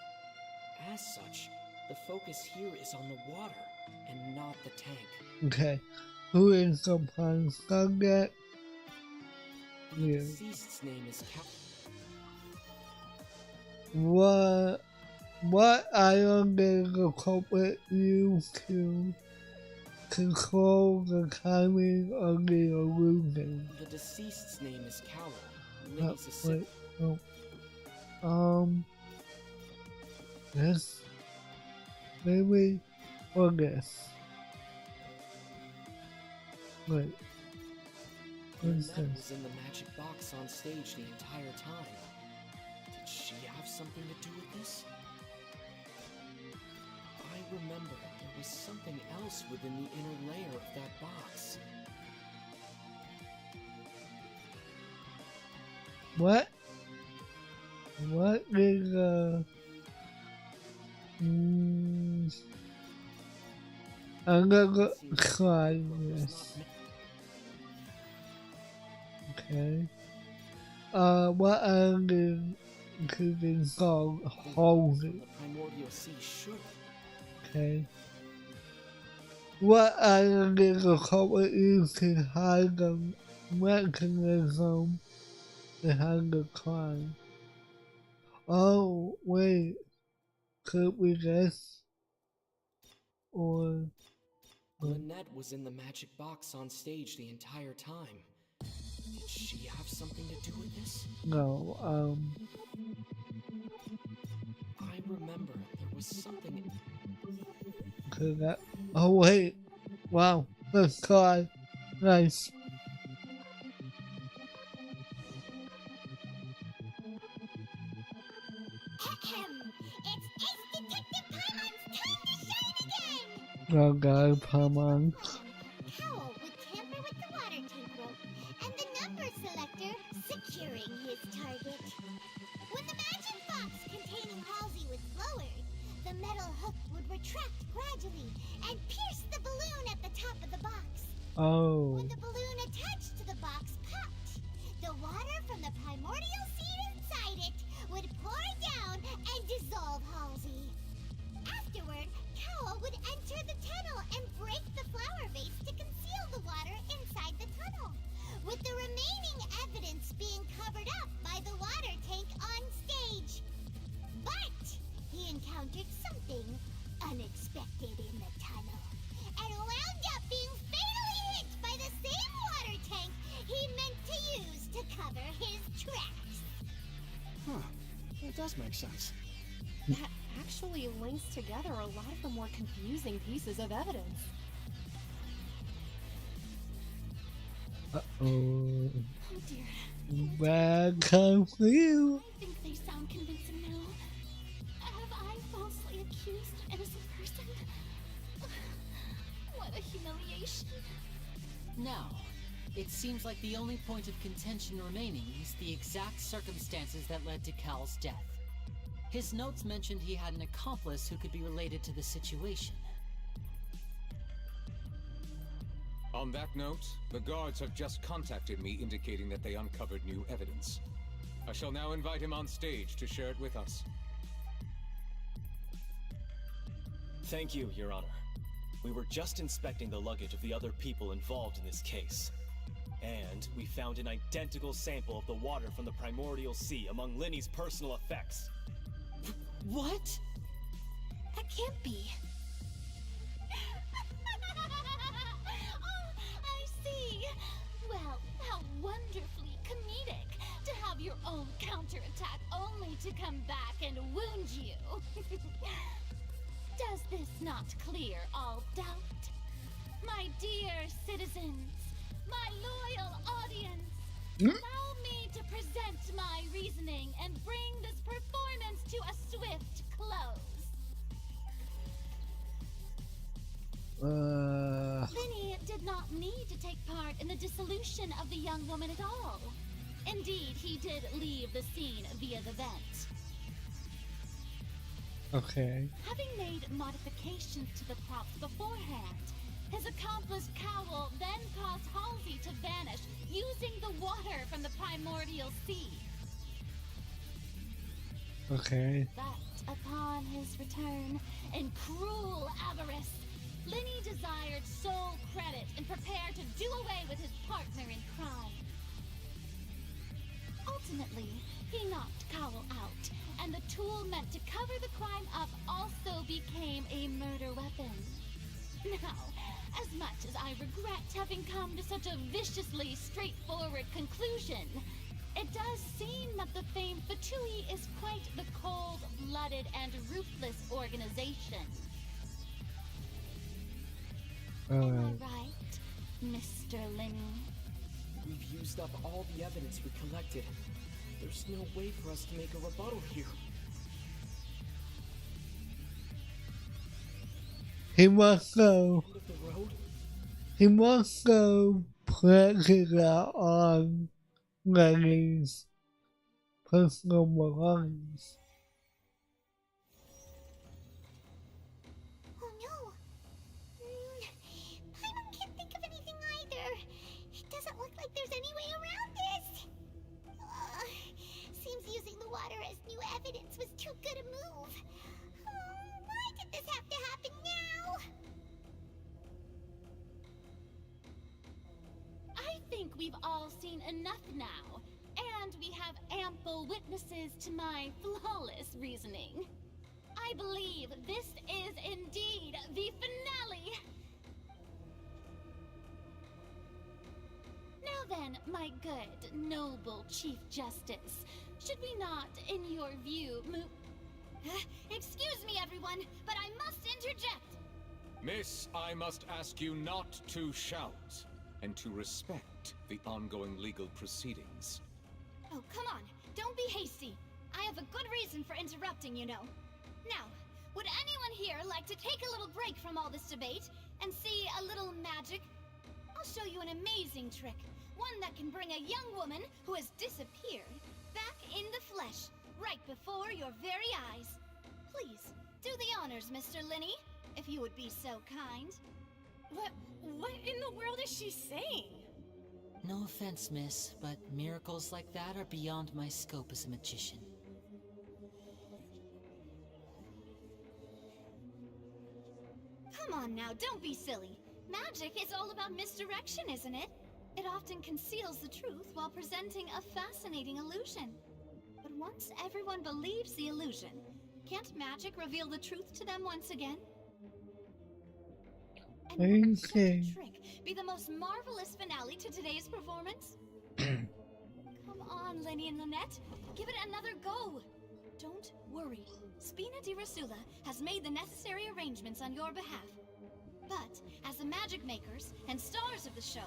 As such, the focus here is on the water and not the tank. Okay, who is the prime subject? The Yeah. deceased's name is What item did the culprit use to control the timing of the illusion? The deceased's name is Cowell. Linney's Wait, this? Maybe? Or this? Wait. What's Lynette this? was in the magic box on stage the entire time. Did she have something to do with this? I remember there was something else within the inner layer of that box. What? What is I'm gonna try this. Okay. What item could be called holding? The primordial sea should. Okay. What item did the culprit use to hide the mechanism behind the crime? Oh, wait. Could we guess? Or... Lynette was in the magic box on stage the entire time. Did she have something to do with this? No, I remember there was something... could that... Oh, wait. Wow. Let's try. Nice. It's Ace Detective Paimon's time to shine again! Oh, God, come on. Cowell would tamper with the water tank rope Oh. When the balloon attached to the box popped, the water from the primordial seed inside it would pour down and dissolve Halsey. Afterward, Cowl would enter the tunnel and break the flower vase to conceal the water inside the tunnel, with the remaining evidence being covered up by the water tank on stage. But he encountered something unexpected in the tunnel, and wound up being fatally hit by the same water tank he meant to use to cover his tracks. Huh. That does make sense. That actually links together a lot of the more confusing pieces of evidence. Uh-oh. Oh dear. Bad come for you. I think they sound convincing now. Have I falsely accused an innocent person? What a humiliation. Now, it seems like the only point of contention remaining is the exact circumstances that led to Cal's death. His notes mentioned he had an accomplice who could be related to the situation. On that note, the guards have just contacted me indicating that they uncovered new evidence. I shall now invite him on stage to share it with us. Thank you, Your Honor. We were just inspecting the luggage of the other people involved in this case. And we found an identical sample of the water from the primordial sea among Linny's personal effects. What? That can't be. Oh, I see. Well, how wonderfully comedic to have your own counterattack only to come back and wound you. Does this not clear all doubt? My dear citizens, my loyal audience, allow me to present my reasoning and bring this performance to a swift close. Linny did not need to take part in the dissolution of the young woman at all. Indeed, he did leave the scene via the vent. Okay. Having made modifications to the props beforehand, his accomplice Cowl then caused Halsey to vanish using the water from the primordial sea. Okay. But upon his return, in cruel avarice, Linny desired sole credit and prepared to do away with his partner in crime. Ultimately, he knocked Cowl out, and the tool meant to cover the crime up also became a murder weapon. Now, as much as I regret having come to such a viciously straightforward conclusion, it does seem that the famed Vtuber is quite the cold-blooded and ruthless organization. Am I right, Mr. Linny? We've used up all the evidence we collected. There's no way for us to make a rebuttal here. He must go. He must go put it out on Lenny's personal belongings. Oh no. Paimon can't think of anything either. It doesn't look like there's any way around this. Seems using the water as new evidence was too good a move. Why did this have to happen now? I think we've all seen enough now, and we have ample witnesses to my flawless reasoning. I believe this is indeed the finale. Now then, my good, noble Chief Justice, should we not, in your view, Excuse me, everyone, but I must interject. Miss, I must ask you not to shout, and to respect the ongoing legal proceedings. Oh, come on. Don't be hasty. I have a good reason for interrupting, you know. Now, would anyone here like to take a little break from all this debate and see a little magic? I'll show you an amazing trick. One that can bring a young woman who has disappeared back in the flesh, right before your very eyes. Please, do the honors, Mr. Linny, if you would be so kind. What in the world is she saying? No offense, miss, but miracles like that are beyond my scope as a magician. Come on now, don't be silly. Magic is all about misdirection, isn't it? It often conceals the truth while presenting a fascinating illusion. But once everyone believes the illusion, can't magic reveal the truth to them once again? And wouldn't such a trick be the most marvelous finale to today's performance? Come on, Lenny and Lynette. Give it another go. Don't worry. Spina di Rosula has made the necessary arrangements on your behalf. But, as the magic makers and stars of the show,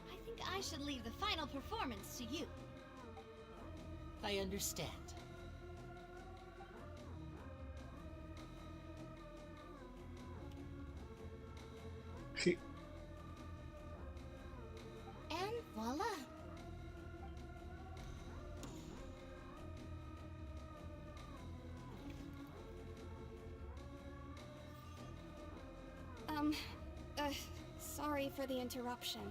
I think I should leave the final performance to you. I understand. And voila. Sorry for the interruption.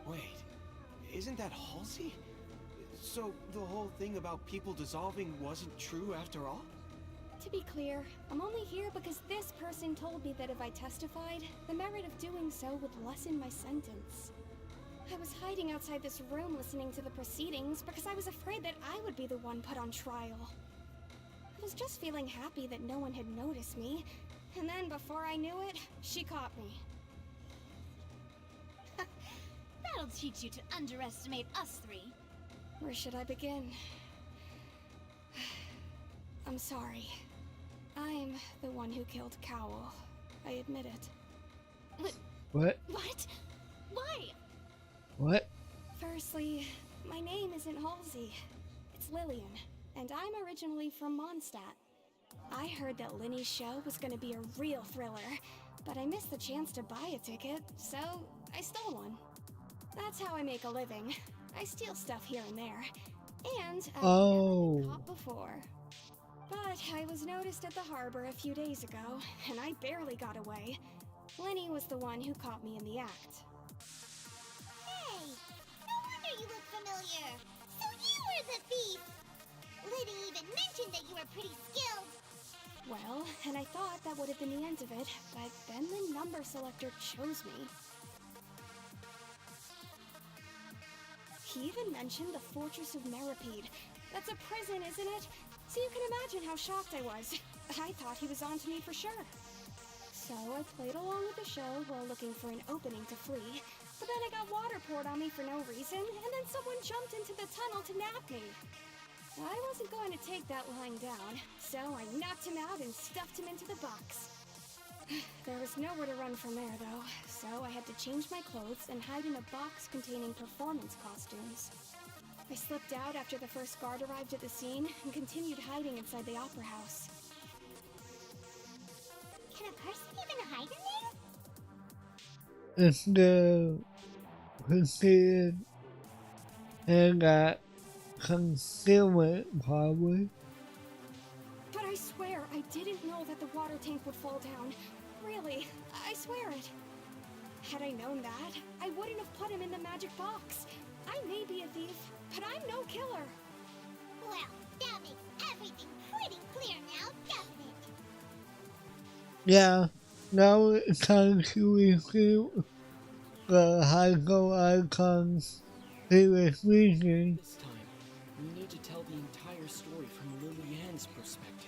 Wait, isn't that Halsey? So the whole thing about people dissolving wasn't true after all? To be clear, I'm only here because this person told me that if I testified, the merit of doing so would lessen my sentence. I was hiding outside this room listening to the proceedings because I was afraid that I would be the one put on trial. I was just feeling happy that no one had noticed me, and then before I knew it, she caught me. That'll teach you to underestimate us three. Where should I begin? I'm sorry. I'm the one who killed Cowell. I admit it. What? What? Why? What? Firstly, my name isn't Halsey. It's Lillian, and I'm originally from Mondstadt. I heard that Linny's show was gonna be a real thriller, but I missed the chance to buy a ticket, so I stole one. That's how I make a living. I steal stuff here and there, and I've never been caught before. But I was noticed at the harbor a few days ago, and I barely got away. Lenny was the one who caught me in the act. Hey! No wonder you look familiar! So you were the thief! Liddy even mentioned that you were pretty skilled! Well, and I thought that would have been the end of it, but then the number selector chose me. He even mentioned the Fortress of Meripede. That's a prison, isn't it? So you can imagine how shocked I was. I thought he was onto me for sure. So I played along with the show while looking for an opening to flee, but then I got water poured on me for no reason, and then someone jumped into the tunnel to nab me. I wasn't going to take that lying down, so I knocked him out and stuffed him into the box. There was nowhere to run from there, though, so I had to change my clothes and hide in a box containing performance costumes. I slipped out after the first guard arrived at the scene and continued hiding inside the opera house. Can a person even hide in It's the proceeded and got concealment, probably. But I swear, I didn't know that the water tank would fall down. Really, I swear it. Had I known that, I wouldn't have put him in the magic box. I may be a thief, but I'm no killer. Well, that makes everything pretty clear now, doesn't it? Yeah, now it's time to receive the hydro icons he was reading. This time, we need to tell the entire story from Lillian's perspective.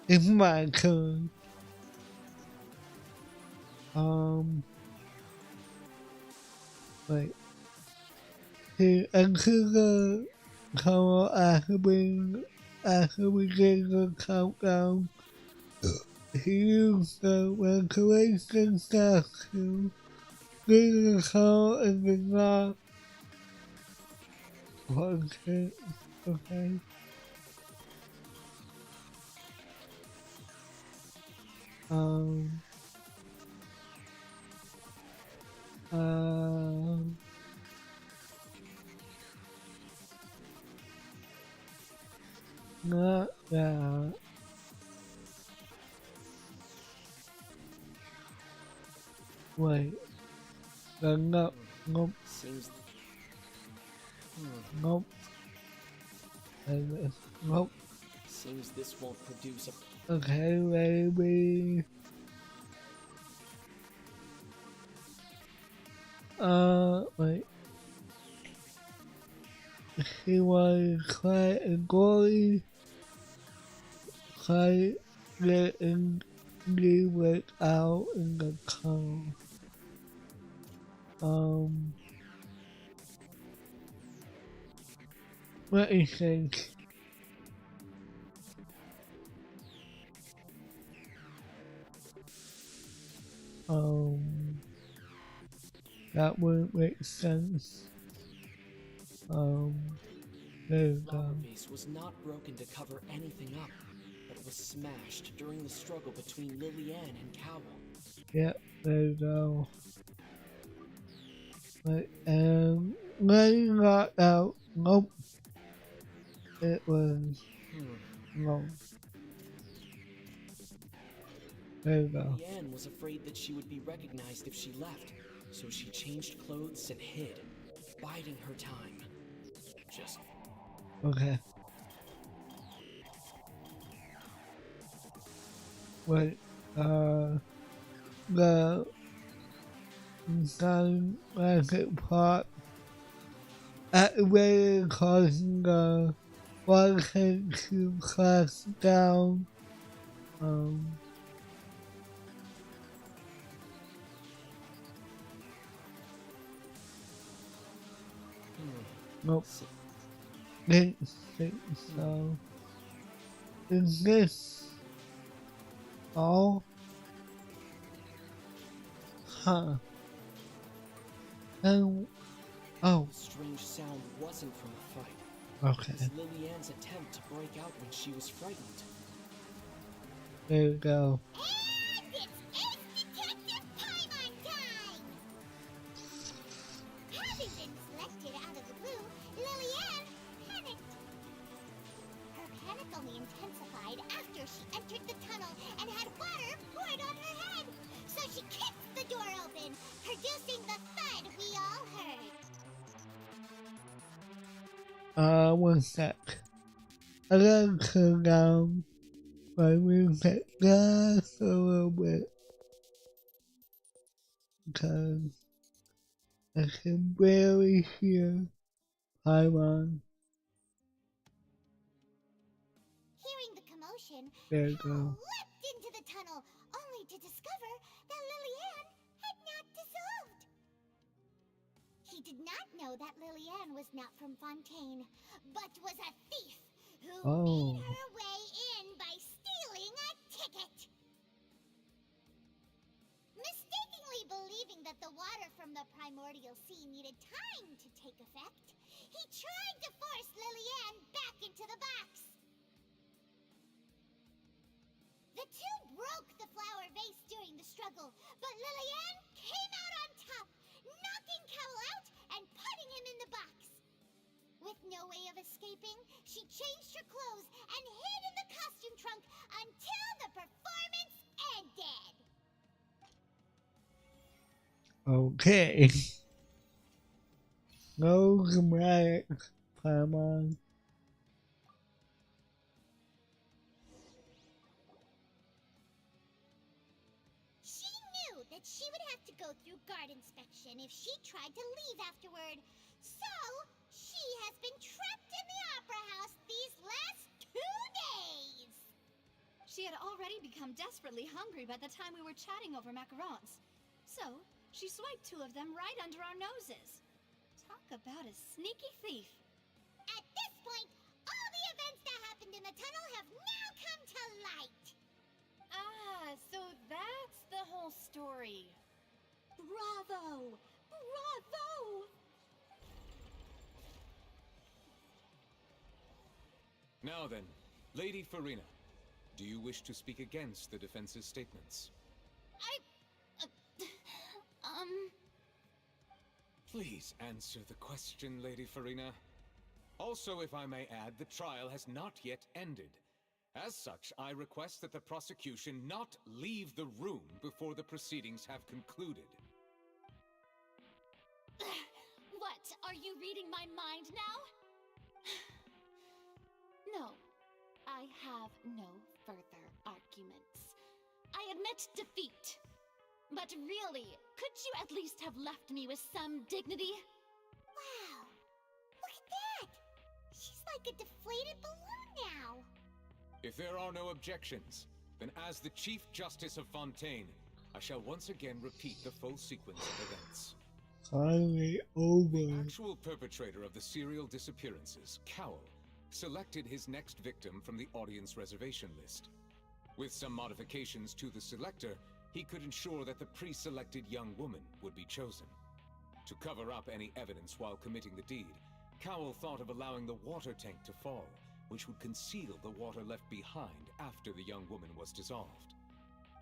It's my turn. Wait. He entered the tunnel after we did the countdown. He used the ventilation staff to clean the tunnel and did not punch it. Okay. Not that. Wait. Nope. Nope. Seems. Nope. Nope. Seems this won't produce a. Okay, maybe. Wait. He was quite a goalie. Quite getting the work out in the tunnel. What do you think? That wouldn't make sense. There you go. Lava base was not broken to cover anything up, but was smashed during the struggle between Lillian and Cowell. Yep, there you go. But, letting that out. Nope. It was wrong. There you go. Lillian was afraid that she would be recognized if she left, so she changed clothes and hid, biding her time. Just Okay. Wait, the magic pot activated causing the water tank to crash down. Nope. Didn't think so. Is this all? Huh. Oh. The strange sound wasn't from a fight. Okay. It was Lillian's attempt to break out when she was frightened. There you go. Having been selected out of the blue, Lillian panicked. Her panic only intensified after she entered the tunnel and had water poured on her head. So she kicked the door open, producing the thud we all heard. One sec. I gotta turn down my music just a little bit. Because I can barely hear Paimon. Hearing the commotion, There you go. leapt into the tunnel, only to discover that Lillian had not dissolved. He did not know that Lillian was not from Fontaine, but was a thief who made her way in by stealing a ticket. Mistakenly believing that the water from the primordial sea needed time to take effect, he tried to force Lillian back into the box. The two broke the flower vase during the struggle, but Lillian came out on top, knocking Cowell out and putting him in the box. With no way of escaping, she changed her clothes and hid in the costume trunk until the performance ended. Okay. No dramatic, Paimon. She knew that she would have to go through guard inspection if she tried to leave afterward. So, she has been trapped in the Opera House these last 2 days. She had already become desperately hungry by the time we were chatting over macarons. So, she swiped 2 of them right under our noses. Talk about a sneaky thief. At this point, all the events that happened in the tunnel have now come to light. Ah, so that's the whole story. Bravo! Bravo! Now then, Lady Farina, do you wish to speak against the defense's statements? Please answer the question, Lady Farina. Also, if I may add, the trial has not yet ended. As such, I request that the prosecution not leave the room before the proceedings have concluded. have no further arguments. I admit defeat. But really, could you at least have left me with some dignity? Wow! Look at that! She's like a deflated balloon now! If there are no objections, then as the Chief Justice of Fontaine, I shall once again repeat the full sequence of events. Finally over. The actual perpetrator of the serial disappearances, Cowell, selected his next victim from the audience reservation list. With some modifications to the selector, he could ensure that the pre-selected young woman would be chosen. To cover up any evidence while committing the deed, Cowell thought of allowing the water tank to fall, which would conceal the water left behind after the young woman was dissolved.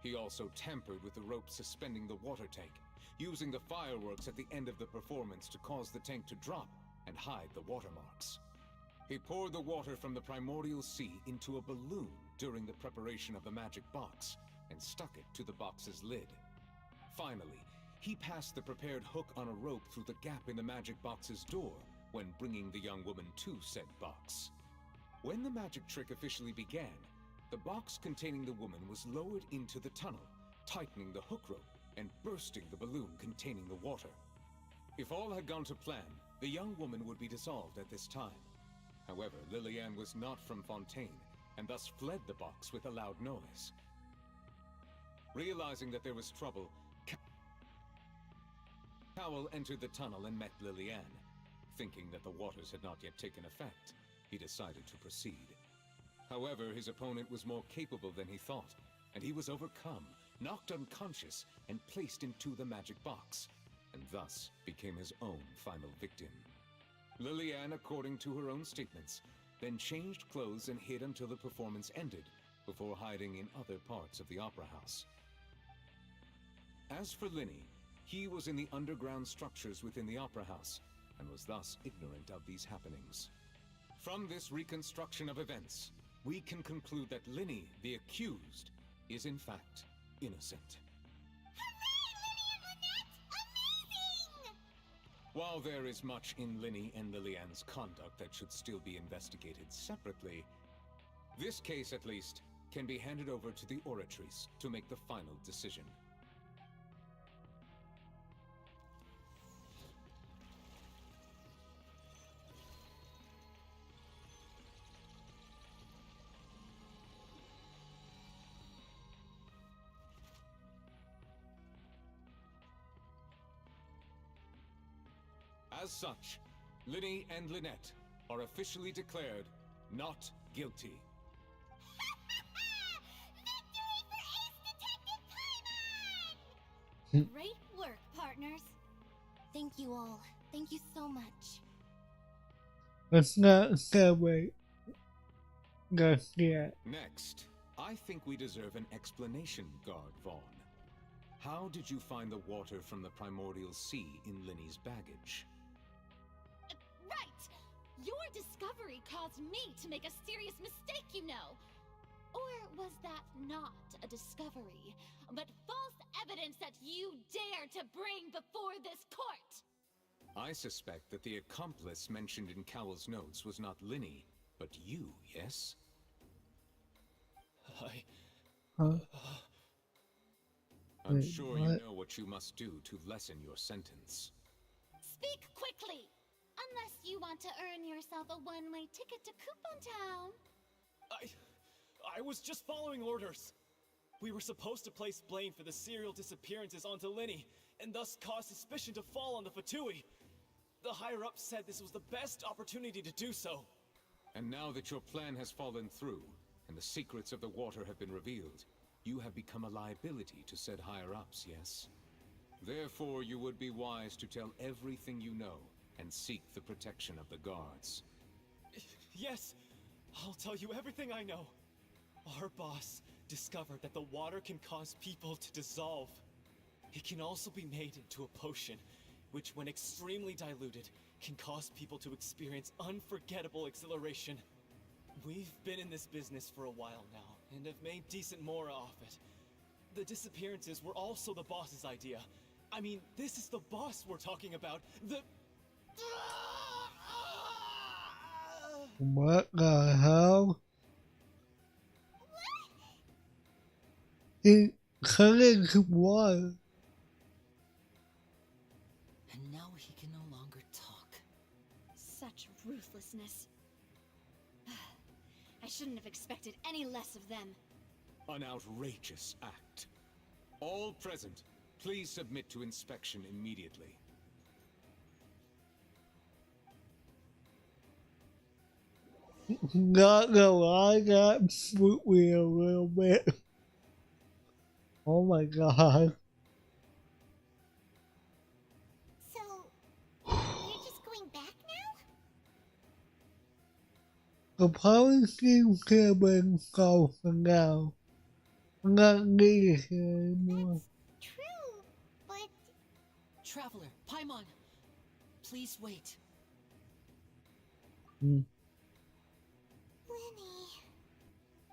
He also tampered with the rope suspending the water tank, using the fireworks at the end of the performance to cause the tank to drop and hide the watermarks. He poured the water from the primordial sea into a balloon during the preparation of the magic box, and stuck it to the box's lid. Finally, he passed the prepared hook on a rope through the gap in the magic box's door when bringing the young woman to said box. When the magic trick officially began, the box containing the woman was lowered into the tunnel, tightening the hook rope and bursting the balloon containing the water. If all had gone to plan, the young woman would be dissolved at this time. However, Lillian was not from Fontaine, and thus fled the box with a loud noise. Realizing that there was trouble, Cowell entered the tunnel and met Lillian. Thinking that the waters had not yet taken effect, he decided to proceed. However, his opponent was more capable than he thought, and he was overcome, knocked unconscious, and placed into the magic box, and thus became his own final victim. Lillian, according to her own statements, then changed clothes and hid until the performance ended, before hiding in other parts of the opera house. As for Linny, he was in the underground structures within the opera house, and was thus ignorant of these happenings. From this reconstruction of events, we can conclude that Linny, the accused, is in fact innocent. While there is much in Linny and Lillian's conduct that should still be investigated separately, this case at least can be handed over to the Oratrice to make the final decision. As such, Linny and Lynette are officially declared not guilty. Great work, partners. Thank you all. Thank you so much. Let's not celebrate just yet. Next, I think we deserve an explanation, Guard Vaughn. How did you find the water from the primordial sea in Linny's baggage? Right! Your discovery caused me to make a serious mistake, you know. Or was that not a discovery, but false evidence that you dare to bring before this court? I suspect that the accomplice mentioned in Cowell's notes was not Linny, but you, yes? I'm Wait, sure what? you know what you must do to lessen your sentence. Speak quickly! Unless you want to earn yourself a one-way ticket to Coupon Town. I was just following orders. We were supposed to place blame for the serial disappearances onto Linny, and thus cause suspicion to fall on the Fatui. The higher-ups said this was the best opportunity to do so. And now that your plan has fallen through, and the secrets of the water have been revealed, you have become a liability to said higher-ups, yes? Therefore, you would be wise to tell everything you know, and seek the protection of the guards. Yes, I'll tell you everything I know. Our boss discovered that the water can cause people to dissolve. It can also be made into a potion, which when extremely diluted, can cause people to experience unforgettable exhilaration. We've been in this business for a while now, and have made decent more off it. The disappearances were also the boss's idea. I mean, this is the boss we're talking about. What the hell? he colored some water. And now he can no longer talk. Such ruthlessness. I shouldn't have expected any less of them. An outrageous act. All present, please submit to inspection immediately. Not gonna lie, that spooked me a little bit. Oh my god. So, we're just going back now? The policy can be solved for now. I'm not needed here anymore. True, but... Traveler, Paimon, please wait. Lenny...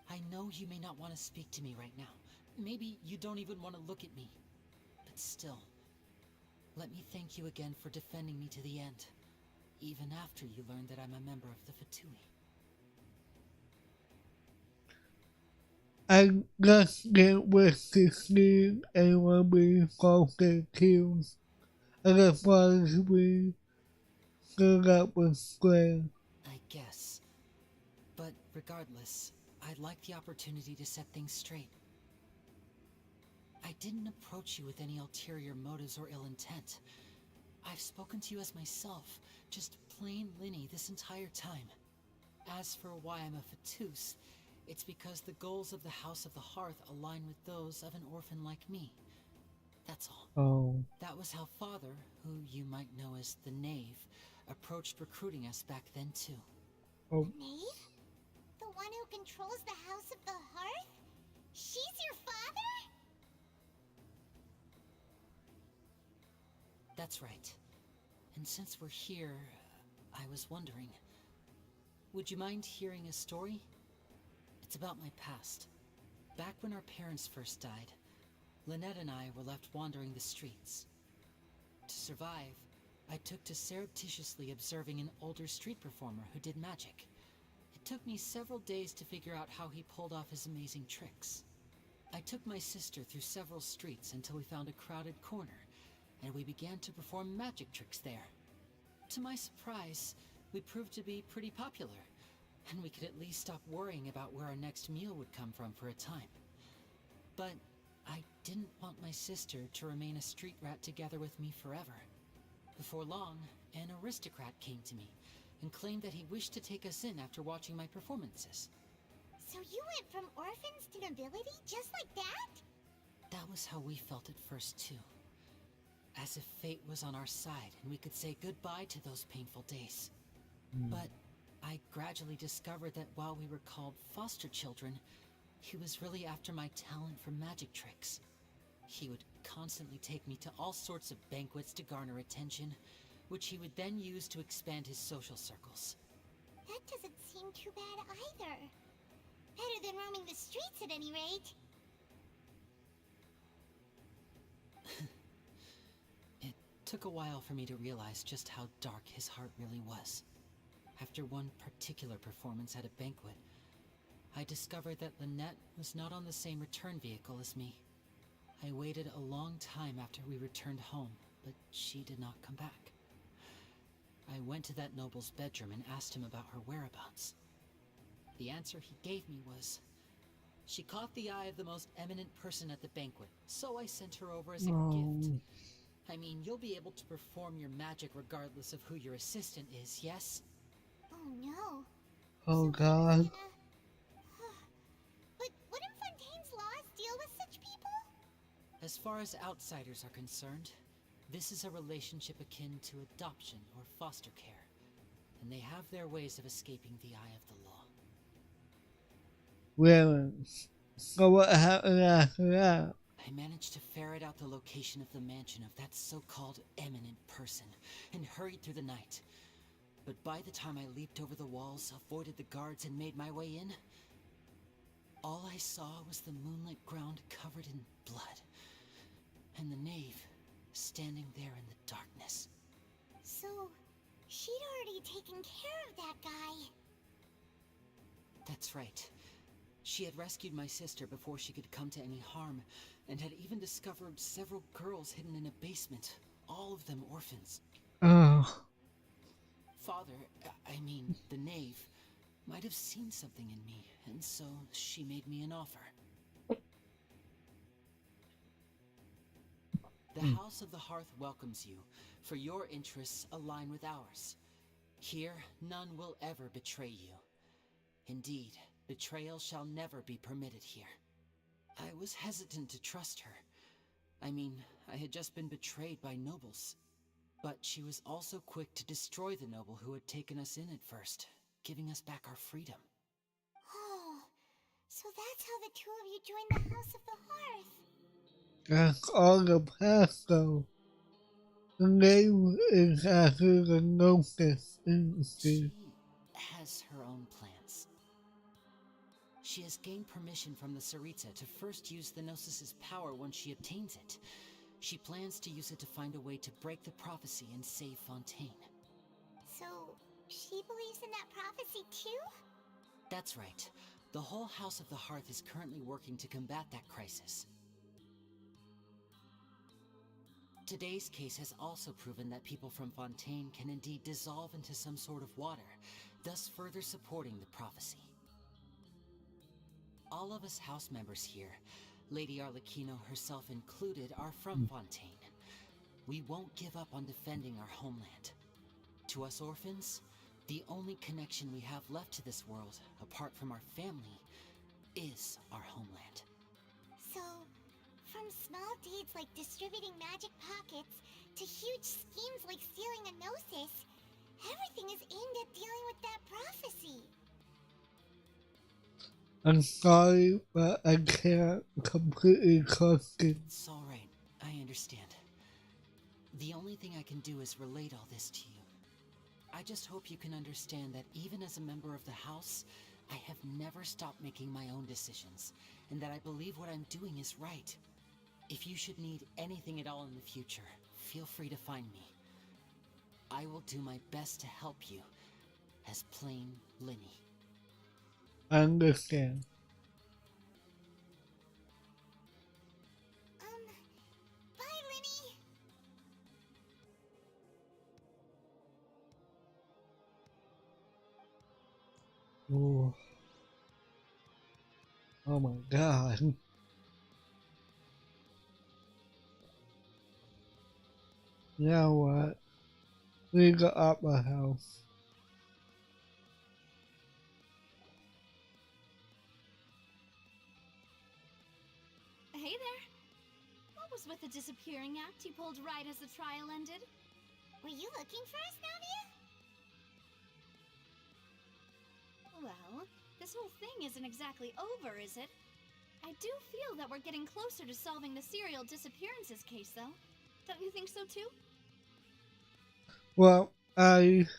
I know you may not want to speak to me right now. Maybe you don't even want to look at me. But still, let me thank you again for defending me to the end, even after you learned that I'm a member of the Vtuber. I just can't wait to see anyone be close to killed. I just wanted to be stood up with Square. I guess. But regardless, I'd like the opportunity to set things straight. I didn't approach you with any ulterior motives or ill intent. I've spoken to you as myself, just plain Linny this entire time. As for why I'm a Fatus, it's because the goals of the House of the Hearth align with those of an orphan like me. That's all. Oh. That was how Father, who you might know as the Knave, approached recruiting us back then too. Oh. The Knave? The one who controls the House of the Hearth? She's your father? That's right. And since we're here, I was wondering, would you mind hearing a story? It's about my past. Back when our parents first died, Lynette and I were left wandering the streets. To survive, I took to surreptitiously observing an older street performer who did magic. It took me several days to figure out how he pulled off his amazing tricks. I took my sister through several streets until we found a crowded corner, and we began to perform magic tricks there. To my surprise, we proved to be pretty popular, and we could at least stop worrying about where our next meal would come from for a time. But I didn't want my sister to remain a street rat together with me forever. Before long, an aristocrat came to me and claimed that he wished to take us in after watching my performances. So you went from orphans to nobility just like that? That was how we felt at first too. As if fate was on our side and we could say goodbye to those painful days. But I gradually discovered that while we were called foster children, he was really after my talent for magic tricks. He would constantly take me to all sorts of banquets to garner attention, which he would then use to expand his social circles. That doesn't seem too bad either. Better than roaming the streets at any rate. It took a while for me to realize just how dark his heart really was. After one particular performance at a banquet, I discovered that Lynette was not on the same return vehicle as me. I waited a long time after we returned home, but she did not come back. I went to that noble's bedroom and asked him about her whereabouts. The answer he gave me was, she caught the eye of the most eminent person at the banquet, so I sent her over as a gift. I mean, you'll be able to perform your magic regardless of who your assistant is, yes? Oh no. Oh god. But wouldn't Fontaine's laws deal with such people? As far as outsiders are concerned, this is a relationship akin to adoption or foster care, and they have their ways of escaping the eye of the law. Well, so what happened after that? I managed to ferret out the location of the mansion of that so-called eminent person, and hurried through the night. But by the time I leaped over the walls, avoided the guards, and made my way in, all I saw was the moonlit ground covered in blood, and the knave standing there in the darkness. So, she'd already taken care of that guy. That's right. She had rescued my sister before she could come to any harm, and had even discovered several girls hidden in a basement, all of them orphans. Oh. Father, I mean, the knave, might have seen something in me, and so she made me an offer. The House of the Hearth welcomes you, for your interests align with ours. Here, none will ever betray you. Indeed, betrayal shall never be permitted here. I was hesitant to trust her. I mean, I had just been betrayed by nobles. But she was also quick to destroy the noble who had taken us in at first, giving us back our freedom. Oh, so that's how the two of you joined the House of the Hearth. That's all the past though. The name is after the notice She has her own plans. She has gained permission from the Tsaritsa to first use the Gnosis' power once she obtains it. She plans to use it to find a way to break the prophecy and save Fontaine. So, she believes in that prophecy too? That's right. The whole House of the Hearth is currently working to combat that crisis. Today's case has also proven that people from Fontaine can indeed dissolve into some sort of water, thus further supporting the prophecy. All of us house members here, Lady Arlecchino herself included, are from Fontaine. We won't give up on defending our homeland. To us orphans, the only connection we have left to this world, apart from our family, is our homeland. So, from small deeds like distributing magic pockets to huge schemes like stealing a Gnosis, everything is aimed at dealing with that prophecy. I'm sorry, but I can't completely trust it. It's alright, I understand. The only thing I can do is relate all this to you. I just hope you can understand that even as a member of the House, I have never stopped making my own decisions, and that I believe what I'm doing is right. If you should need anything at all in the future, feel free to find me. I will do my best to help you, as plain Linny. I understand. Bye, Linny! Oh. Oh my god. Now what? We got Opera House. Hey there. What was with the disappearing act you pulled right as the trial ended? Were you looking for us, Navia? Well, this whole thing isn't exactly over, is it? I do feel that we're getting closer to solving the serial disappearances case, though. Don't you think so, too? Well, I'm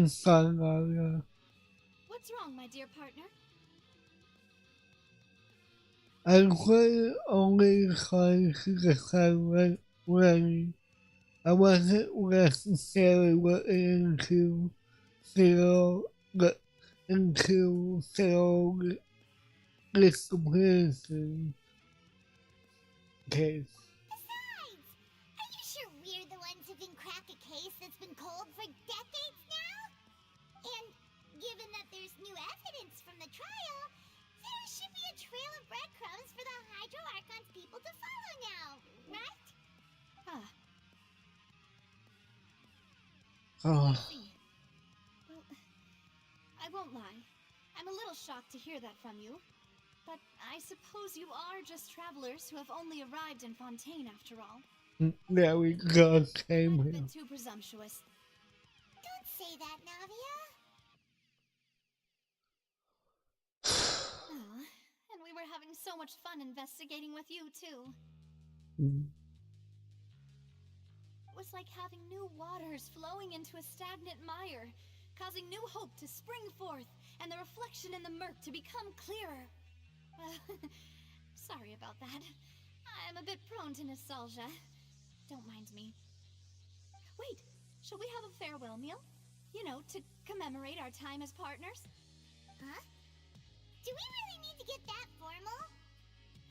sorry, Nadia. What's wrong, my dear partner? I was only trying to decide when I wasn't necessarily looking into serial disappearances case. Besides, are you sure we're the ones who can crack a case that's been cold for decades now? And given that there's new evidence from the trial, there should be a trail of breadcrumbs for the Hydro Archon's people to follow now, right? Ah. Oh. Well, I won't lie. I'm a little shocked to hear that from you. But I suppose you are just travelers who have only arrived in Fontaine after all. Yeah, we got came I've here. been too presumptuous. Don't say that, Navia. Oh, and we were having so much fun investigating with you, too. It was like having new waters flowing into a stagnant mire, causing new hope to spring forth, and the reflection in the murk to become clearer. Sorry about that. I'm a bit prone to nostalgia. Don't mind me. Wait, shall we have a farewell meal? You know, to commemorate our time as partners? Huh? Do we really need to get that formal?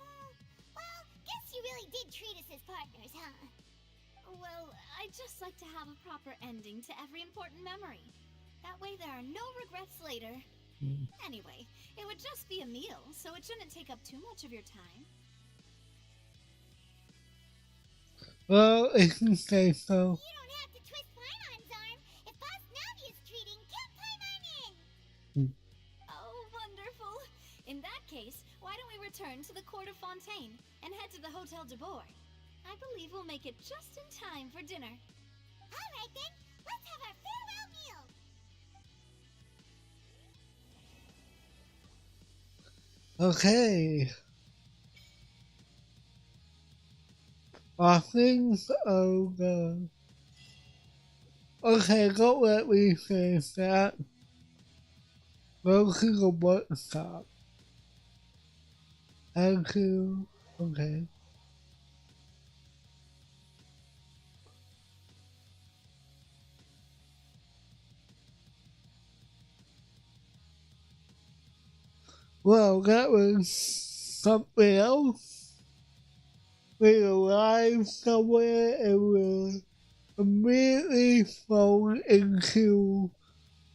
Well, guess you really did treat us as partners, huh? Well, I'd just like to have a proper ending to every important memory. That way there are no regrets later. Anyway, it would just be a meal, so it shouldn't take up too much of your time. Well, if you say so. You don't have to twist Paimon's arm. If Boss Navi is treating, count Paimon in! Oh, wonderful. In that case, why don't we return to the Court of Fontaine and head to the Hotel de Bourg? I believe we'll make it just in time for dinner. All right then, let's have our farewell meal. Okay. I think so. Okay, don't let me say that. Go to the bookshop. Thank you. Okay. Well, that was something else. We arrived somewhere and were immediately thrown into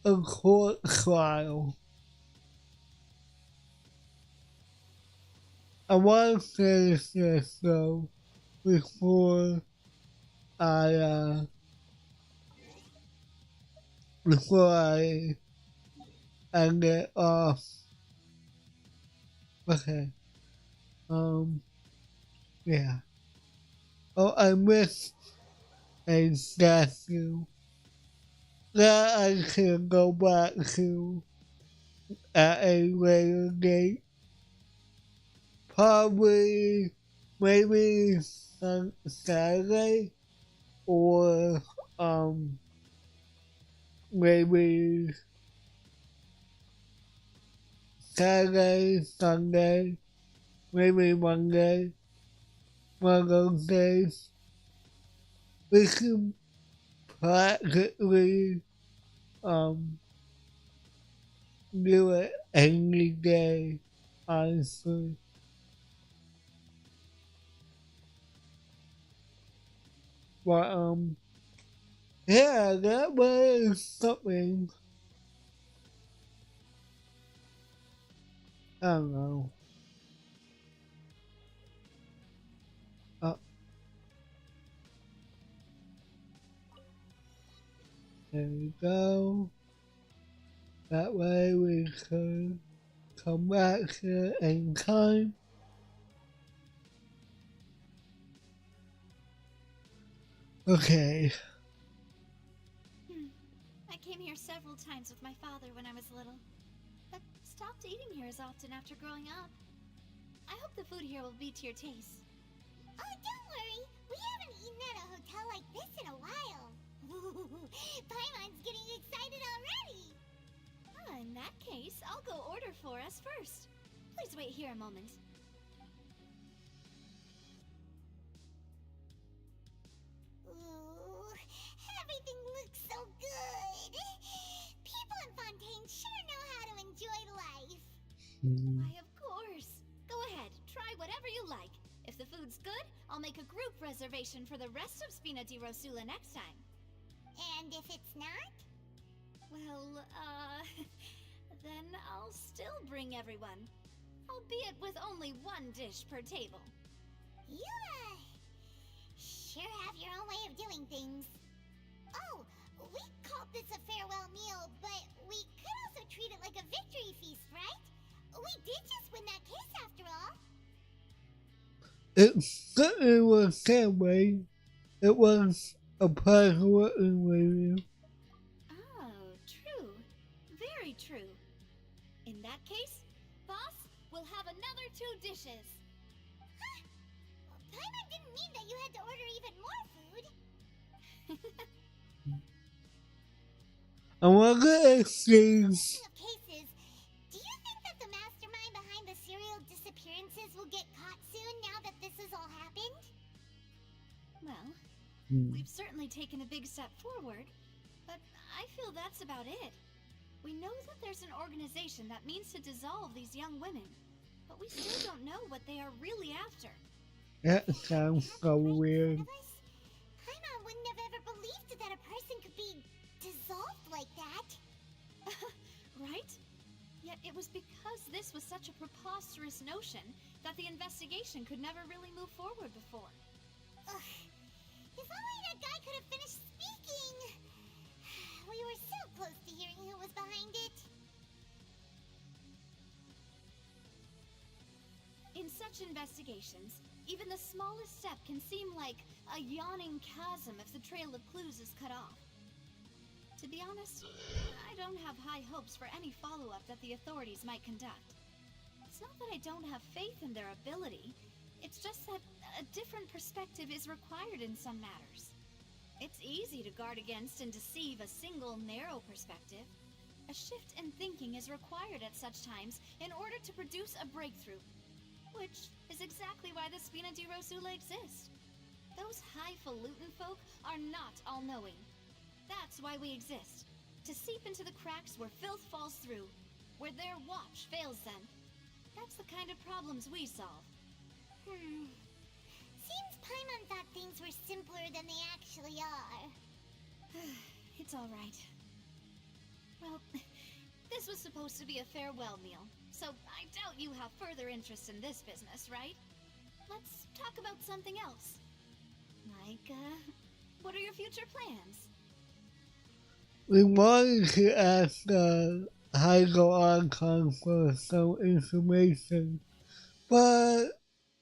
a court trial. I want to say this though before I get off. Okay. Yeah. Oh, I missed a statue that I can go back to at a later date. Probably, maybe Saturday, or maybe Saturday, Sunday, maybe Monday, one of those days. We can practically do it any day, honestly. But yeah, that was something. I don't know. There we go. That way we could come back here anytime. Okay. I came here several times with my father when I was little, but stopped eating here as often after growing up. I hope the food here will be to your taste. Oh, don't worry. We haven't eaten at a hotel like this in a while. Paimon's getting excited already. In that case, I'll go order for us first. Please wait here a moment. Ooh, everything looks so good. People in Fontaine sure know how to enjoy life. Why, of course. Go ahead, try whatever you like. If the food's good, I'll make a group reservation for the rest of Spina di Rosula next time. And if it's not? Well, then I'll still bring everyone. Albeit with only one dish per table. You, sure have your own way of doing things. Oh, we called this a farewell meal, but we could also treat it like a victory feast, right? We did just win that case after all. It certainly was that way. It was a pleasure working with you. Oh, true. Very true. In that case, boss, we'll have another 2 dishes. Huh? Paimon didn't mean that you had to order even more food. I want to exchange. Speaking of cases, do you think that the mastermind behind the serial disappearances will get caught soon now that this has all happened? Well, we've certainly taken a big step forward, but I feel that's about it. We know that there's an organization that means to dissolve these young women, but we still don't know what they are really after. That sounds so weird. Paimon wouldn't have ever believed that a person could be dissolved like that. Right? Yet it was because this was such a preposterous notion that the investigation could never really move forward before. Ugh. If only that guy could have finished speaking! We were so close to hearing who was behind it. In such investigations, even the smallest step can seem like a yawning chasm if the trail of clues is cut off. To be honest, I don't have high hopes for any follow-up that the authorities might conduct. It's not that I don't have faith in their ability, it's just that a different perspective is required in some matters. It's easy to guard against and deceive a single narrow perspective. A shift in thinking is required at such times in order to produce a breakthrough. Which is exactly why the Spina di Rosula exist. Those highfalutin folk are not all-knowing. That's why we exist. To seep into the cracks where filth falls through. Where their watch fails them. That's the kind of problems we solve. Seems Paimon thought things were simpler than they actually are. It's alright. Well, this was supposed to be a farewell meal, so I doubt you have further interest in this business, right? Let's talk about something else. Like, what are your future plans? We wanted to ask the Hydro Archon for some information, but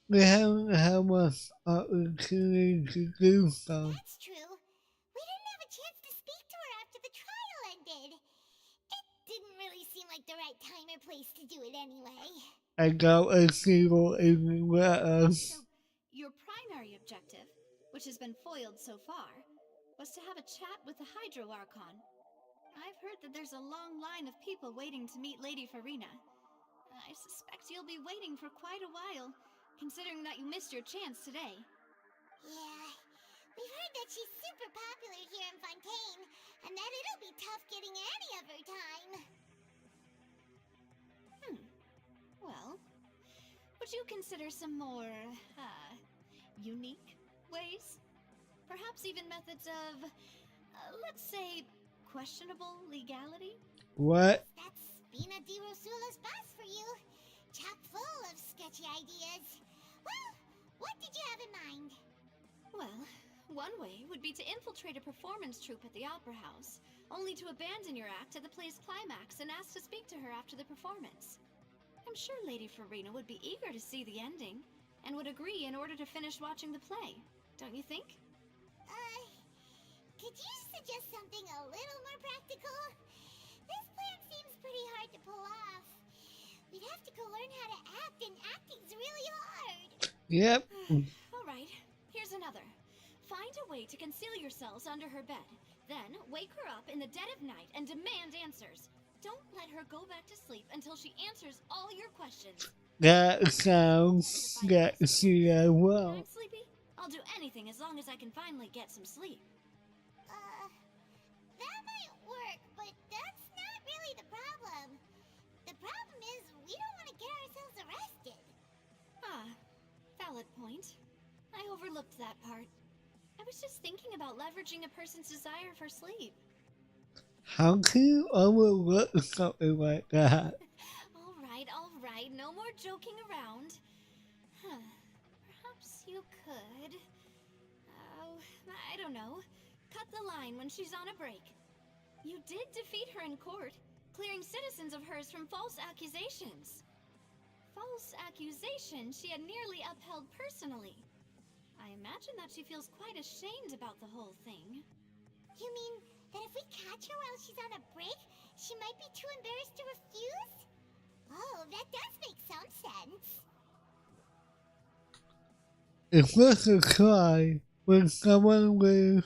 we haven't had much opportunity to do so. That's true. We didn't have a chance to speak to her after the trial ended. It didn't really seem like the right time or place to do it anyway. I doubt she will even let us. So, your primary objective, which has been foiled so far, was to have a chat with the Hydro Archon. I've heard that there's a long line of people waiting to meet Lady Farina. I suspect you'll be waiting for quite a while, considering that you missed your chance today. Yeah, we've heard that she's super popular here in Fontaine, and that it'll be tough getting any of her time. Well, would you consider some more, unique ways? Perhaps even methods of, let's say, questionable legality? What? That's Spina di Rosula's boss for you. Chock full of sketchy ideas. Well, what did you have in mind? Well, one way would be to infiltrate a performance troupe at the Opera House, only to abandon your act at the play's climax and ask to speak to her after the performance. I'm sure Lady Farina would be eager to see the ending, and would agree in order to finish watching the play, don't you think? Could you suggest something a little more practical? This plan seems pretty hard to pull off. We'd have to go learn how to act, and acting's really hard. Yep. Alright, here's another. Find a way to conceal yourselves under her bed. Then, wake her up in the dead of night and demand answers. Don't let her go back to sleep until she answers all your questions. That sounds sexy as well. I'm sleepy? I'll do anything as long as I can finally get some sleep. That might work, but that's not really the problem. The problem is we don't want to get ourselves arrested. Valid point. I overlooked that part. I was just thinking about leveraging a person's desire for sleep. How can you overlook something like that? Alright, no more joking around. Perhaps you could... I don't know. Cut the line when she's on a break. You did defeat her in court, clearing citizens of hers from false accusations. False accusations she had nearly upheld personally. I imagine that she feels quite ashamed about the whole thing. You mean that if we catch her while she's on a break, she might be too embarrassed to refuse? Oh, that does make some sense. It's worth a try when someone with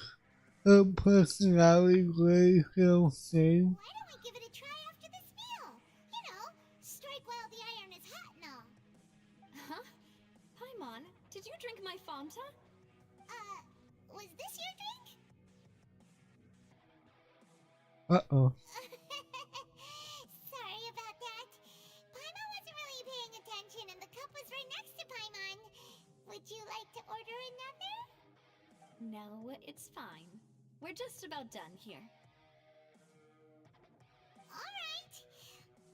her personality really feels same. Why don't we give it a try after this meal? You know, strike while the iron is hot and all. Huh? Paimon, did you drink my Fanta? Was this your drink? Uh-oh. Would you like to order another? No, it's fine. We're just about done here. Alright.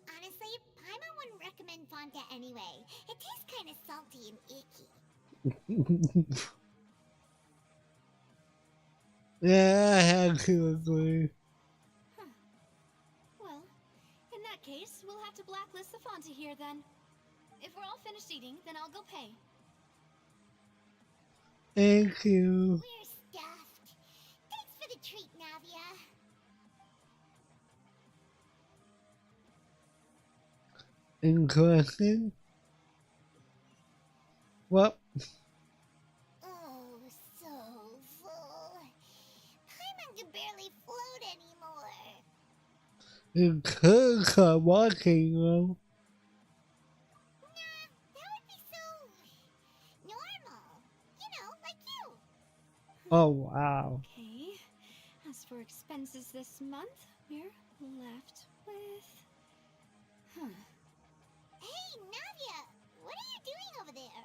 Honestly, Paimon wouldn't recommend Fanta anyway. It tastes kind of salty and icky. Yeah, I have to agree. Well, in that case, we'll have to blacklist the Fanta here then. If we're all finished eating, then I'll go pay. Thank you. We're stuffed. Thanks for the treat, Navia. Interesting. Well. Oh, so full. Paimon can barely float anymore. You could start walking, though. Nah, that would be so normal. You know, like you. Oh, wow. Okay. As for expenses this month, we're left with... Hey, Navia! What are you doing over there?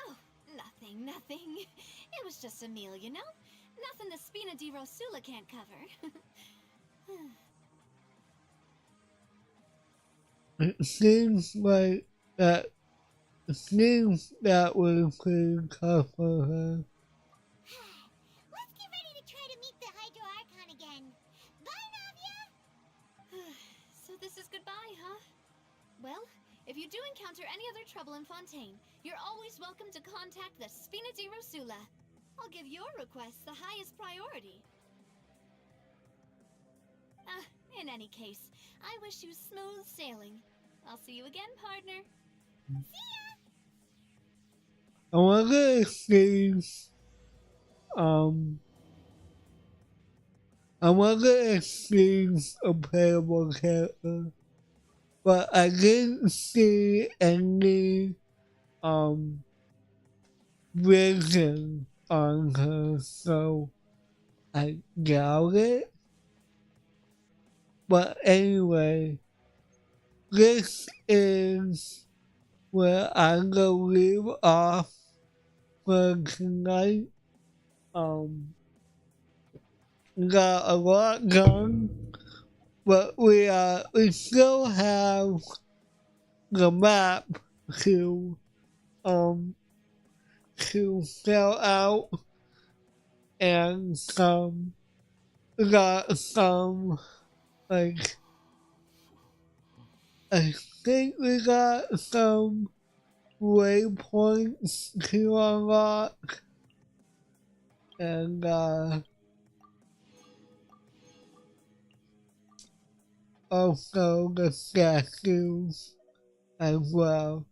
Oh, nothing. It was just a meal, you know? Nothing the Spina di Rosula can't cover. It seems like that. It seems that we could cover her. Let's get ready to try to meet the Hydro Archon again. Bye, Navia! So this is goodbye, huh? Well, if you do encounter any other trouble in Fontaine, you're always welcome to contact the Spina di Rosula. I'll give your request the highest priority. In any case, I wish you smooth sailing. I'll see you again, partner. See ya! I wonder if there's, a playable character, but I didn't see any, vision on her, so I doubt it. But anyway, this is where I'm gonna leave off for tonight. Got a lot done, but we still have the map to fill out, and got some, like, I think we got some waypoints to unlock, and also the statues as well.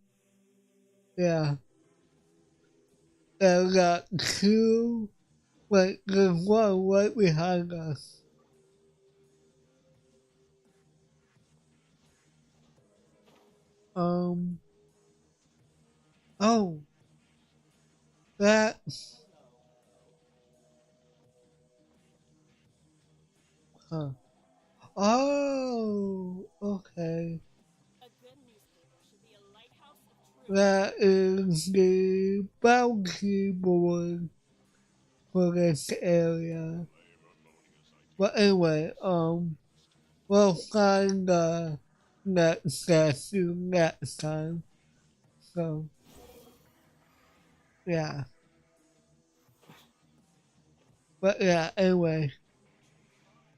Yeah. And got two, like, there's one right behind us. Oh, that's, oh, okay. That is the bounty board for this area. But anyway, we'll find the next statue next time. So, yeah. But yeah, anyway,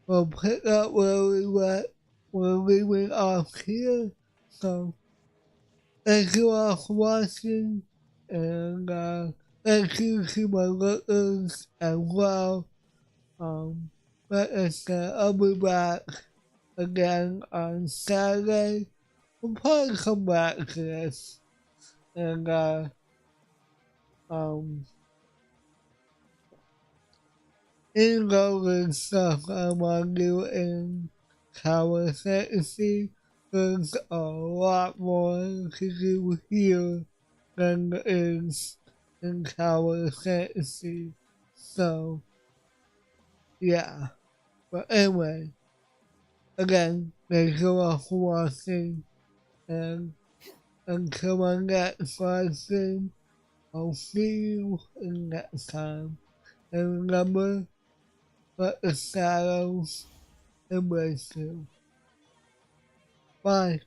we'll pick up where we went off here. So, thank you all for watching, and thank you to my listeners as well. Like I said, I'll be back again on Saturday. We'll probably come back to this, and in the stuff I want to do in Tower Fantasy, there's a lot more to do here than there is in Tower Fantasy. So, yeah. But anyway, again, thank you all for watching, and until my next live stream, I'll see you in that time. And remember, let the shadows embrace you. Bye.